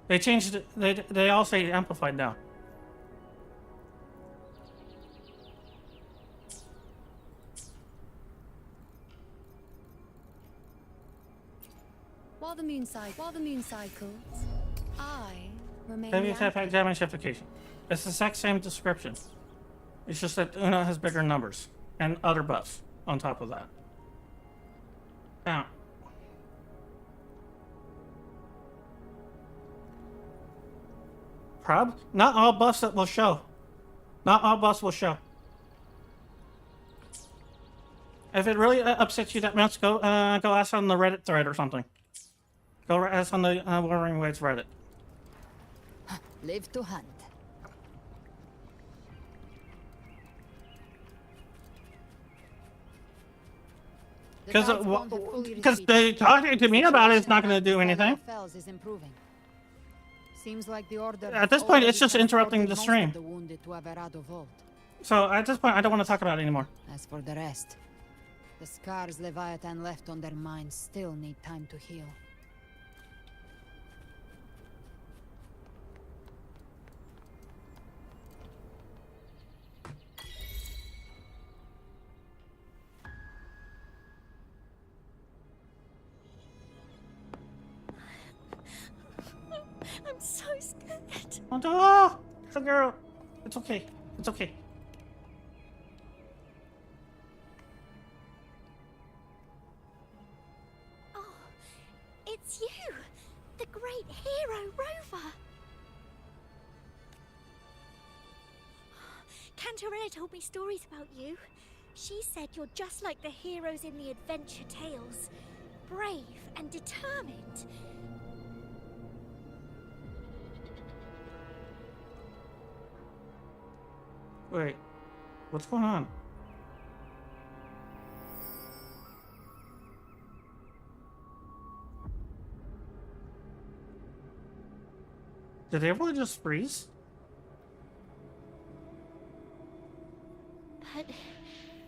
They changed it. They all say amplified now. While the moon cycles, I remain. Heavy attack damage amplification. It's the exact same description. It's just that Una has bigger numbers and other buffs on top of that. Now. Not all buffs that will show. Not all buffs will show. If it really upsets you that much, go ask on the Reddit thread or something. Go ask on the Wuthering Waves Reddit. Live to hunt. Because they talking to me about it is not going to do anything. Is improving. Seems like the order At this point, it's just interrupting the stream. The wounded to Averado Vault. So at this point, I don't want to talk about it anymore. As for the rest, the scars Leviathan left on their minds still need time to heal. I'm so scared. Oh, no! It's a girl. It's okay. It's okay. Oh, it's you, the great hero, Rover. Cantarella told me stories about you. She said you're just like the heroes in the adventure tales. Brave and determined. Wait, what's going on? Did everyone just freeze? But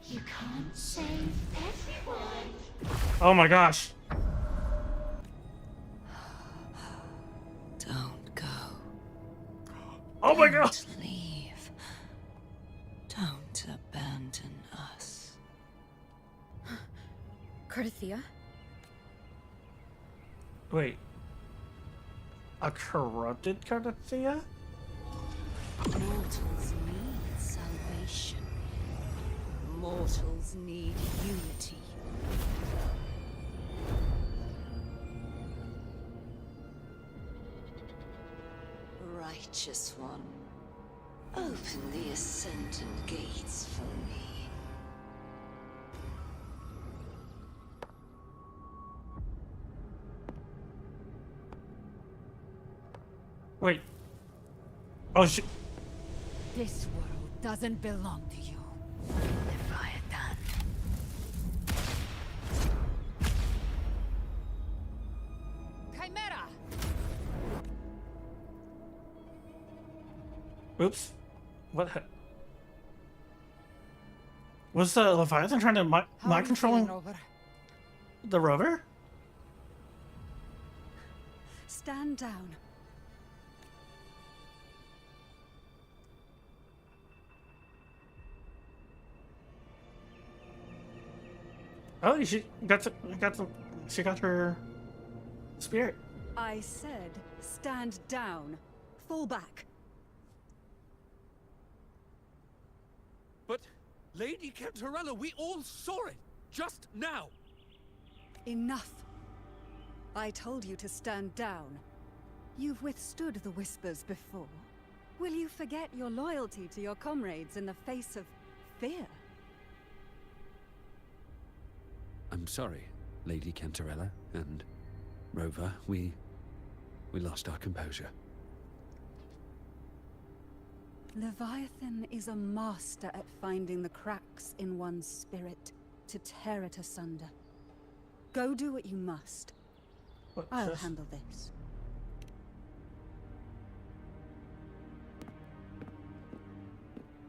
you can't save everyone. Oh my gosh. Oh my god! Don't leave. Don't abandon us. Carthea? Wait. A corrupted Carthea? Mortals need salvation. Mortals need unity. Righteous one, open the ascendant gates for me. Wait. Oh shit. This world doesn't belong to you, Leviathan. Chimera! Oops. What? Was the Leviathan trying to mind controlling the rover? Stand down. Oh, she got she got her spirit. I said, stand down. Fall back. But, Lady Cantarella, we all saw it! Just now! Enough. I told you to stand down. You've withstood the whispers before. Will you forget your loyalty to your comrades in the face of fear? I'm sorry, Lady Cantarella and Rover. We lost our composure. Leviathan is a master at finding the cracks in one's spirit to tear it asunder. Go do what you must. I'll handle this.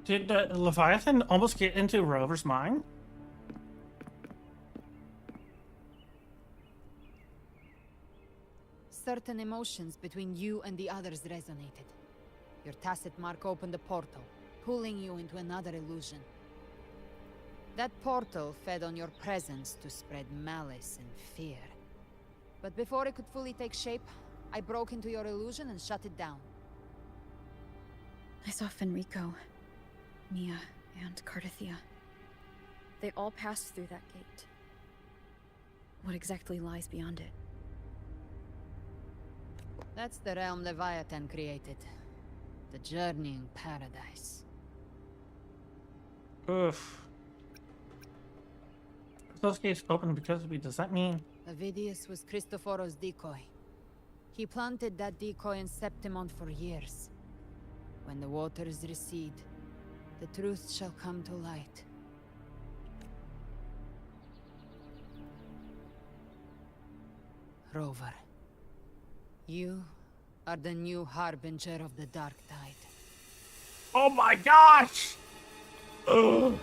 Did Leviathan almost get into Rover's mind? Certain emotions between you and the others resonated. Your tacit mark opened a portal, pulling you into another illusion. That portal fed on your presence to spread malice and fear. But before it could fully take shape, I broke into your illusion and shut it down. I saw Fenrico, Mia, and Carthea. They all passed through that gate. What exactly lies beyond it? That's the realm Leviathan created. The journeying paradise. Oof. Those gates open because of me. Does that mean? Avidius was Cristoforo's decoy. He planted that decoy in Septimont for years. When the waters recede, the truth shall come to light. Rover, you are the new harbinger of the Dark Tide. Oh my gosh! Ugh.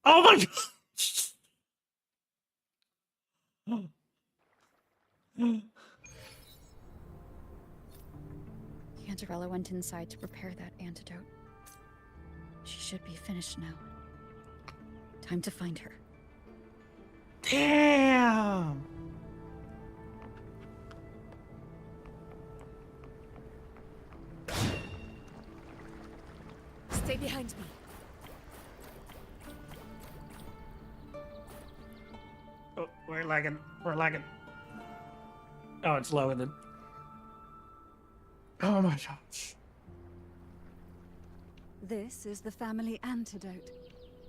Oh my god! Cantarella went inside to prepare that antidote. She should be finished now. Time to find her. Damn! Stay behind me. Oh, we're lagging. We're lagging. Oh, it's low then. Oh my gosh. This is the family antidote,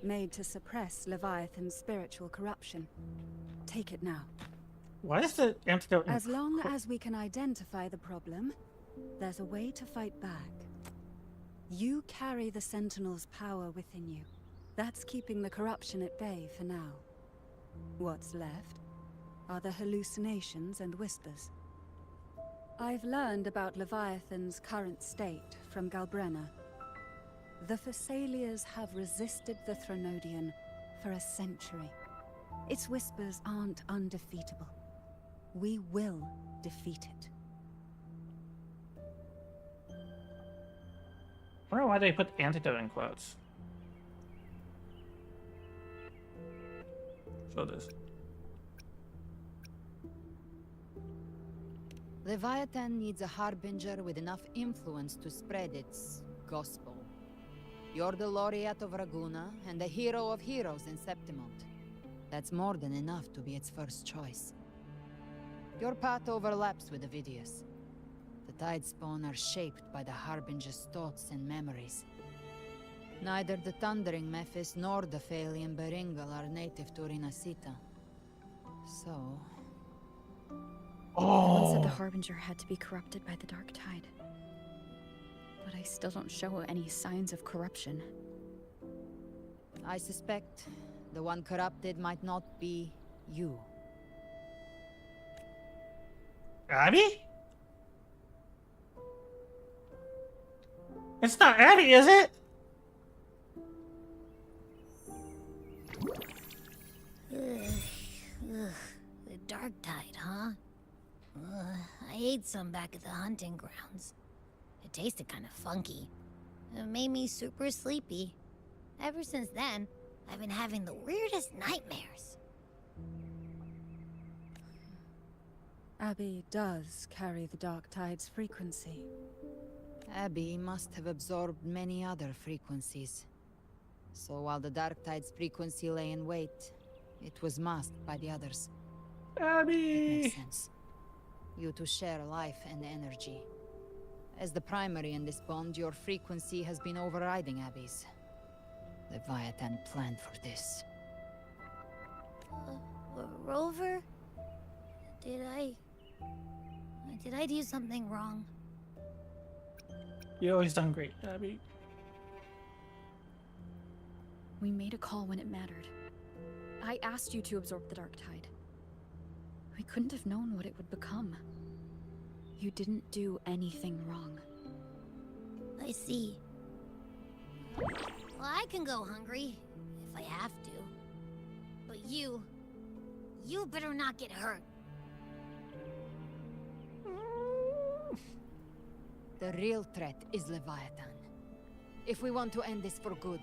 made to suppress Leviathan's spiritual corruption. Take it now. Why is the antidote? As long as we can identify the problem, there's a way to fight back. You carry the Sentinel's power within you. That's keeping the corruption at bay for now. What's left are the hallucinations and whispers. I've learned about Leviathan's current state from Galbrenna. The Thessalias have resisted the Threnodian for a century. Its whispers aren't undefeatable. We will defeat it. I wonder why they put antidote in quotes. So this. Leviathan needs a harbinger with enough influence to spread its gospel. You're the laureate of Raguna and the hero of heroes in Septimont. That's more than enough to be its first choice. Your path overlaps with Ovidius. The Tidespawn are shaped by the Harbinger's thoughts and memories. Neither the Thundering Mephis nor the Phalian Beringal are native to Rinacita. So... Everyone said the Harbinger had to be corrupted by the Dark Tide. But I still don't show any signs of corruption. I suspect the one corrupted might not be you. Abby? It's not Abby, is it? The Dark Tide, huh? I ate some back at the hunting grounds. It tasted kind of funky. It made me super sleepy. Ever since then, I've been having the weirdest nightmares. Abby does carry the Dark Tide's frequency. Abby must have absorbed many other frequencies. So while the Dark Tide's frequency lay in wait, it was masked by the others. Abby! It makes sense. You two share life and energy. As the primary in this bond, your frequency has been overriding Abby's. Leviathan planned for this. Rover? Did I do something wrong? You always done great, Abby. We made a call when it mattered. I asked you to absorb the Dark Tide. We couldn't have known what it would become. You didn't do anything wrong. I see. Well, I can go hungry, if I have to. But you better not get hurt. The real threat is Leviathan. If we want to end this for good,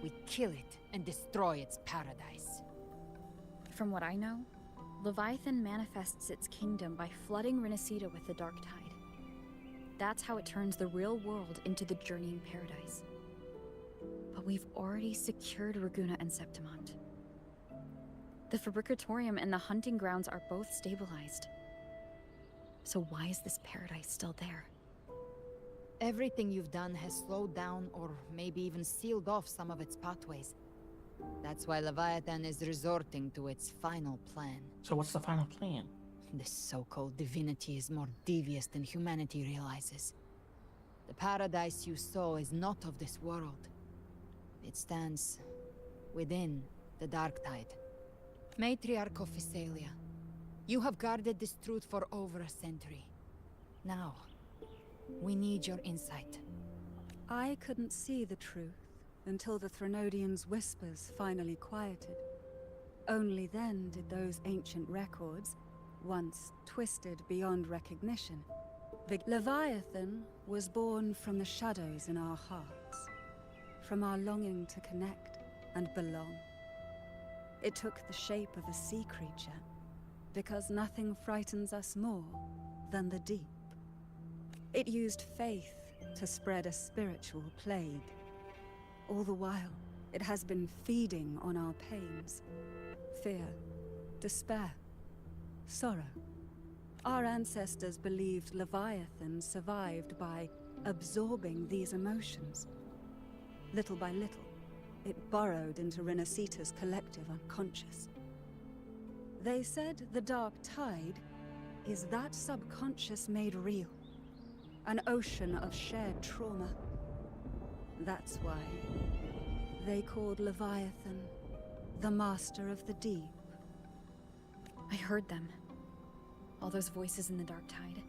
we kill it and destroy its paradise. From what I know, Leviathan manifests its kingdom by flooding Rinacita with the Dark Tide. That's how it turns the real world into the journeying paradise. But we've already secured Raguna and Septimont. The Fabricatorium and the hunting grounds are both stabilized. So why is this paradise still there? Everything you've done has slowed down or maybe even sealed off some of its pathways. That's why Leviathan is resorting to its final plan. So what's the final plan? This so-called divinity is more devious than humanity realizes. The paradise you saw is not of this world. It stands within the Dark Tide. Matriarch of Physalia, you have guarded this truth for over a century. Now, we need your insight. I couldn't see the truth until the Threnodian's whispers finally quieted. Only then did those ancient records, once twisted beyond recognition, Leviathan was born from the shadows in our hearts, from our longing to connect and belong. It took the shape of a sea creature, because nothing frightens us more than the deep. It used faith to spread a spiritual plague. All the while, it has been feeding on our pains. Fear, despair, sorrow. Our ancestors believed Leviathan survived by absorbing these emotions. Little by little, it burrowed into Rinacita's collective unconscious. They said the Dark Tide is that subconscious made real. An ocean of shared trauma. That's why they called Leviathan the Master of the Deep. I heard them. All those voices in the Dark Tide.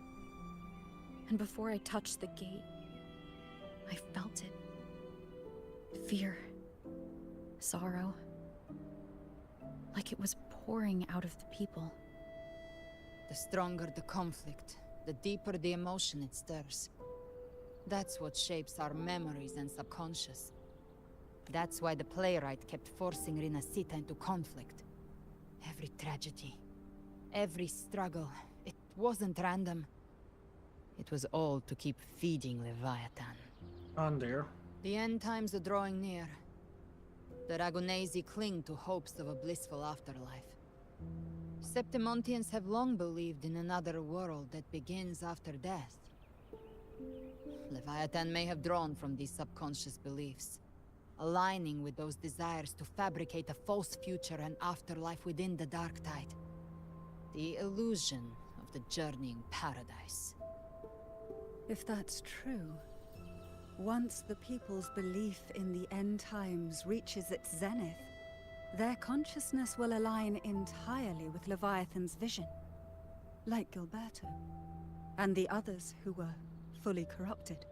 And before I touched the gate, I felt it. Fear. Sorrow. Like it was pouring out of the people. The stronger the conflict, the deeper the emotion it stirs. That's what shapes our memories and subconscious. That's why the playwright kept forcing Rinacita into conflict. Every tragedy, every struggle, it wasn't random. It was all to keep feeding Leviathan. On there. The end times are drawing near. The Ragunesi cling to hopes of a blissful afterlife. Septimontians have long believed in another world that begins after death. Leviathan may have drawn from these subconscious beliefs, aligning with those desires to fabricate a false future and afterlife within the Dark Tide. The illusion of the journeying paradise. If that's true, once the people's belief in the end times reaches its zenith, their consciousness will align entirely with Leviathan's vision, like Gilberto, and the others who were fully corrupted.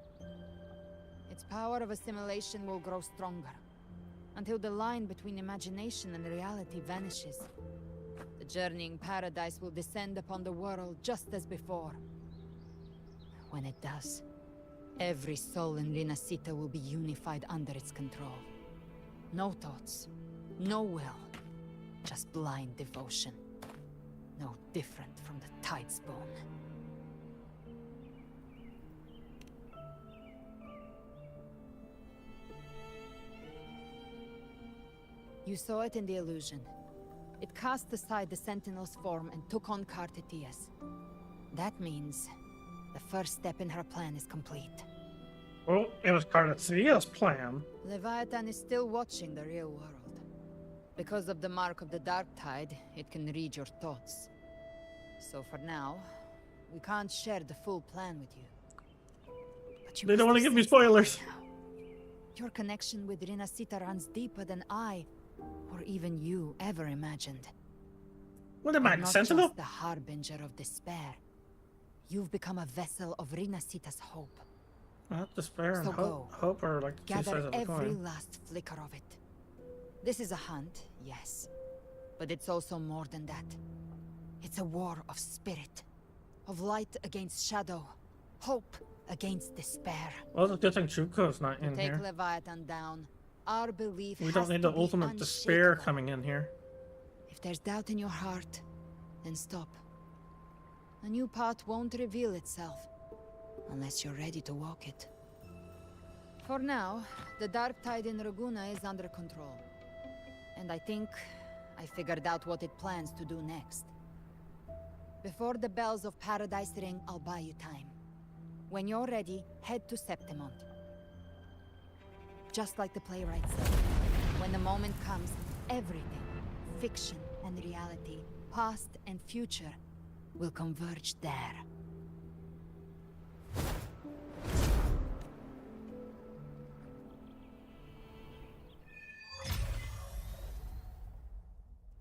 Its power of assimilation will grow stronger, until the line between imagination and reality vanishes. The journeying paradise will descend upon the world just as before. When it does, every soul in Rinacita will be unified under its control. No thoughts, no will, just blind devotion. No different from the Tide's bone. You saw it in the illusion. It cast aside the Sentinel's form and took on Cartetias. That means the first step in her plan is complete. Well, it was Cartesia's plan. Leviathan is still watching the real world. Because of the mark of the Dark Tide, it can read your thoughts. So for now, we can't share the full plan with you. But you They don't want to must give me sense it spoilers. now. Your connection with Rinacita runs deeper than I, or even you, ever imagined. What am I, You're not Sentinel? just the harbinger of despair. You've become a vessel of Rinacita's hope. Despair and So hope are like two sides Gather of the every coin. last flicker of it. This is a hunt, yes. But it's also more than that. It's a war of spirit. Of light against shadow. Hope against despair. Well, it's a good thing Chuko's not To in take here. Leviathan down, our belief We has don't need to the be ultimate despair unshakable. coming in here. If there's doubt in your heart, then stop. A new path won't reveal itself, unless you're ready to walk it. For now, the Dark Tide in Raguna is under control. And I think I figured out what it plans to do next. Before the bells of Paradise ring, I'll buy you time. When you're ready, head to Septimont. Just like the playwright said, when the moment comes, everything, fiction and reality, past and future, will converge there.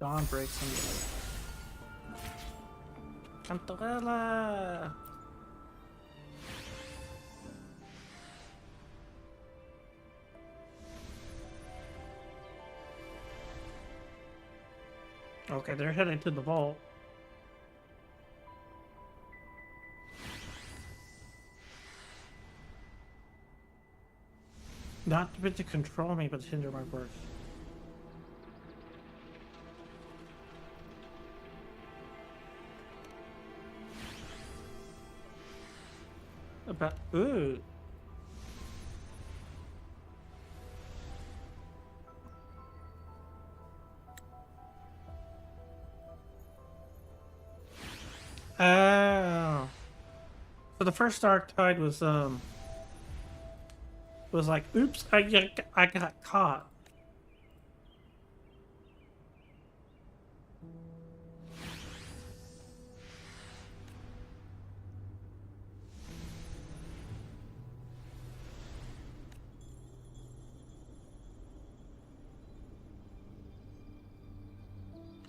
Dawn breaks in. Cantarella! Okay, they're heading to the vault. Not meant to control me, but to hinder my work. About ooh. Oh. So the first Dark Tide was like, oops, I got caught.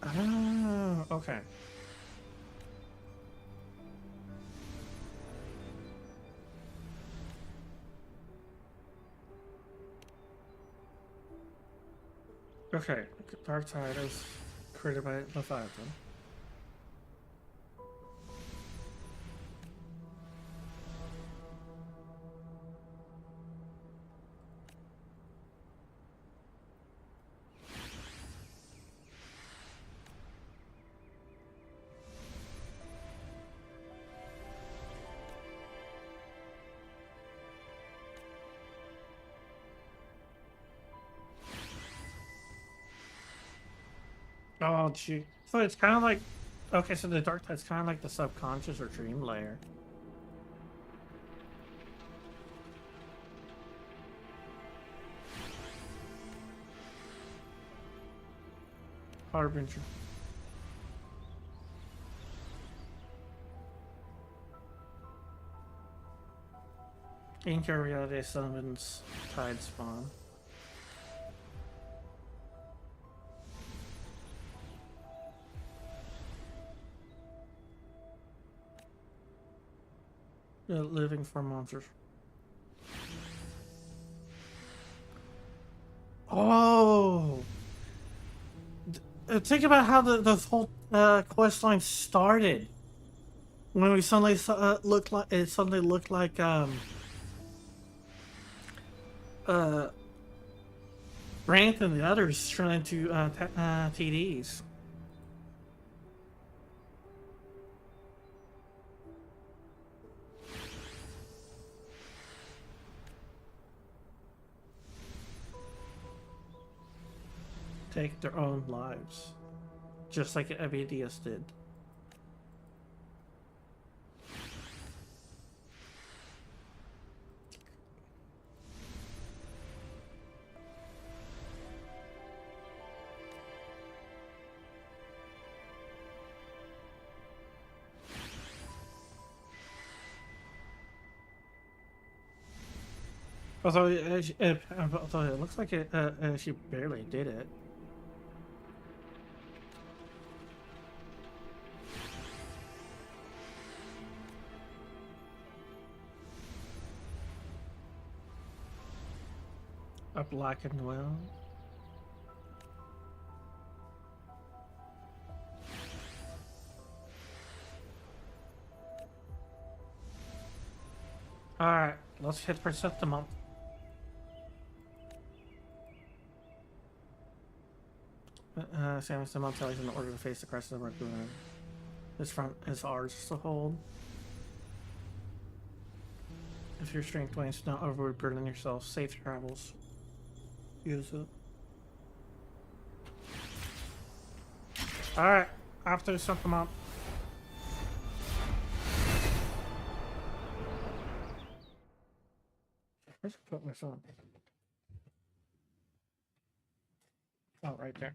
Oh, okay. Okay, Dark Tide is created by Leviathan. Oh, gee. So it's kind of like, okay, so the dark tide's kind of like the subconscious or dream layer. Harbinger. Ancient reality summons tide spawn. Living for monsters. Oh! Think about how the whole quest line started. When we suddenly looked like Branth and the others trying to TDs. Take their own lives, just like Avidius did. Although it looks like she barely did it. A blackened well. Alright, let's hit Perceptimum. Samus the Mount tells in order to face the crest of the raccoon. His front is ours to hold. If your strength wanes, not overburden yourself. Safe travels. Use it. Alright, after something up. Where's I put my phone? Oh, right there.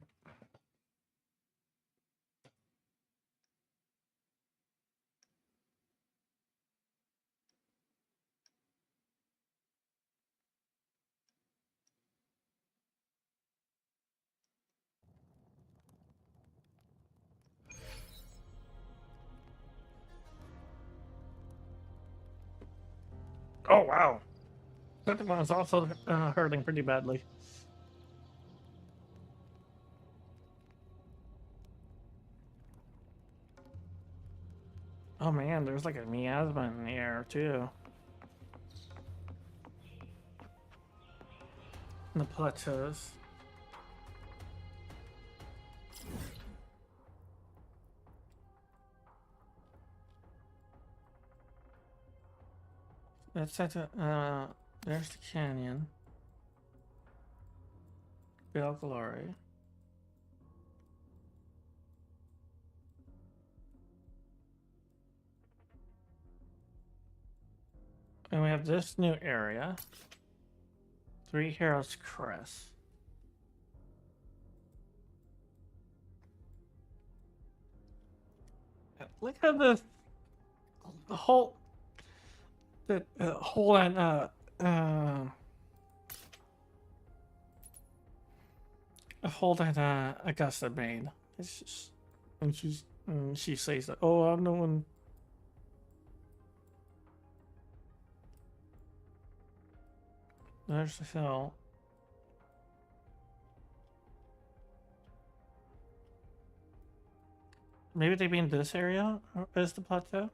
Oh, wow. That one is also hurting pretty badly. Oh man, there's like a miasma in the air too. In the plateaus. It's at there's the canyon. Bell Glory. And we have this new area. Three Heroes Crest. Look at the whole hole that a hole that Augusta made. It's just, and she says that, oh, I'm the one. There's the hill. maybe they be in this area as the plateau?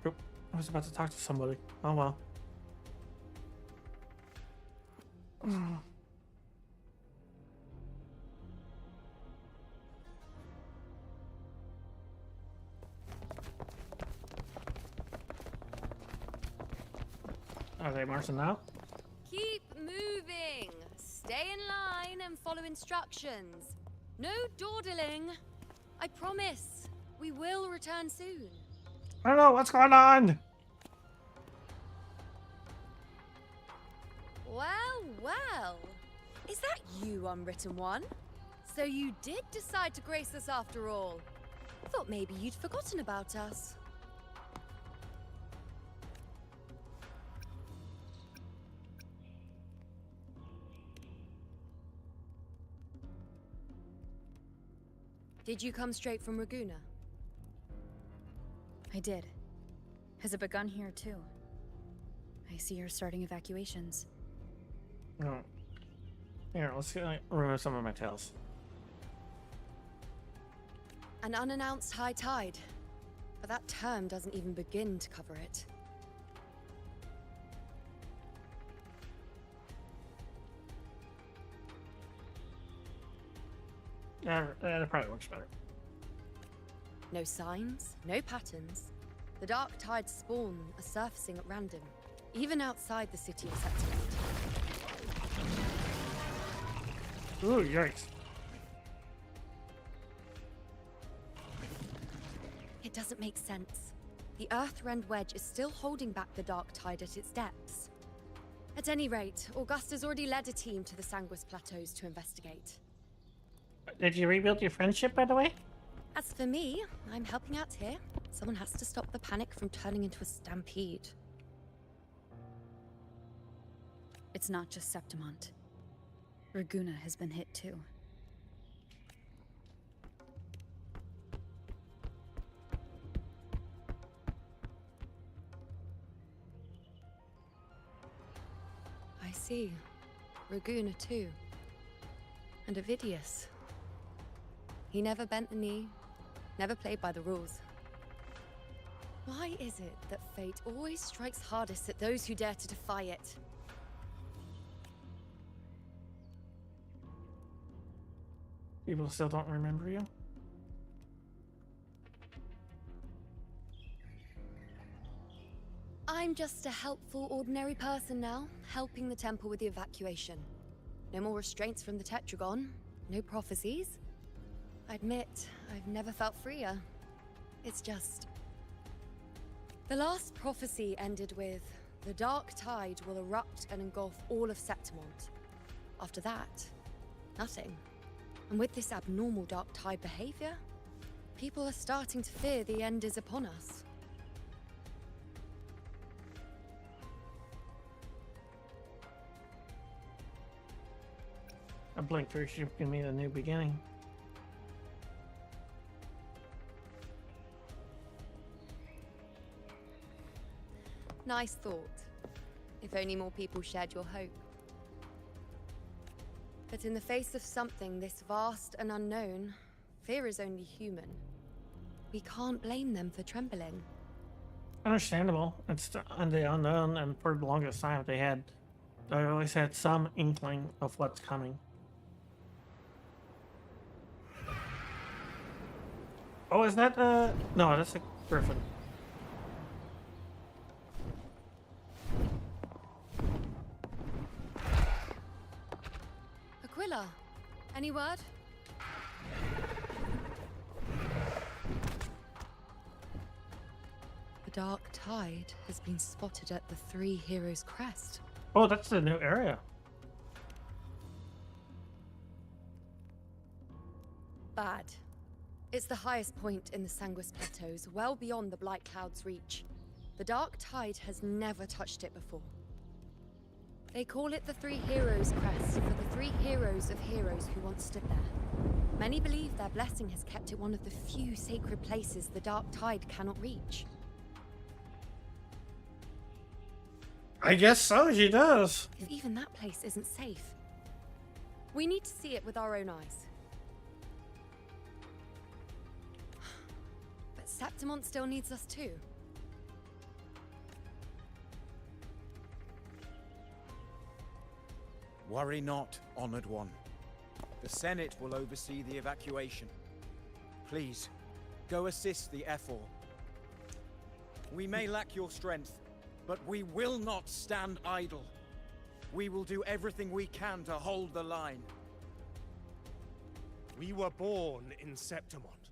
Oop, I was about to talk to somebody. Oh well. Are they marching out? Keep moving. Stay in line and follow instructions. No dawdling. I promise. We will return soon. I don't know what's going on. Well, well. Is that you, Unwritten One? So you did decide to grace us after all. Thought maybe you'd forgotten about us. Did you come straight from Raguna? I did. Has it begun here too? I see you're starting evacuations. Oh. Here, let's remove some of my tails. An unannounced high tide. But that term doesn't even begin to cover it. Yeah, that probably works better. No signs, no patterns. The dark tide's spawn are surfacing at random, even outside the city of Septimont. Ooh, yikes. It doesn't make sense. The Earthrend Wedge is still holding back the dark tide at its depths. At any rate, Augusta's already led a team to the Sanguis Plateaus to investigate. Did you rebuild your friendship, by the way? As for me, I'm helping out here. Someone has to stop the panic from turning into a stampede. It's not just Septimont. Raguna has been hit too. I see. Raguna too. And Ovidius. He never bent the knee, never played by the rules. Why is it that fate always strikes hardest at those who dare to defy it? People still don't remember you? I'm just a helpful, ordinary person now, helping the temple with the evacuation. No more restraints from the Tetragon, no prophecies. I admit, I've never felt freer. It's just... The last prophecy ended with, the dark tide will erupt and engulf all of Septimont. After that, nothing. And with this abnormal dark tide behavior, people are starting to fear the end is upon us. A blink through should give me the new beginning. Nice thought. If only more people shared your hope. But in the face of something this vast and unknown, fear is only human. We can't blame them for trembling. Understandable. It's the unknown, and for the longest time they always had some inkling of what's coming. Oh, is that no, that's a griffin. Aquila, any word? The dark tide has been spotted at the Three Heroes Crest. Oh, that's the new area. Bad. It's the highest point in the Sanguis Plateaus, well beyond the Blight Cloud's reach. The dark tide has never touched it before. They call it the Three Heroes Crest for the three heroes of heroes who once stood there. Many believe their blessing has kept it one of the few sacred places the dark tide cannot reach. I guess so, she does. If even that place isn't safe, We need to see it with our own eyes. But Septimont still needs us too. Worry not, Honored One. The Senate will oversee the evacuation. Please, go assist the Ephor. We may lack your strength, but we will not stand idle. We will do everything we can to hold the line. We were born in Septimont.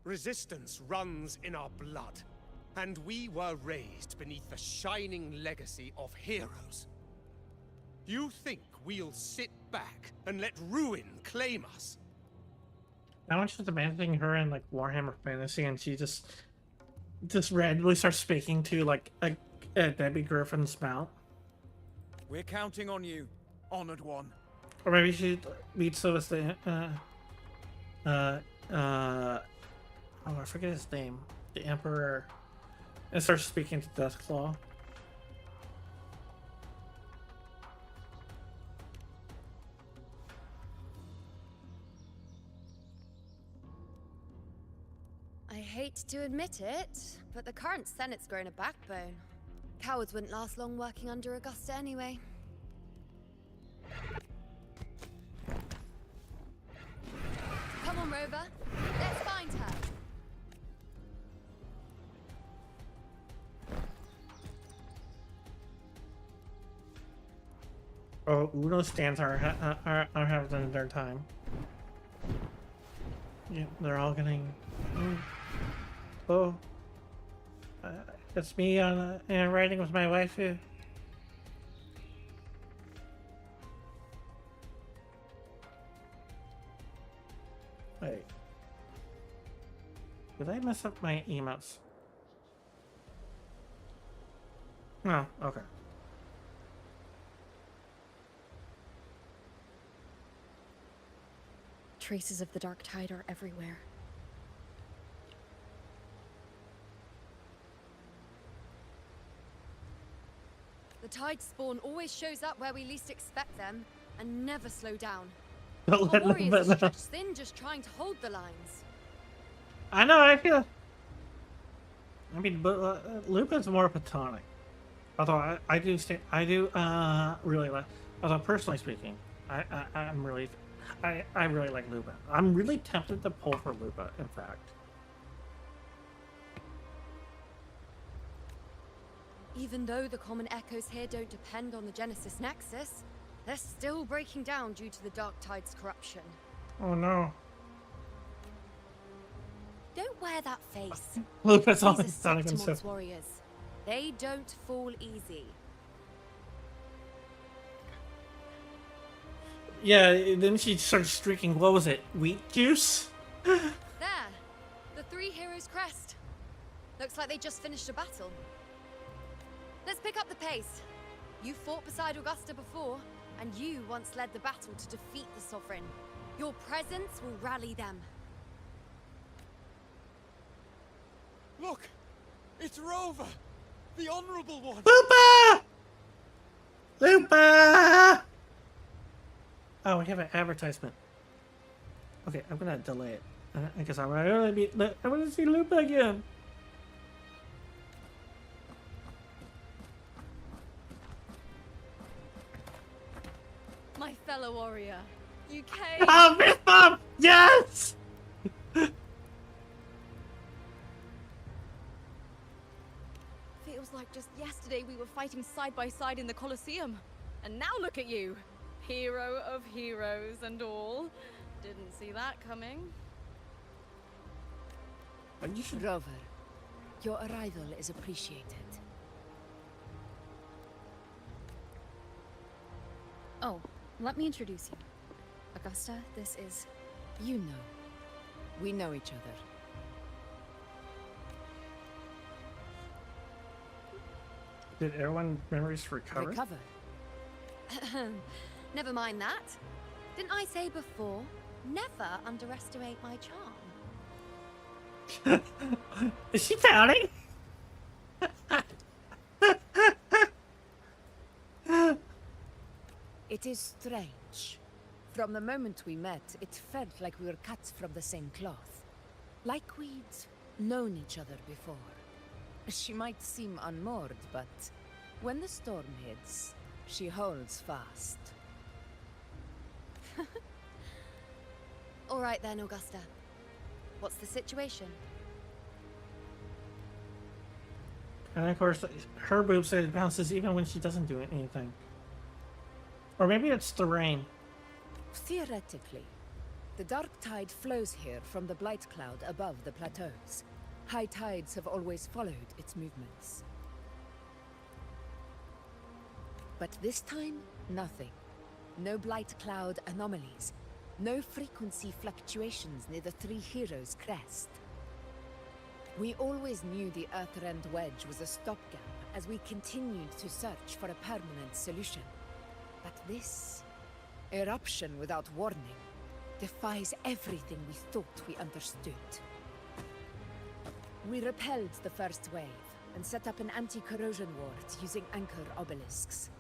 Resistance runs in our blood, and we were raised beneath the shining legacy of heroes. You think we'll sit back and let ruin claim us? I was just imagining her in like Warhammer Fantasy, and she just randomly starts speaking to like a Debbie Griffin's mount. We're counting on you, Honored One. Or maybe she meets the oh, I forget his name, the Emperor, and starts speaking to Deathclaw. I hate to admit it, but the current Senate's grown a backbone. Cowards wouldn't last long working under Augusta anyway. Come on, Rover. Let's find her. Oh, Uno stands are having their time. Yeah, they're all getting. Oh, it's me on riding with my wife here. Wait, did I mess up my emotes? No, okay. Traces of the dark tide are everywhere. The tide spawn always shows up where we least expect them, and never slow down. Don't Our let warriors them are know. stretched thin just trying to hold the lines. I know. I feel. I mean, but Lupin's more platonic. Although I do really like. Although personally speaking, I really like Lupin. I'm really tempted to pull for Lupin. In fact. Even though the common echoes here don't depend on the Genesis Nexus, they're still breaking down due to the Dark Tide's corruption. Oh no. Don't wear that face. Lupin's These are always sounding Septimont's himself. warriors. They don't fall easy. Yeah, then she starts streaking. What was it? Wheat juice? There! The three heroes' crest. Looks like they just finished a battle. Let's pick up the pace. You fought beside Augusta before, and you once led the battle to defeat the Sovereign. Your presence will rally them. Look! It's Rover! The Honorable One! Lupa! Lupa! Oh, we have an advertisement. Okay, I'm gonna delay it. Because I want to see Lupa again. My fellow warrior, you came. Oh, Miss Mom! Yes! Feels like just yesterday we were fighting side by side in the Colosseum. And now look at you. Hero of heroes and all. Didn't see that coming. Rover, your arrival is appreciated. Oh, let me introduce you. Augusta, this is... You know. We know each other. Did everyone's memories recover? Recover? Never mind that. Didn't I say before, never underestimate my charm? Is she pouting? It is strange. From the moment we met, it felt like we were cut from the same cloth. Like we'd known each other before. She might seem unmoored, but when the storm hits, she holds fast. All right then, Augusta. What's the situation? And of course, her boob said it bounces even when she doesn't do anything. Or maybe it's the rain. Theoretically, the dark tide flows here from the blight cloud above the plateaus. High tides have always followed its movements. But this time, nothing. No blight cloud anomalies. No frequency fluctuations near the Three Heroes' crest. We always knew the Earthrend Wedge was a stopgap as we continued to search for a permanent solution. But this eruption without warning defies everything we thought we understood. We repelled the first wave and set up an anti-corrosion ward using anchor obelisks.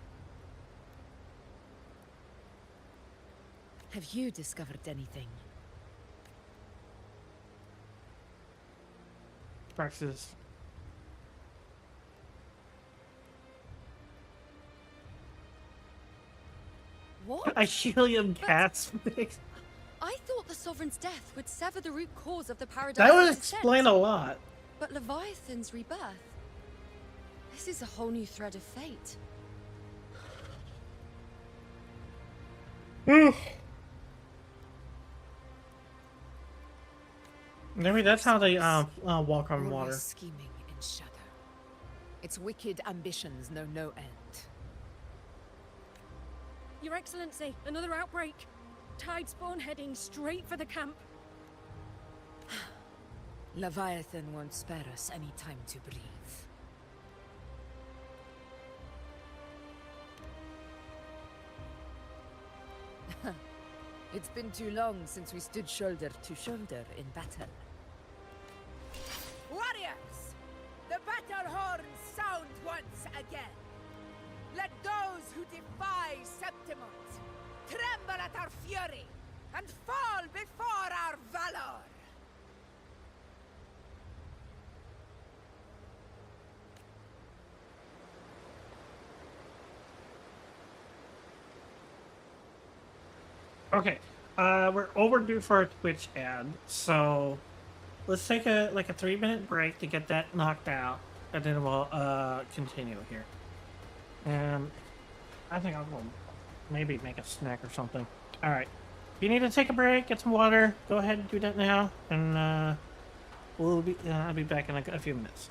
Have you discovered anything? Praxis. What? A helium gas mix. I thought the Sovereign's death would sever the root cause of the Paradise. That would explain a lot. But Leviathan's rebirth. This is a whole new thread of fate. Maybe that's how they walk on water. Always scheming in shadow. Its wicked ambitions know no end. Your Excellency, another outbreak. Tide spawn heading straight for the camp. Leviathan won't spare us any time to breathe. It's been too long since we stood shoulder to shoulder in battle. Warriors! The battle horns sound once again. Let those who defy Septimont tremble at our fury and fall before our valor! Okay, we're overdue for a Twitch ad, so let's take a 3-minute break to get that knocked out, and then we'll continue here. And I think I'll go maybe make a snack or something. All right, if you need to take a break, get some water, go ahead and do that now, and I'll be back in a few minutes.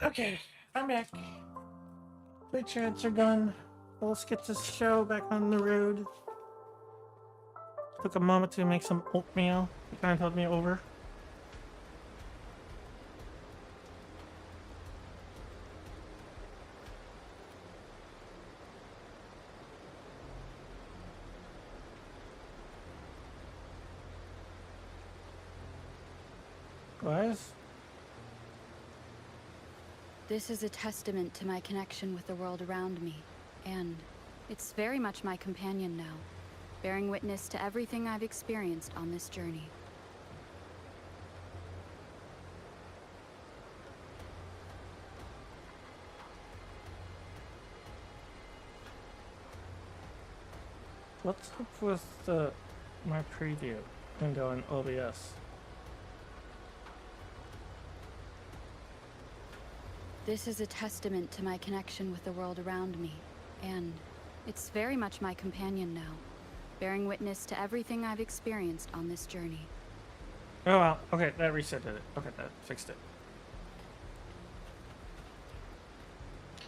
Okay, I'm back. Twitch ads are done. Let's get this show back on the road. Took a moment to make some oatmeal. You kind of held me over. Guys? This is a testament to my connection with the world around me, and it's very much my companion now, bearing witness to everything I've experienced on this journey. What's up with my preview window in OBS? This is a testament to my connection with the world around me, and it's very much my companion now, bearing witness to everything I've experienced on this journey. Oh well, okay, that resetted it. Okay, that fixed it.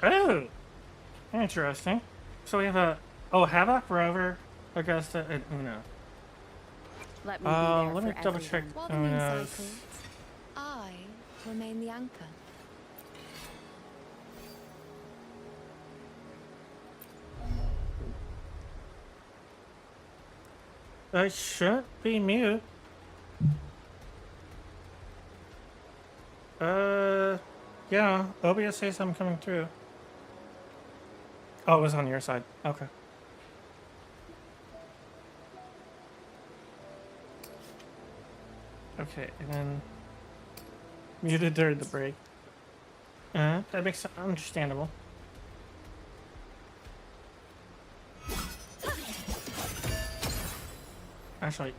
Oh! Interesting. So we have a... Oh, Havoc, Rover, Augusta, and Una. Let me be there let me for double check While the moon Una's... cycles, I remain the anchor. I shouldn't be mute. Yeah, OBS says I'm coming through. Oh, it was on your side. Okay. Okay, and then muted during the break. That makes it understandable. Actually,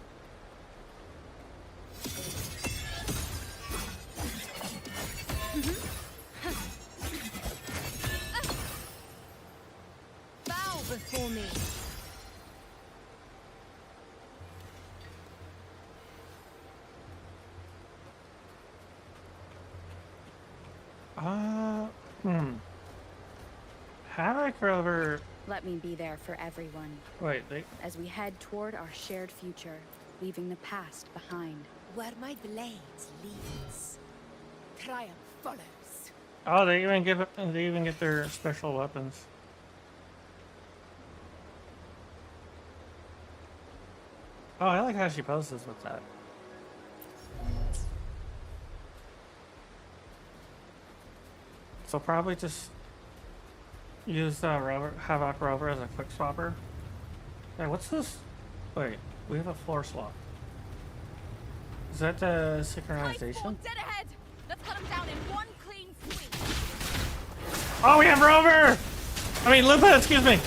Bow before me. Havoc, Rover. Let me be there for everyone. Wait, as we head toward our shared future, leaving the past behind. Where my blade leads, triumph follows. Oh, they even get their special weapons. Oh, I like how she poses with that. So probably just use Havoc Rover as a quick swapper. Hey, what's this? Wait, we have a floor swap. Is that the synchronization? Dead ahead! Let's cut him down in one clean sweep. Oh, we have Rover! I mean, Lupa, excuse me.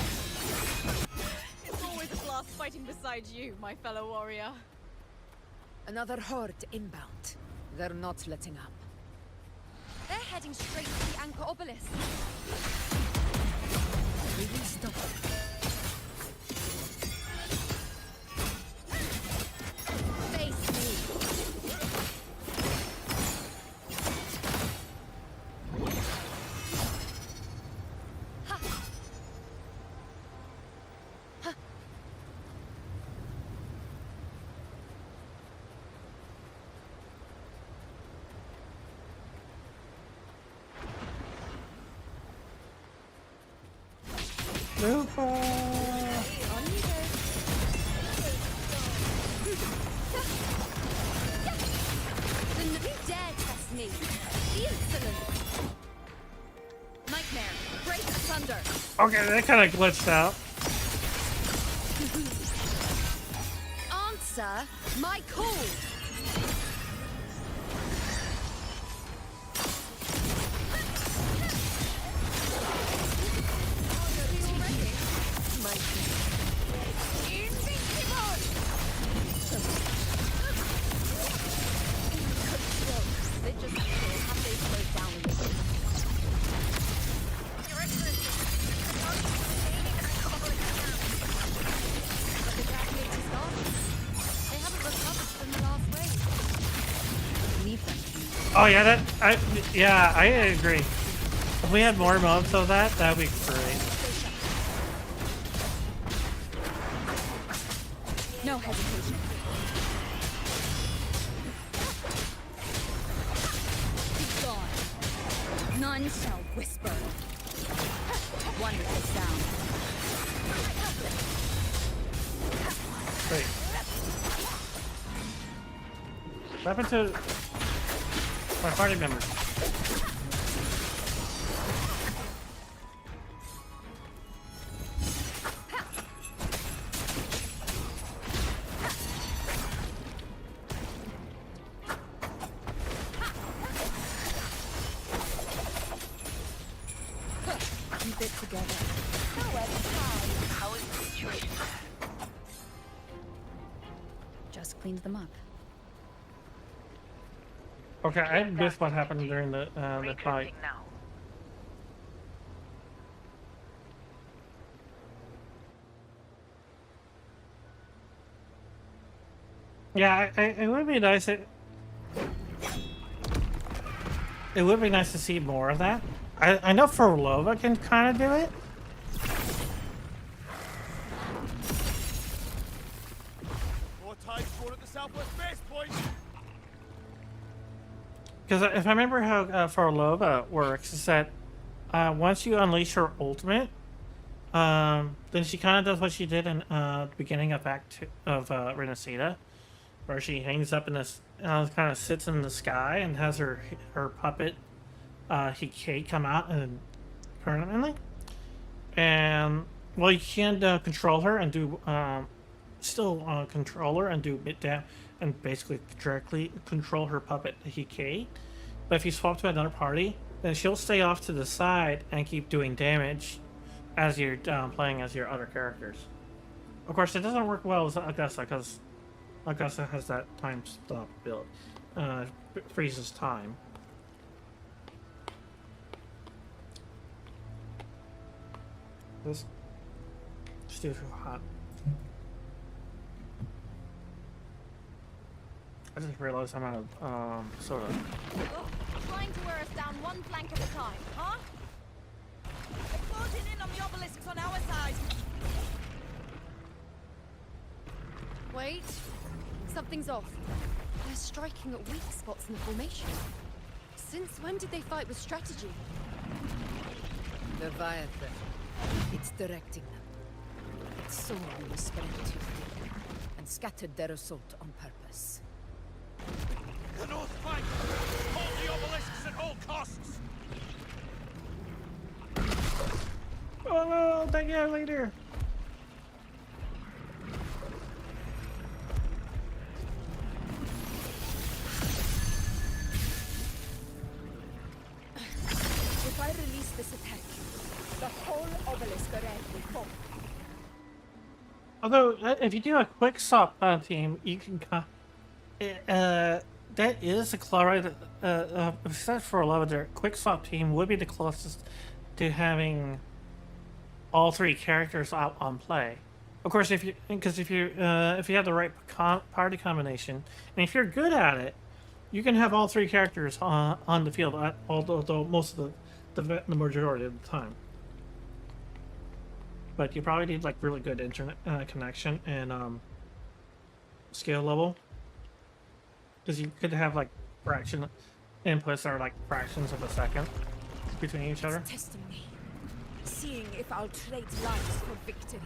It's always a blast fighting beside you, my fellow warrior. Another horde inbound. They're not letting up. They're heading straight to the anchor obelisk. We will stop them. Face me. Ha. Ha. Lupa! You dare test me? The insolence! Nightmare, break asunder! Okay, that kind of glitched out. Answer my call! They haven't recovered from the last Oh yeah, I agree. If we had more mobs of that, that'd be great. No hesitation. Be gone. None shall whisper. Wonderful sound. Wait. What happened to my party members? Keep it together. How is the situation? Just cleaned them up. Okay, I missed what happened during the fight. Now. Yeah, it would be nice. It would be nice to see more of that. I know Forlova can kind of do it. More tide spawn at the southwest base point. Because if I remember how Forlova works, is that once you unleash her ultimate, then she kind of does what she did in the beginning of Act 2 of Rinacita, where she hangs up in this, kind of sits in the sky and has her puppet Hikei come out and permanently. And well, you can control her and do still control her and do bit down and basically directly control her puppet Hikei. But if you swap to another party, then she'll stay off to the side and keep doing damage as you're playing as your other characters. Of course, it doesn't work well as Augusta because Augusta has that time stop build. Freezes time. This is too hot. I just realized I'm out of soda. Trying to wear us down one flank at a time, huh? They're closing in on the obelisks on our side. Wait. Something's off. They're striking at weak spots in the formation. Since when did they fight with strategy? Leviathan. It's directing them. Its soul was spread too thin and scattered their assault on purpose. The north flank! Hold the obelisks at all costs! Oh no, thank you later. If I release this attack, the whole obelisk array will fall. Although, if you do a quick swap team, you can that is the chloride. Except for a lot of their quick swap team would be the closest to having all three characters out on play. Of course, if you have the right party combination, and if you're good at it, you can have all three characters on the field. Although most of the majority of the time. But you probably need like really good internet connection and skill level, because you could have like fraction inputs that are like fractions of a second between each other. It's testing me, seeing if I'll trade lives for victory.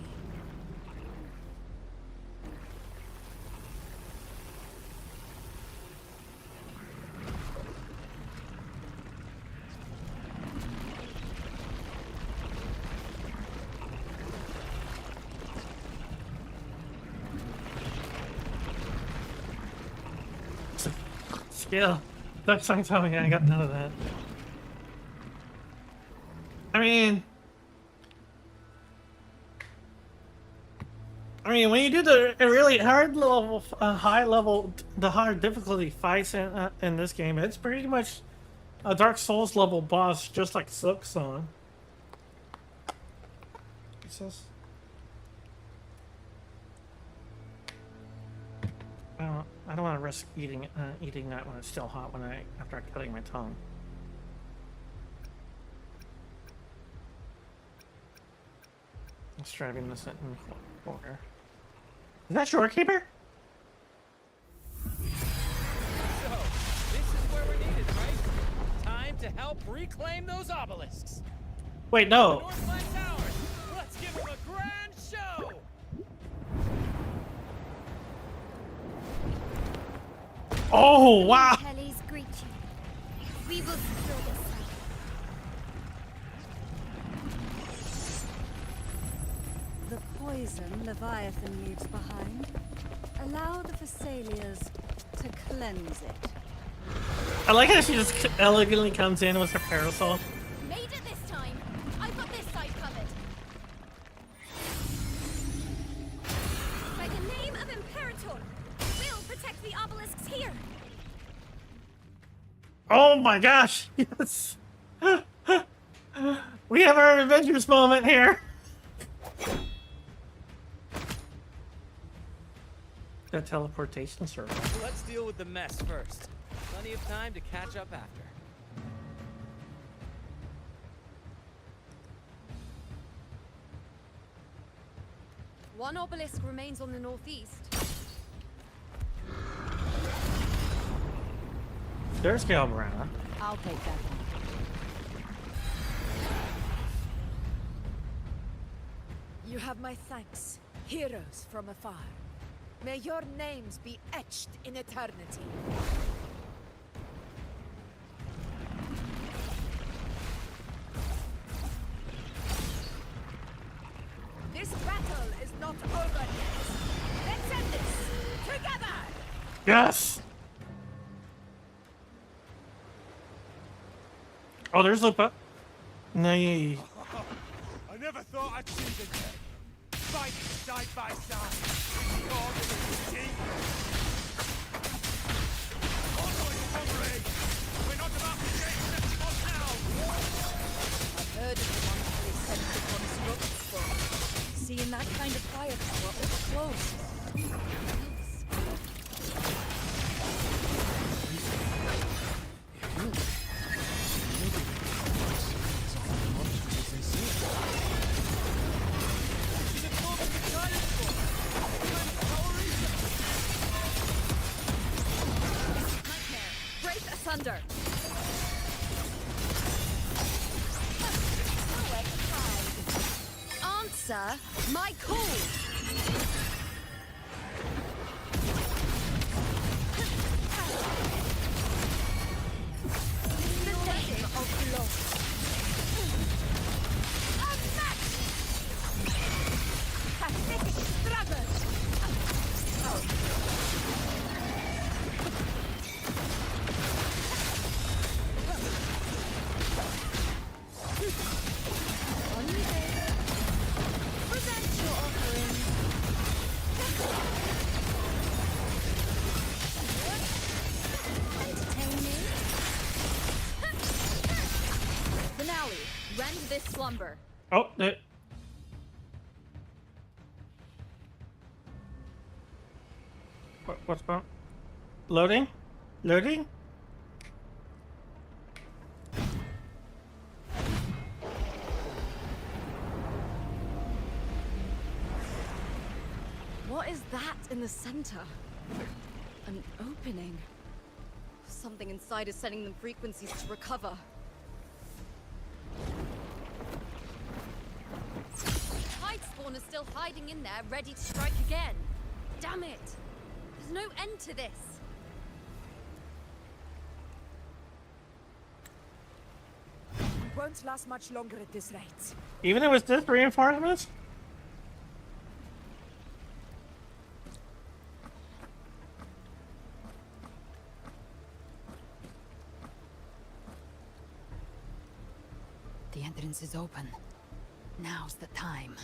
Skill. That's not telling me I got none of that. I mean, when you do the really hard level, high level, the hard difficulty fights in this game, it's pretty much a Dark Souls level boss, just like Silksong. What's this? I I don't want to risk eating that when it's still hot after cutting my tongue. Let's try doing this in order. Is that Shorekeeper? So, this is where we're needed, right? Time to help reclaim those obelisks. Wait, no. Northland Towers, let's give them a grand show. Oh, wow. Kelly's greet you. We will secure this site. The poison Leviathan leaves behind, allow the Thessalias to cleanse it. I like how she just elegantly comes in with her parasol. Made it this time. I've got this side covered. By the name of Imperator, we'll protect the obelisks here. Oh my gosh, yes. We have our Avengers moment here. The teleportation circle. Let's deal with the mess first. Plenty of time to catch up after. One obelisk remains on the northeast. There's Galbrana. I'll take that one. You have my thanks, heroes from afar. May your names be etched in eternity. This battle is not over yet. Let's end this together! Yes. Oh, there's Lupa. Nay. I never thought I'd see the day. Fighting side by side. God of the king. Onward, comrades! We're not about to get Septimon now! I've heard of the monthly Septimon's roots before. Seeing that kind of firepower up close. Thunder. Answer my call. The name of love. A match! Pathetic struggle! Finale. Rend this slumber. Oh, what's going on? Loading? Loading? What is that in the center? An opening. Something inside is sending them frequencies to recover. Tide spawn is still hiding in there, ready to strike again. Damn it! There's no end to this. We won't last much longer at this rate. Even with this reinforcements? The entrance is open. Now's the time.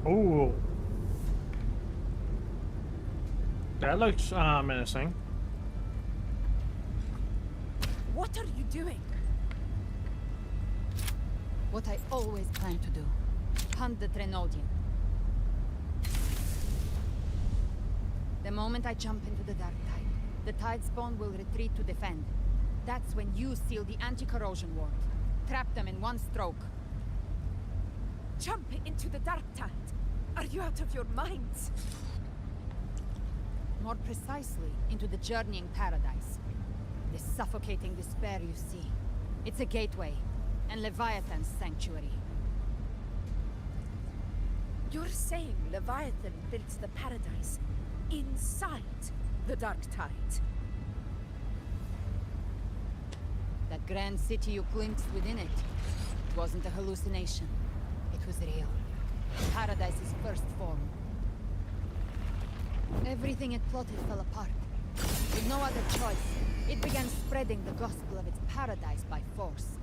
Ooh. That looks menacing. What are you doing? What I always plan to do. Hunt the Trenodian. The moment I jump into the dark tide, the tide spawn will retreat to defend. That's when you seal the anti-corrosion ward. Trap them in one stroke. Jump into the dark tide? Are you out of your minds? More precisely, into the journeying paradise. The suffocating despair you see. It's a gateway, and Leviathan's sanctuary. You're saying Leviathan built the paradise inside the dark tide? That grand city you glimpsed within it wasn't a hallucination. It was real. Paradise's first form. Everything it plotted fell apart. With no other choice, it began spreading the gospel of its paradise by force.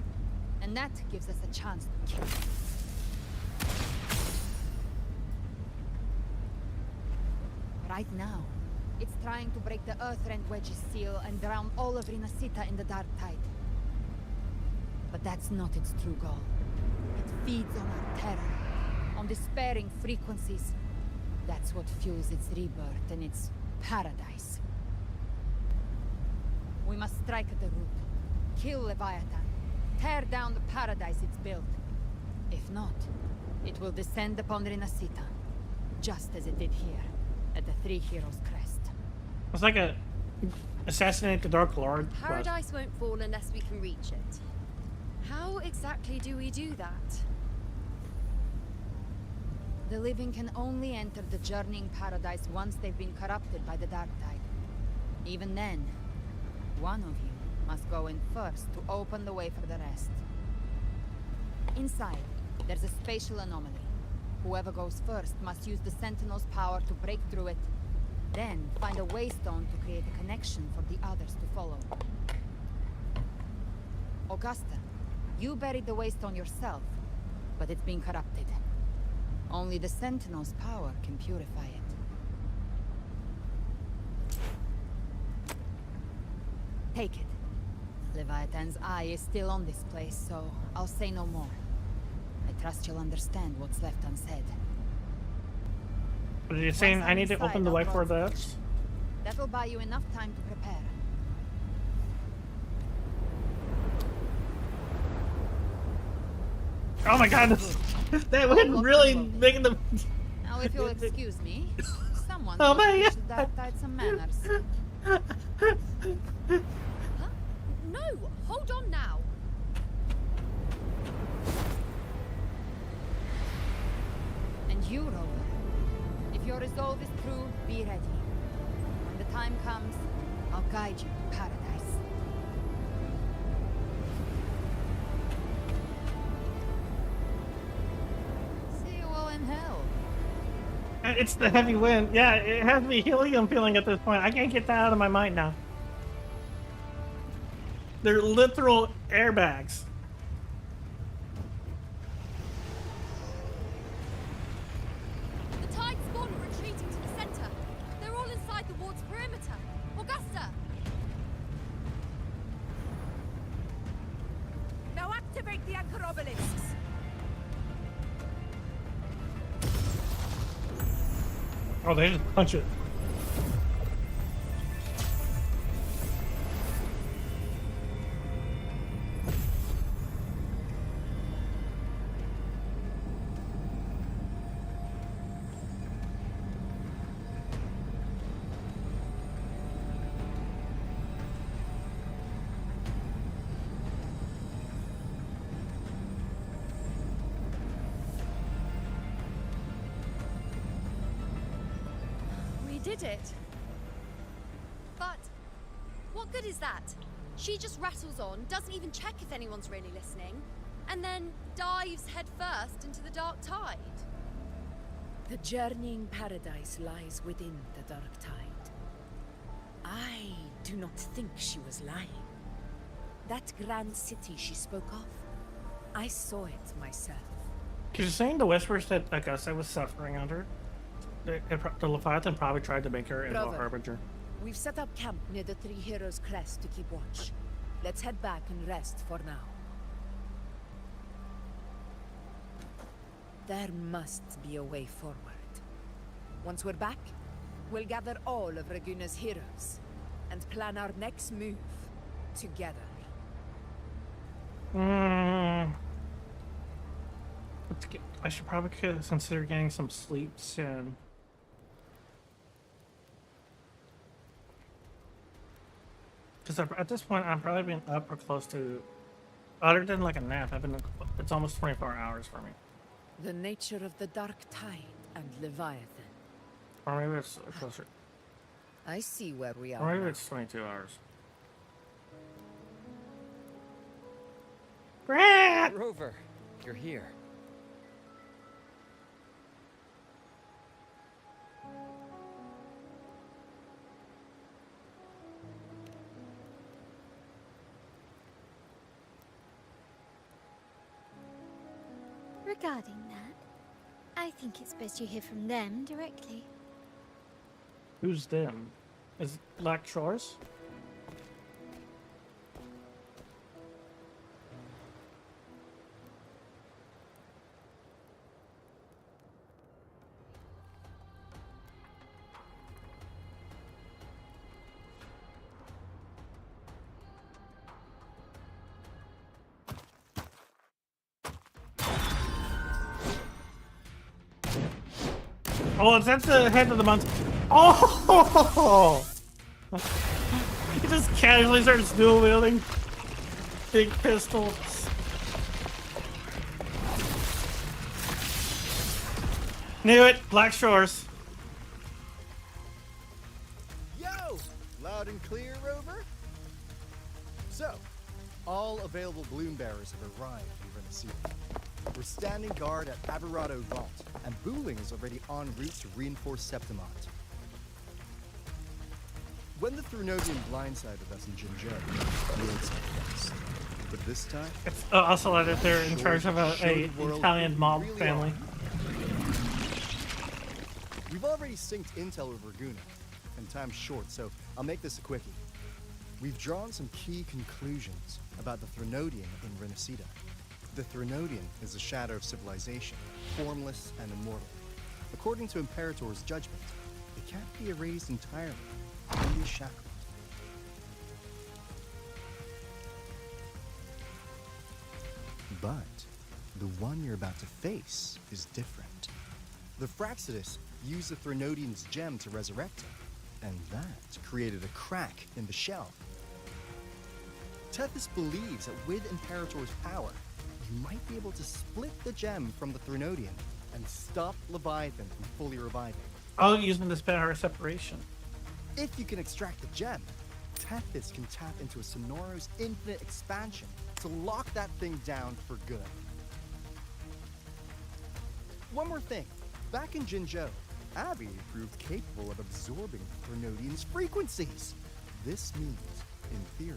And that gives us a chance to kill it. Right now, it's trying to break the Earthrend Wedge's seal and drown all of Rinacita in the dark tide. But that's not its true goal. It feeds on our terror, on despairing frequencies. That's what fuels its rebirth and its paradise. We must strike at the root, kill Leviathan, tear down the paradise it's built. If not, it will descend upon Rinacita, just as it did here, at the Three Heroes Crest. It's like a assassinate the Dark Lord. Paradise won't fall unless we can reach it. How exactly do we do that? The living can only enter the journeying paradise once they've been corrupted by the dark tide. Even then, one of you must go in first to open the way for the rest. Inside, there's a spatial anomaly. Whoever goes first must use the Sentinel's power to break through it, then find a waystone to create a connection for the others to follow. Augusta, you buried the waystone yourself, but it's been corrupted. Only the Sentinel's power can purify it. Take it. Leviathan's eye is still on this place, so I'll say no more. I trust you'll understand what's left unsaid. But you're saying I need to open the way for this? That'll buy you enough time to prepare. Oh my god, that was really making the. Now, if you'll excuse me, someone Oh my teach god. the dark tide some manners. Huh? No, hold on now. And you, Rover, if your resolve is true, be ready. When the time comes, I'll guide you to paradise. See you all in hell. It's the heavy wind. Yeah, it has to be helium feeling at this point. I can't get that out of my mind now. They're literal airbags. The tide spawn are retreating to the center. They're all inside the ward's perimeter. Augusta! Now activate the anchor obelisks. Oh, they just punch it. We did it. But what good is that? She just rattles on, doesn't even check if anyone's really listening, and then dives headfirst into the dark tide. The journeying paradise lies within the dark tide. I do not think she was lying. That grand city she spoke of, I saw it myself. She's saying the whispers that Augusta was suffering under. The Leviathan probably tried to make her into a Brother, harbinger. We've set up camp near the Three Heroes Crest to keep watch. Let's head back and rest for now. There must be a way forward. Once we're back, We'll gather all of Raguna's heroes and plan our next move together. I should probably consider getting some sleep soon. Because at this point, I've probably been up for close to, other than like a nap, it's almost 24 hours for me. The nature of the Dark Tide and Leviathan. Or maybe it's closer. I see where we are. Or maybe now. it's 22 hours. Brad! Rover, you're here. Regarding that, I think it's best you hear from them directly. Who's them? Is it Black Shores? Oh, is that the head of the month? Oh! He just casually starts dual wielding big pistols. Knew it! Black Shores. Yo! Loud and clear, Rover? So, all available bloom bearers have arrived in Rinacita. We're standing guard at Averado Vault, and Booling is already en route to reinforce Septimont. When the Thrunodian blindsided us in Jinzhou, we expected best. But this time, It's also that they're in charge of a Italian mob really family. We've already synced intel with Raguna, and time's short, so I'll make this a quickie. We've drawn some key conclusions about the Thrunodian in Rinacita. The Thrunodian is a shadow of civilization, formless and immortal. According to Imperator's judgment, it can't be erased entirely, only shackled. But the one you're about to face is different. The Fraxidus used the Thrunodian's gem to resurrect him, and that created a crack in the shell. Tethys believes that with Imperator's power, you might be able to split the gem from the Thrunodian and stop Leviathan from fully reviving. Oh, using this power of separation. If you can extract the gem, Tethys can tap into a Sonoro's infinite expansion to lock that thing down for good. One more thing. Back in Jinzhou, Abby proved capable of absorbing Thrunodian's frequencies. This means, in theory,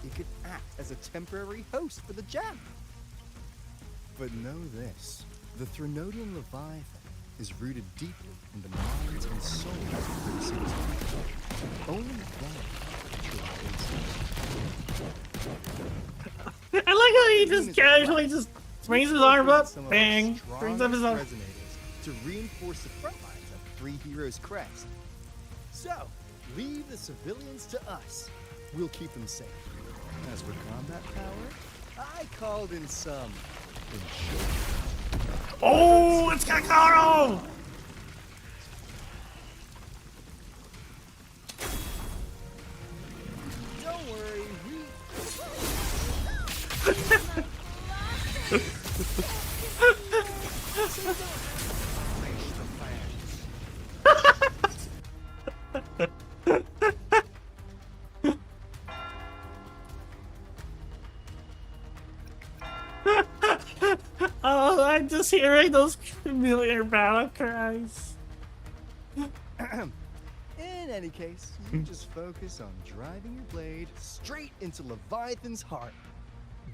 it could act as a temporary host for the gem. But know this, the Thrunodian Leviathan is rooted deeply in the minds and souls of Rinacita's people. Only one I like how he just casually just swings his arm up, bang, brings up his arm. To reinforce the front lines of Three Heroes Crest. So, leave the civilians to us. We'll keep them safe. As for combat power, I called in some. Oh, it's Kakaro! Don't worry, Oh, I'm just hearing those familiar battle cries. In any case, you just focus on driving your blade straight into Leviathan's heart.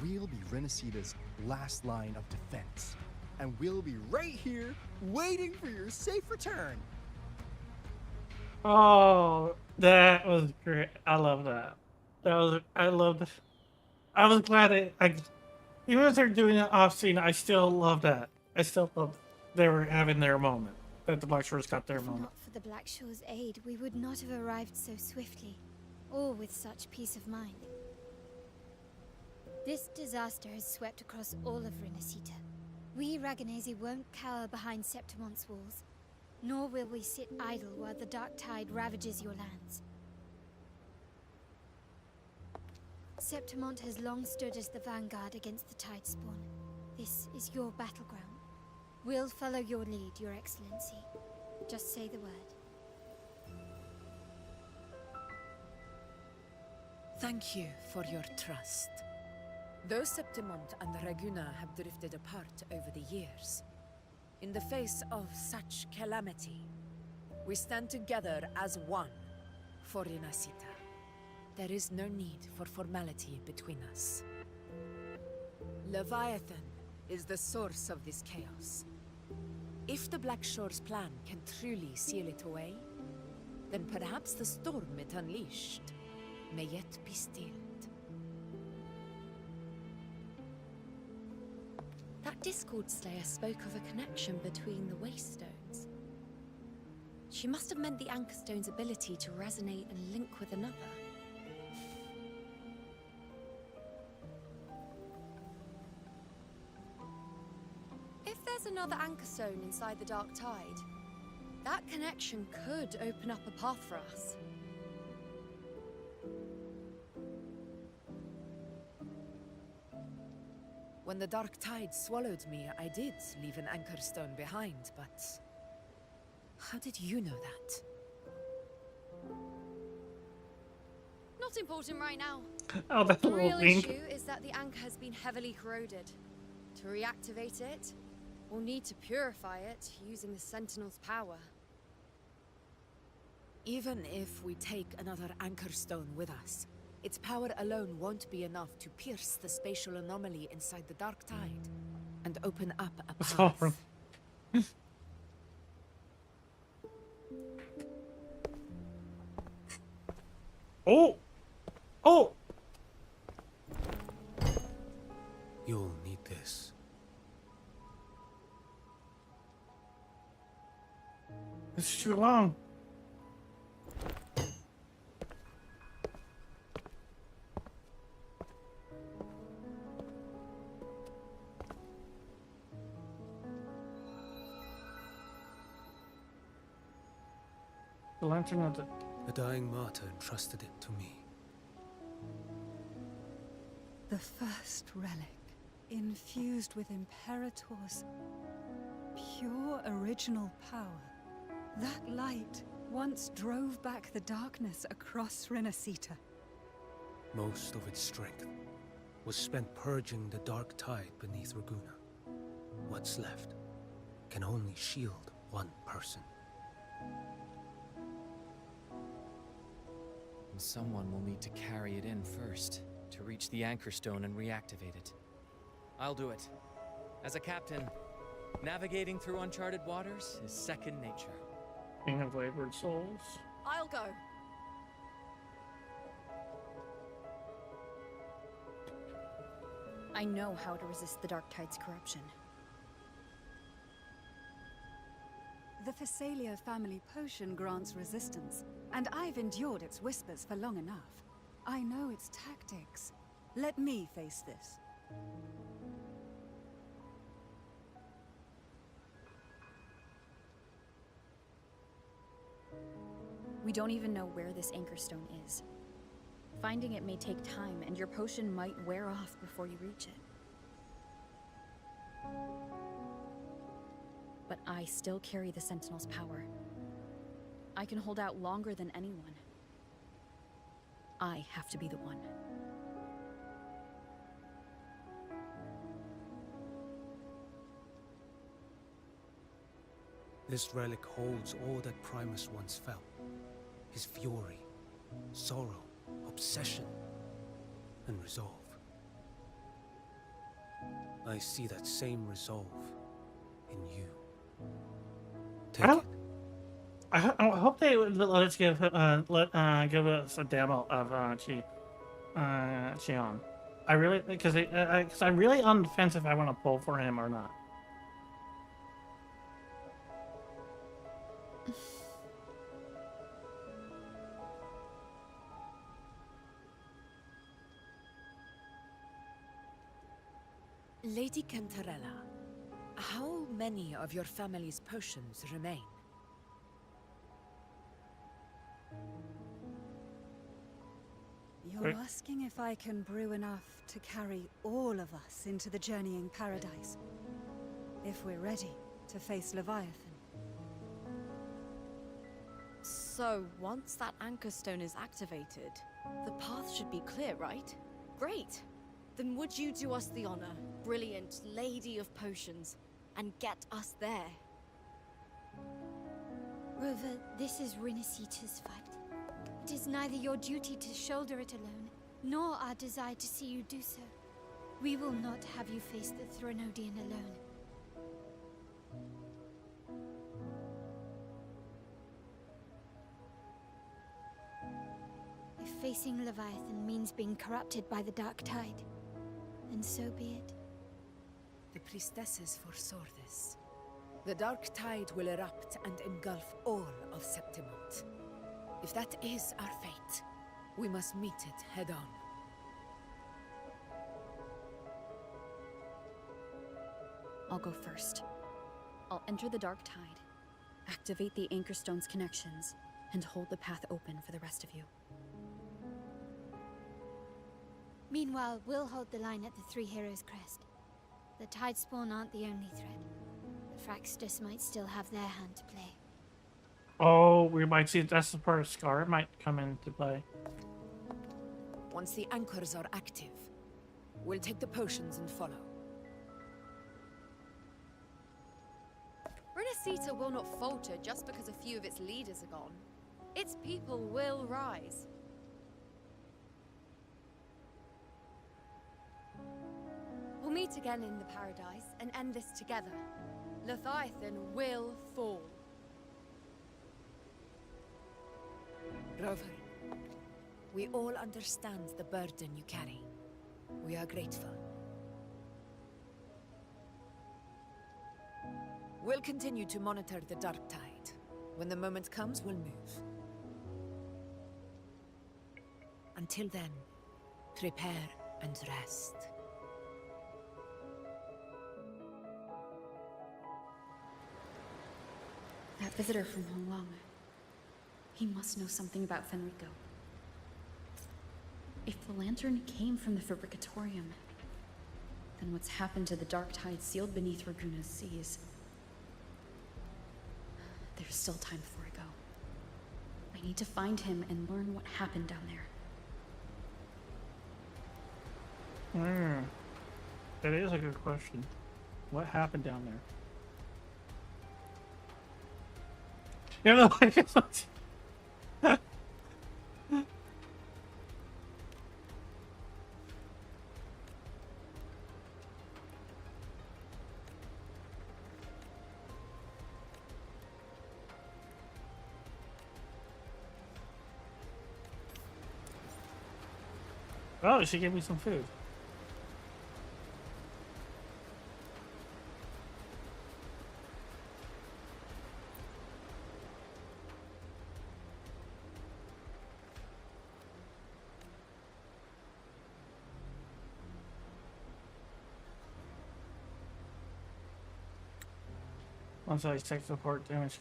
We'll be Rinacita's last line of defense. And we'll be right here, waiting for your safe return. Oh, that was great. I love that. I was glad even if they're doing it off scene, I still love that. I still love they were having their moment. That the Black Shores got their moment. For the Black Shore's aid, we would not have arrived so swiftly, or with such peace of mind. This disaster has swept across all of Rinacita. We Raganesi won't cower behind Septimon's walls, nor will we sit idle while the Dark Tide ravages your lands. Septimont has long stood as the vanguard against the Tide Spawn. This is your battleground. We'll follow your lead, Your Excellency. Just say the word. Thank you for your trust. Though Septimont and Raguna have drifted apart over the years, in the face of such calamity, we stand together as one for Rinacita. There is no need for formality between us. Leviathan is the source of this chaos. If the Black Shore's plan can truly seal it away, then perhaps the storm it unleashed may yet be stilled. That Discord Slayer spoke of a connection between the Wastestones. She must have meant the Anchorstone's ability to resonate and link with another. If there's another Anchorstone inside the Dark Tide, that connection could open up a path for us. When the Dark Tide swallowed me, I did leave an Anchorstone behind, but how did you know that? Not important right now. Oh, that's a The little real wink. issue is that the anchor has been heavily corroded. To reactivate it, we'll need to purify it using the Sentinel's power. Even if we take another Anchorstone with us, its power alone won't be enough to pierce the spatial anomaly inside the Dark Tide and open up a path. Oh! Oh! You'll need this. It's too long. The lantern of the... A dying martyr entrusted it to me. The first relic, infused with Imperator's pure original power. That light once drove back the darkness across Rinacita. Most of its strength was spent purging the Dark Tide beneath Raguna. What's left can only shield one person. And someone will need to carry it in first, to reach the Anchorstone and reactivate it. I'll do it. As a captain, navigating through uncharted waters is second nature. King of Wayward Souls. I'll go. I know how to resist the Dark Tide's corruption. The Phasalia family potion grants resistance, and I've endured its whispers for long enough. I know its tactics. Let me face this. We don't even know where this Anchorstone is. Finding it may take time, and your potion might wear off before you reach it. But I still carry the Sentinel's power. I can hold out longer than anyone. I have to be the one. This relic holds all that Primus once felt. His fury, sorrow, obsession, and resolve. I see that same resolve in you. I hope they would let us give give us a demo of Xion. I really because I'm really on the fence if I want to pull for him or not. Lady Cantarella, how many of your family's potions remain? You're asking if I can brew enough to carry all of us into the journeying paradise. If we're ready to face Leviathan. So, once that anchor stone is activated, the path should be clear, right? Great! Then would you do us the honor, brilliant Lady of Potions, and get us there? Rover, this is Rinacita's fight. It is neither your duty to shoulder it alone, nor our desire to see you do so. We will not have you face the Threnodian alone. If facing Leviathan means being corrupted by the Dark Tide, then so be it. The priestesses foresaw this. The Dark Tide will erupt and engulf all of Septimont. If that is our fate, we must meet it head on. I'll go first. I'll enter the Dark Tide, activate the Anchor Stone's connections, and hold the path open for the rest of you. Meanwhile, we'll hold the line at the Three Heroes Crest. The Tide Spawn aren't the only threat. The Fraxtus might still have their hand to play. Oh, we might see that's the part of Scar might come into play. Once the anchors are active, we'll take the potions and follow. Rinacita will not falter just because a few of its leaders are gone. Its people will rise. We'll meet again in the paradise and end this together. Leviathan will fall. Rover, we all understand the burden you carry. We are grateful. We'll continue to monitor the Dark Tide. When the moment comes, we'll move. Until then, prepare and rest. That visitor from Honglong. He must know something about Fenrico. If the lantern came from the Fabricatorium, then what's happened to the Dark Tide sealed beneath Raguna's seas? There's still time before I go. I need to find him and learn what happened down there. That is a good question. What happened down there? You know, I just Oh, she gave me some food. Once I take support damage.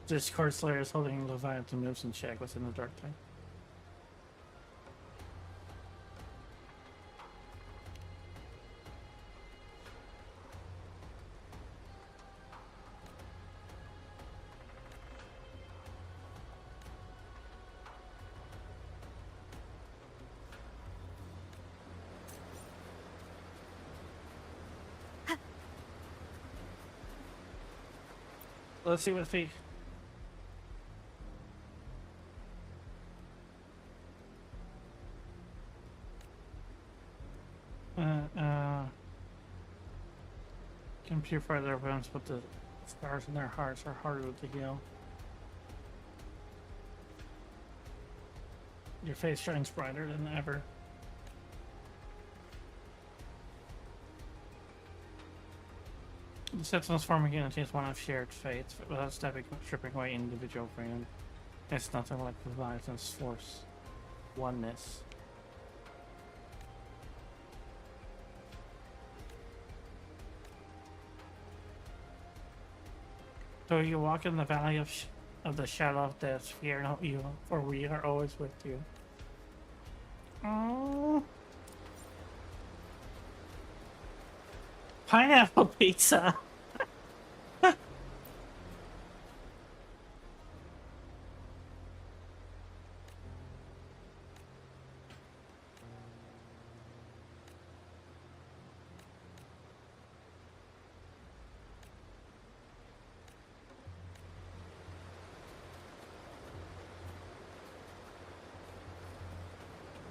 Discord Slayer is holding Leviathan moves in check within the Dark Tide. Let's see what fee. Can purify their wounds, but the scars in their hearts are harder to heal. Your face shines brighter than ever. The Sentinels forming unity is one of shared fates, without stripping away individual freedom. It's nothing like Leviathan's force. Oneness. So you walk in the valley of the shadow of death, fear no evil, for we are always with you. Oh. Pineapple pizza.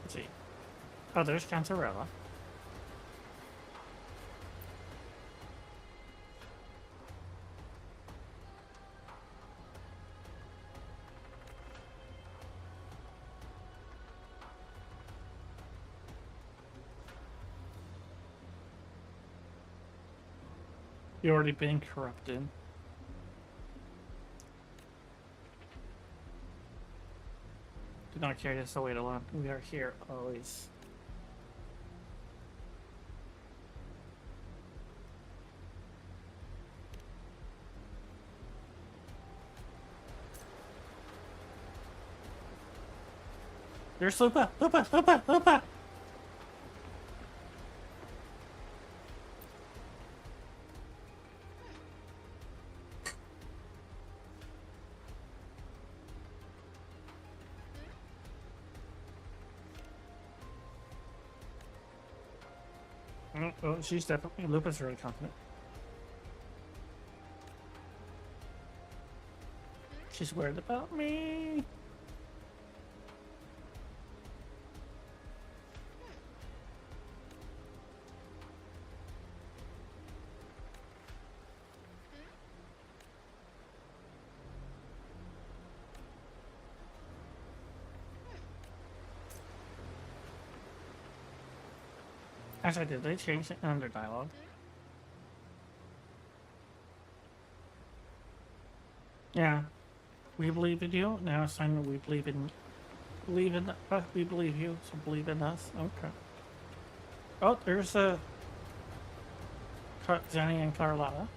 Let's see. Oh, there's Cantarella. You already been corrupted. Do not carry this away alone. We are here always. There's Lupa! Lupa! Lupa! Lupa! Oh, she's definitely... Lupa's really confident. She's worried about me. Actually, did they change it under dialogue? Yeah. We believe in you. Now it's time that we believe in we believe you, so believe in us. Okay. Oh, there's Jenny and Carlotta.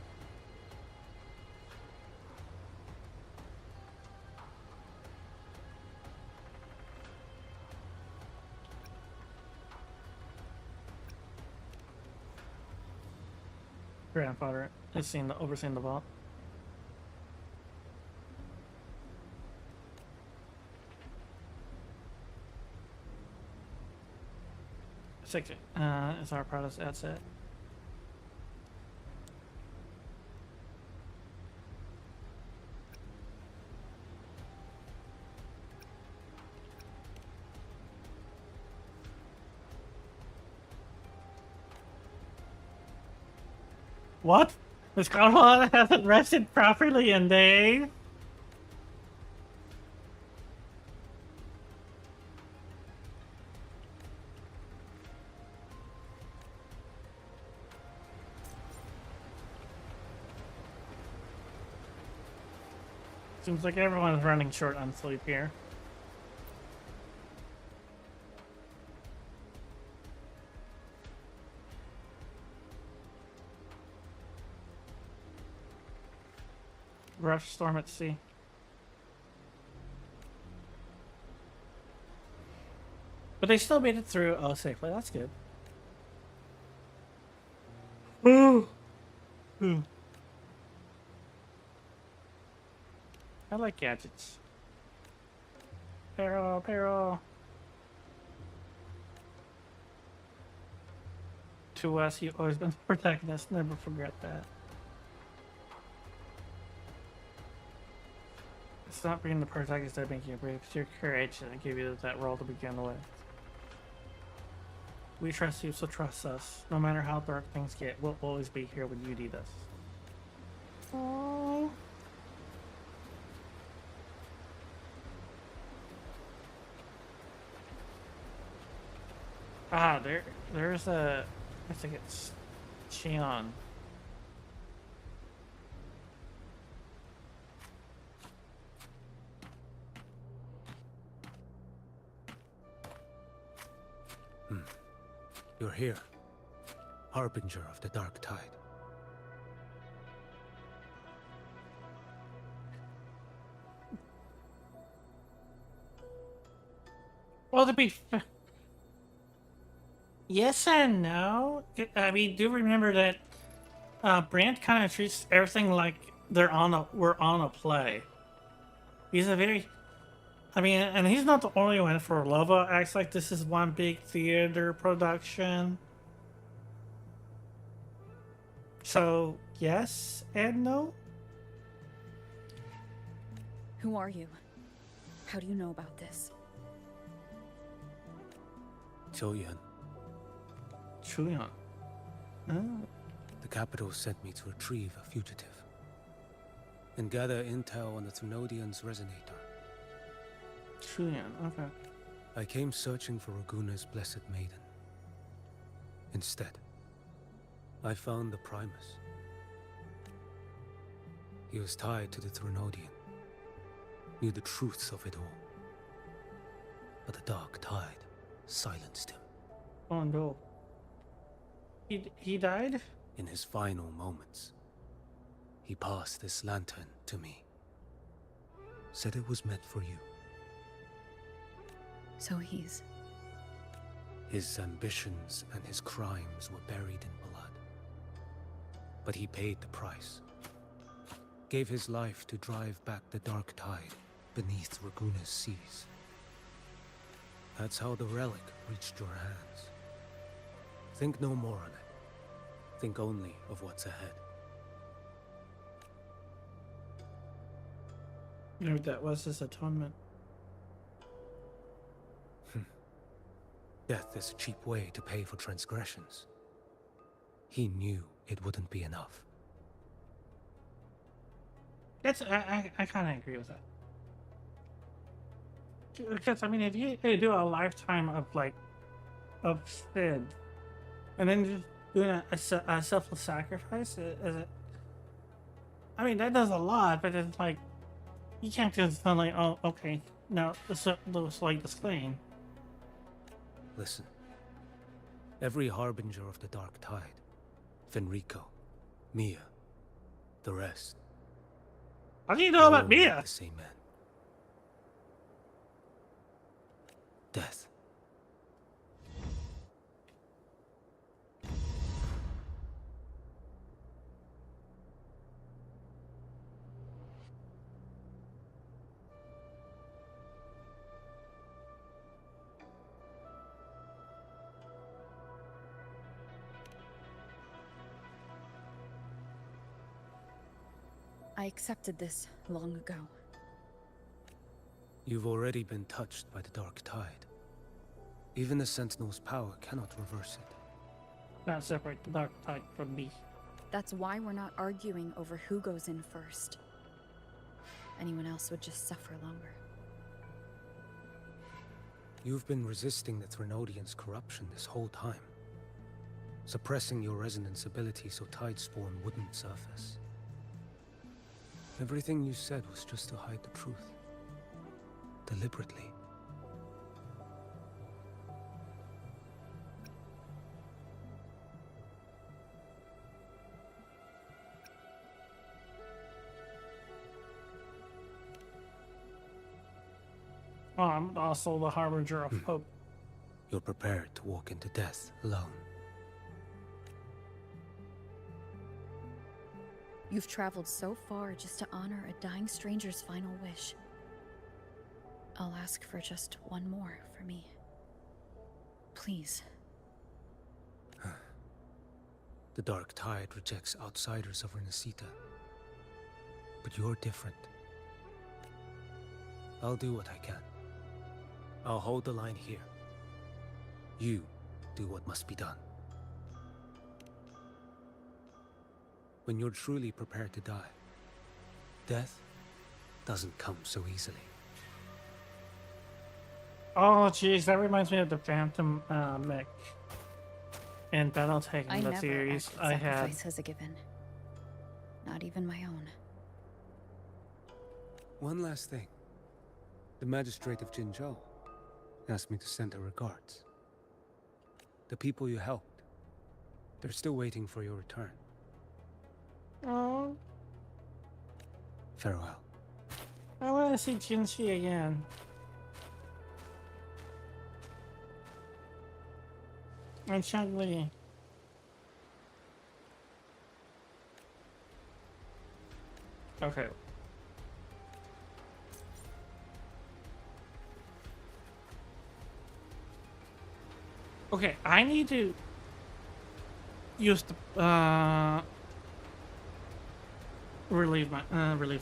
Grandfather is overseeing the vault. Six is our proudest asset. What? Miss Carlotta hasn't rested properly in days? Seems like everyone's running short on sleep here. Rough storm at sea. But they still made it through safely. That's good. Ooh. Ooh. I like gadgets. Peril, peril. To us, you've always been the protagonist. Never forget that. It's not being the protagonist that makes you brave. It's your courage that gave you that role to begin with. We trust you, so trust us. No matter how dark things get, we'll always be here when you need us. Aww. Ah, there's a... I think it's Xion. You're here, Harbinger of the Dark Tide. Well, to be yes and no. I mean, do remember that Brand kind of treats everything like we're on a play. He's a very, I mean, and he's not the only one. For Lova acts like this is one big theater production. So yes and no. Who are you? How do you know about this? Choyan. Choyan. Oh. The capital sent me to retrieve a fugitive and gather intel on the Thrunodian's resonator. Choyan, okay. I came searching for Raguna's blessed maiden. Instead, I found the Primus. He was tied to the Thrunodian, knew the truths of it all. But the Dark Tide silenced him. Oh no. He died? In his final moments, he passed this lantern to me. Said it was meant for you. So he's... His ambitions and his crimes were buried in blood. But he paid the price. Gave his life to drive back the Dark Tide beneath Raguna's seas. That's how the relic reached your hands. Think no more on it. Think only of what's ahead. You know what that was, his atonement. Death is a cheap way to pay for transgressions. He knew it wouldn't be enough. That's I kind of agree with that. Because I mean, if you do a lifetime of sin, and then just doing a selfless sacrifice, is it? I mean, that does a lot, but it's like you can't just suddenly, oh, okay, no, this looks like this clean. Listen, every harbinger of the Dark Tide, Fenrico, Mia, the rest. How do you know about all Mia? The same man. Death. I accepted this long ago. You've already been touched by the Dark Tide. Even the Sentinel's power cannot reverse it. Not separate the Dark Tide from me. That's why we're not arguing over who goes in first. Anyone else would just suffer longer. You've been resisting the Thrunodian's corruption this whole time. Suppressing your resonance ability so Tidespawn wouldn't surface. Everything you said was just to hide the truth. Deliberately. Well, I'm also the harbinger of hope. You're prepared to walk into death alone. You've traveled so far just to honor a dying stranger's final wish. I'll ask for just one more for me. Please. The Dark Tide rejects outsiders of Rinacita. But you're different. I'll do what I can. I'll hold the line here. You do what must be done. When you're truly prepared to die, death doesn't come so easily. Oh, jeez, that reminds me of the Phantom mech in Battletech I in the never series. acted I had. sacrifice as a given. Not even my own. One last thing. The magistrate of Jinzhou asked me to send her regards. The people you helped. They're still waiting for your return. Oh, Farewell. I want to see Jinxie again. And Chun-Li. Okay. Okay, I need to use the relieve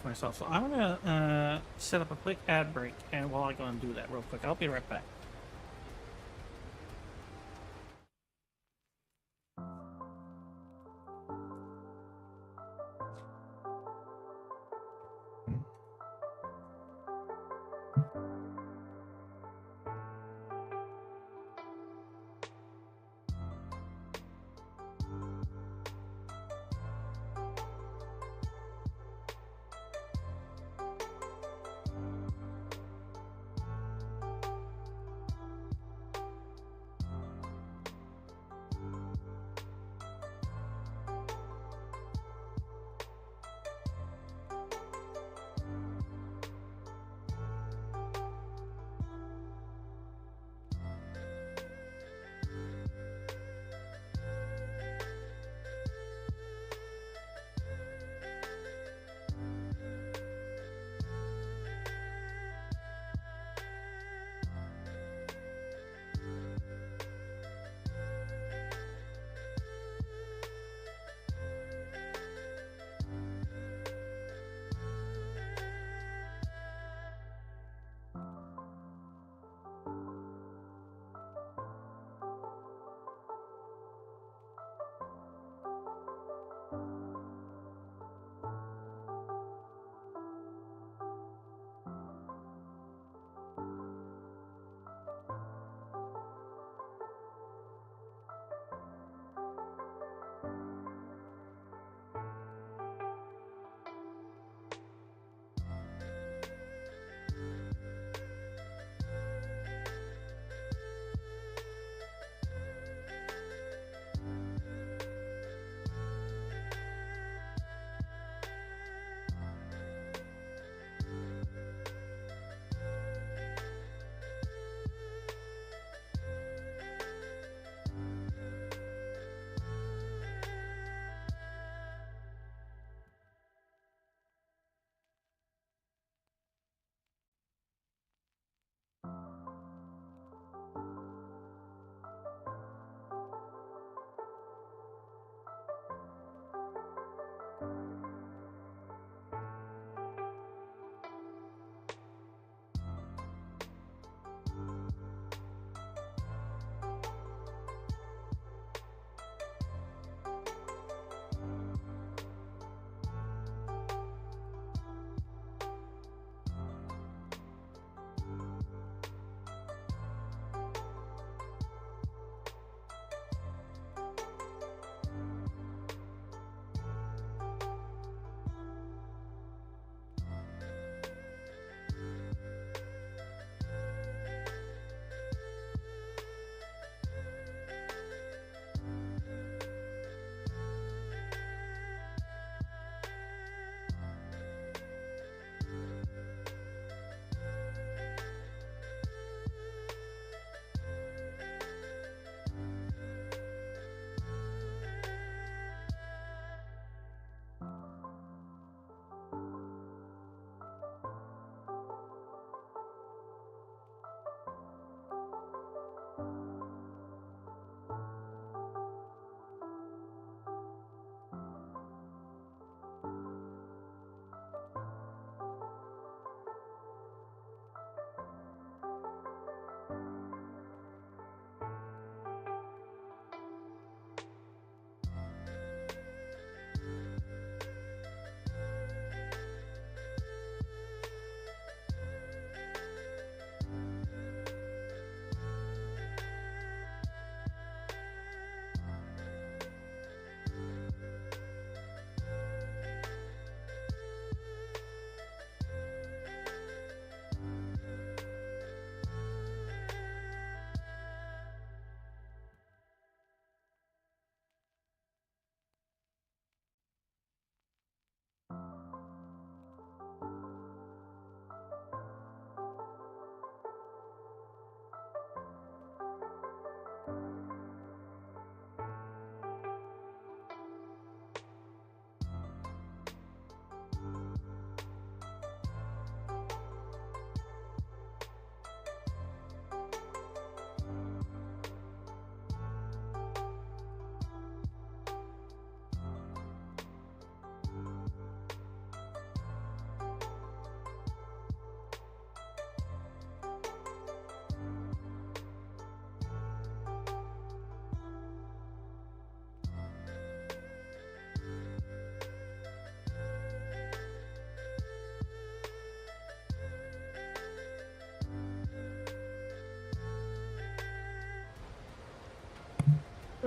myself. So I'm gonna set up a quick ad break, and while I go and do that real quick, I'll be right back.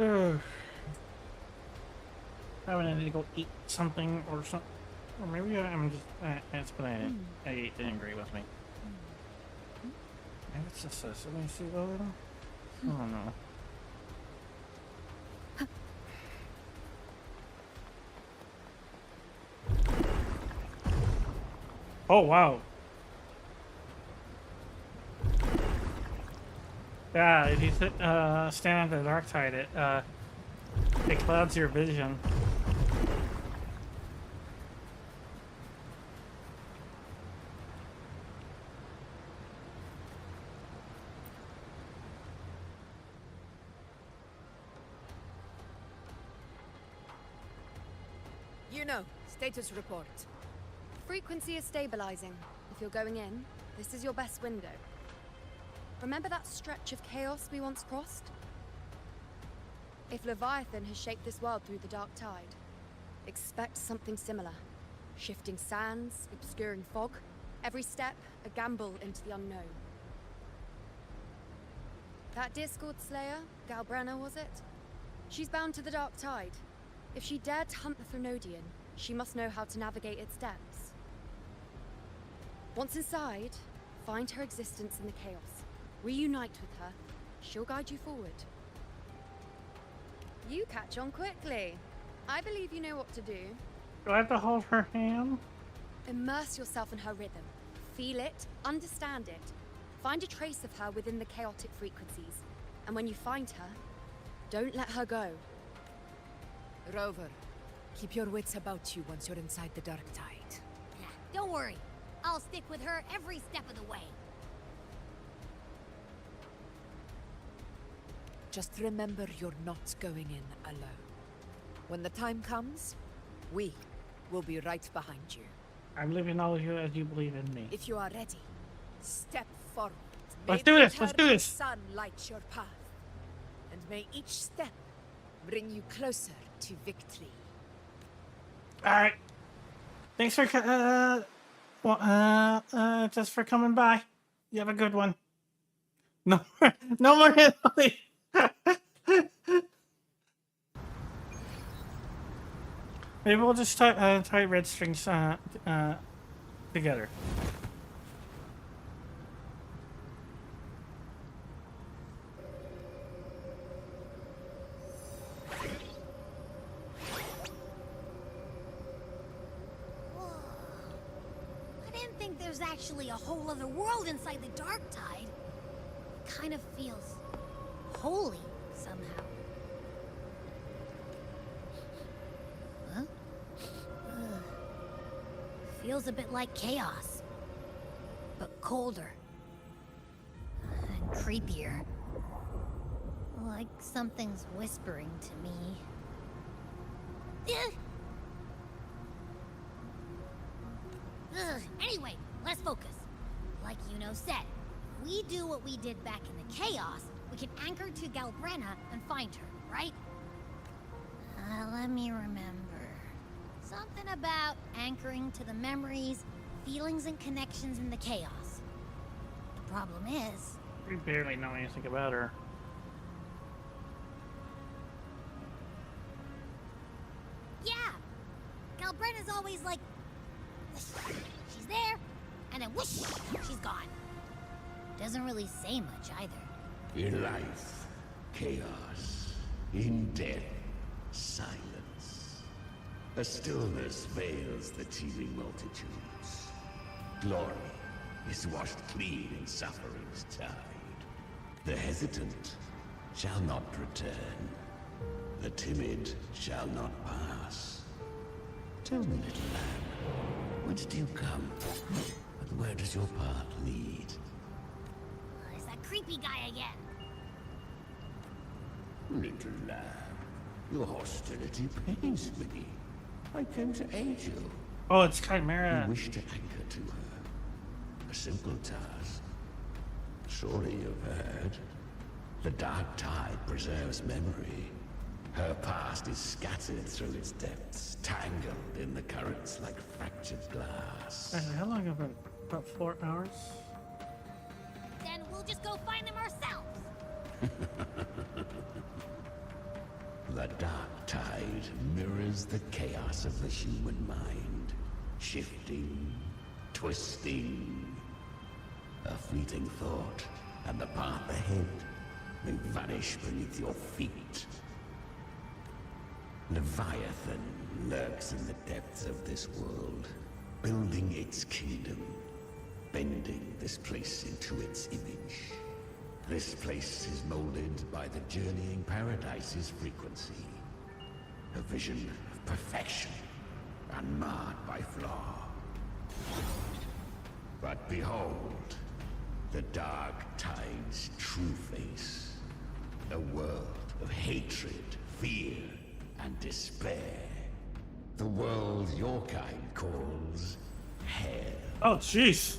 Ugh. I need to go eat something or something. Or maybe I'm just. It's gonna. It didn't agree with me. Maybe it's just this. Let me see. Oh no. Oh wow. Yeah, if you stand at the dark side, it clouds your vision. You know, status report. Frequency is stabilizing. If you're going in, this is your best window. Remember that stretch of chaos we once crossed? If Leviathan has shaped this world through the dark tide, expect something similar. Shifting sands, obscuring fog, every step a gamble into the unknown. That Discord Slayer, Galbrenna was it? She's bound to the dark tide. If she dared to hunt the Threnodian, she must know how to navigate its depths. Once inside, find her existence in the chaos. Reunite with her. She'll guide you forward. You catch on quickly. I believe you know what to do. Do I have to hold her hand? Immerse yourself in her rhythm. Feel it, understand it. Find a trace of her within the chaotic frequencies. And when you find her, don't let her go. Rover, keep your wits about you once you're inside the dark tide. Yeah, don't worry. I'll stick with her every step of the way. Just remember you're not going in alone. When the time comes, we will be right behind you. I'm leaving all of you as you believe in me. If you are ready, step forward. Let's May do the this, let's do this. sun light your path. And may each step bring you closer to victory. Alright. Thanks for just for coming by. You have a good one. No more Italy. Maybe we'll just tie red strings together. I didn't think there's actually a whole other world inside the dark tide. It kind of feels holy somehow. Huh? Ugh. Feels a bit like chaos, but colder and creepier. Like something's whispering to me. Anyway, let's focus. Like Yuno said, if we do what we did back in the chaos, we can anchor to Galbrenna and find her, right? Let me remember. Something about anchoring to the memories, feelings, and connections in the chaos. The problem is... We barely know anything about her. Yeah! Galbrenna's always like... she's there, and then whoosh, she's gone. Doesn't really say much either. In life, chaos. In death, silence. A stillness veils the teeming multitudes. Glory is washed clean in suffering's tide. The hesitant shall not return. The timid shall not pass. Tell me, little lamb, whence do you come? And where does your path lead? It's that creepy guy again. Little lamb, your hostility pains me. I came to aid you. Oh, it's Chimera. You wish to anchor to her. A simple task. Surely you've heard. The dark tide preserves memory. Her past is scattered through its depths, tangled in the currents like fractured glass. How long have it been? About 4 hours? Then we'll just go find them ourselves. The dark tide mirrors the chaos of the human mind, shifting, twisting. A fleeting thought, and the path ahead may vanish beneath your feet. Leviathan lurks in the depths of this world, building its kingdom, bending this place into its image. This place is molded by the journeying paradise's frequency. A vision of perfection, unmarred by flaw. But behold, the dark tide's true face. A world of hatred, fear, and despair. The world your kind calls hell. Oh, jeez.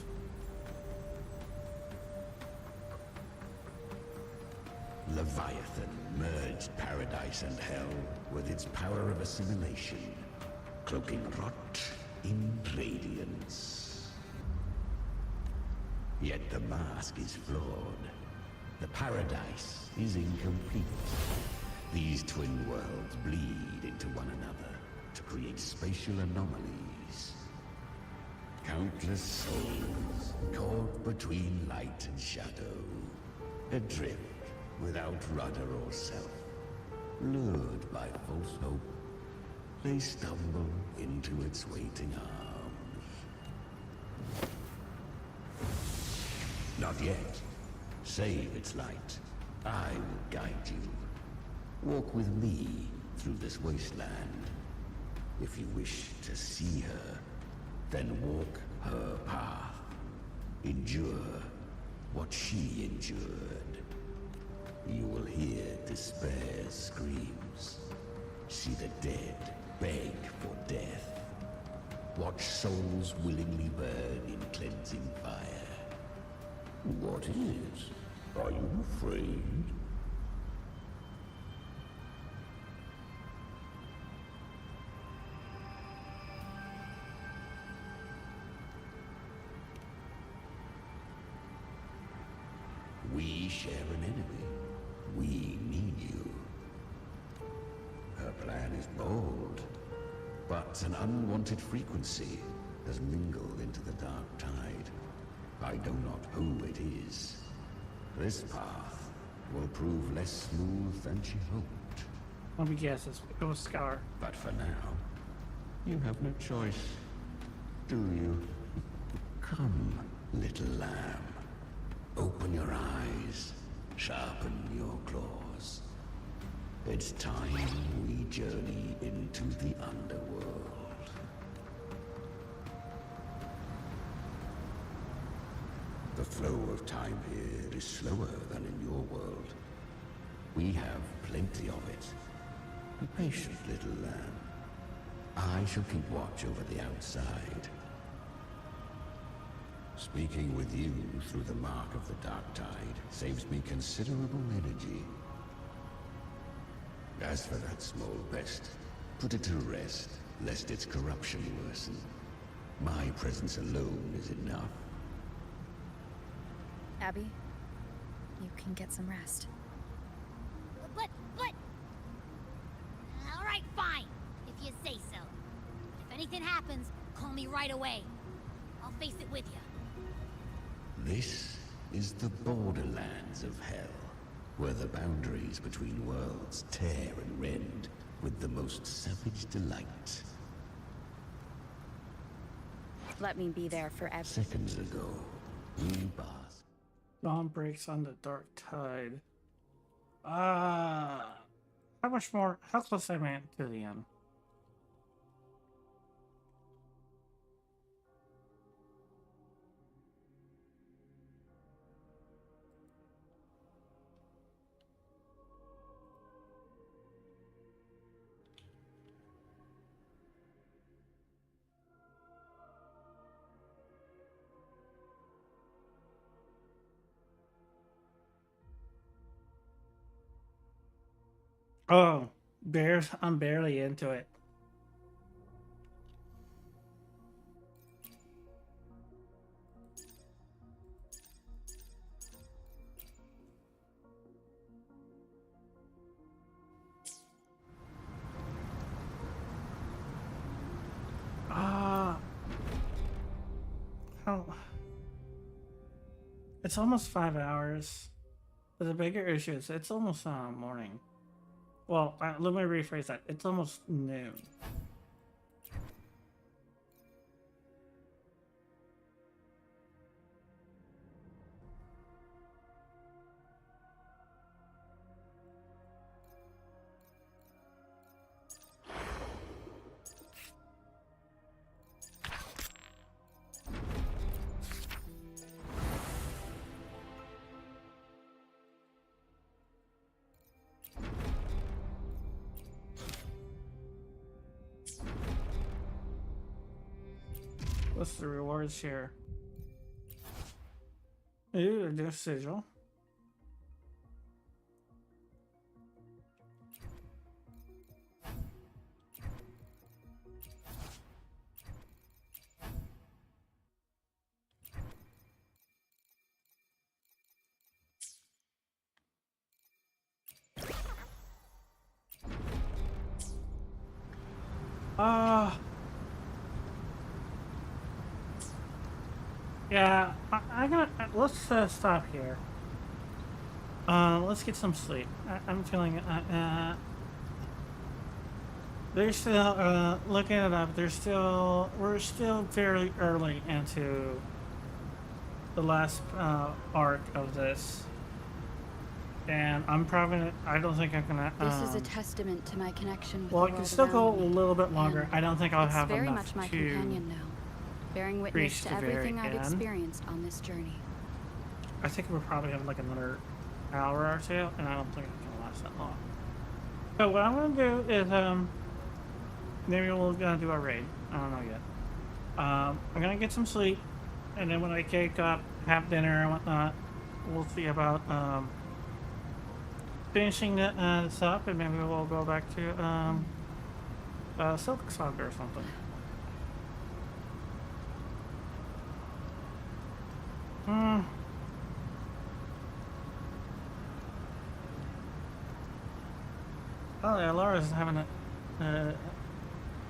Leviathan merged paradise and hell with its power of assimilation, cloaking rot in radiance. Yet the mask is flawed. The paradise is incomplete. These twin worlds bleed into one another to create spatial anomalies. Countless souls caught between light and shadow, adrift without rudder or self, lured by false hope, they stumble into its waiting arms. Not yet. Save its light. I will guide you. Walk with me through this wasteland. If you wish to see her, then walk her path. Endure what she endured. You will hear despair's screams. See the dead beg for death. Watch souls willingly burn in cleansing fire. What is it? Are you afraid? We share an enemy. We need you. Her plan is bold, but an unwanted frequency has mingled into the dark tide. I know not who it is. This path will prove less smooth than she hoped. Let me guess, it was Scar. But for now, you have no choice, do you? Come, little lamb. Open your eyes, sharpen your claws. It's time we journey into the underworld. The flow of time here is slower than in your world. We have plenty of it. Be patient, little lamb. I shall keep watch over the outside. Speaking with you through the mark of the dark tide saves me considerable energy. As for that small pest, put it to rest, lest its corruption worsen. My presence alone is enough. Abby, you can get some rest. But... All right, fine, if you say so. If anything happens, call me right away. I'll face it with you. This is the borderlands of hell, where the boundaries between worlds tear and rend with the most savage delight. Let me be there forever. Seconds ago, we basked. Dawn breaks on the dark tide. How much more? How close am I to the end? Oh, I'm barely into it. It's almost 5 hours. But the bigger issue is it's almost morning. Well, let me rephrase that. It's almost noon. What's the rewards here? Ooh, a new sigil. Yeah, I'm gonna let's stop here. Let's get some sleep. I'm feeling they're still looking it up. We're still very early into the last arc of this, and I don't think I'm gonna. This is a testament to my connection with Well, the I world can still go a around me, little bit longer. and I don't think I'll it's have very enough much my to companion now, bearing witness reach to the very everything I've end. experienced on this journey. I think we'll probably have like another hour or two, and I don't think it's gonna last that long. So what I'm gonna do is maybe we'll do a raid. I don't know yet. I'm gonna get some sleep, and then when I wake up, have dinner and whatnot, we'll see about finishing this up, and maybe we'll go back to Silk Saga or something. Oh yeah, Laura's having a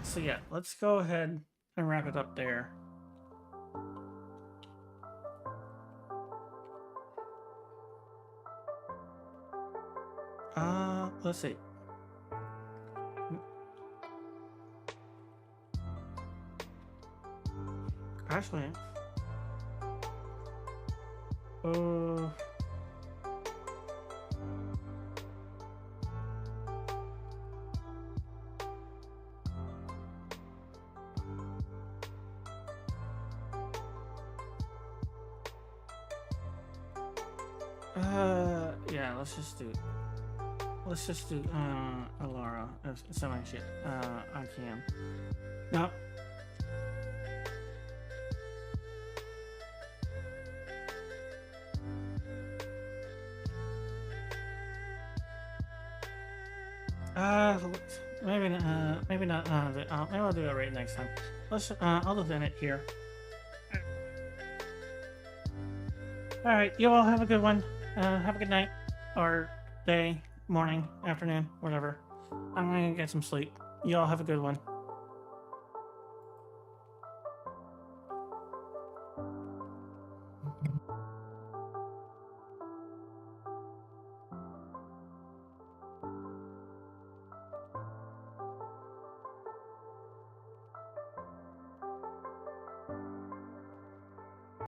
so yeah, let's go ahead and wrap it up there. Let's see. Actually, yeah, let's just do Alara as semi shit. I can. No. Maybe not. Maybe not. Maybe I'll do it right next time. I'll just end it here. All right, you all have a good one. Have a good night, or day, morning, afternoon, whatever. I'm gonna get some sleep. You all have a good one.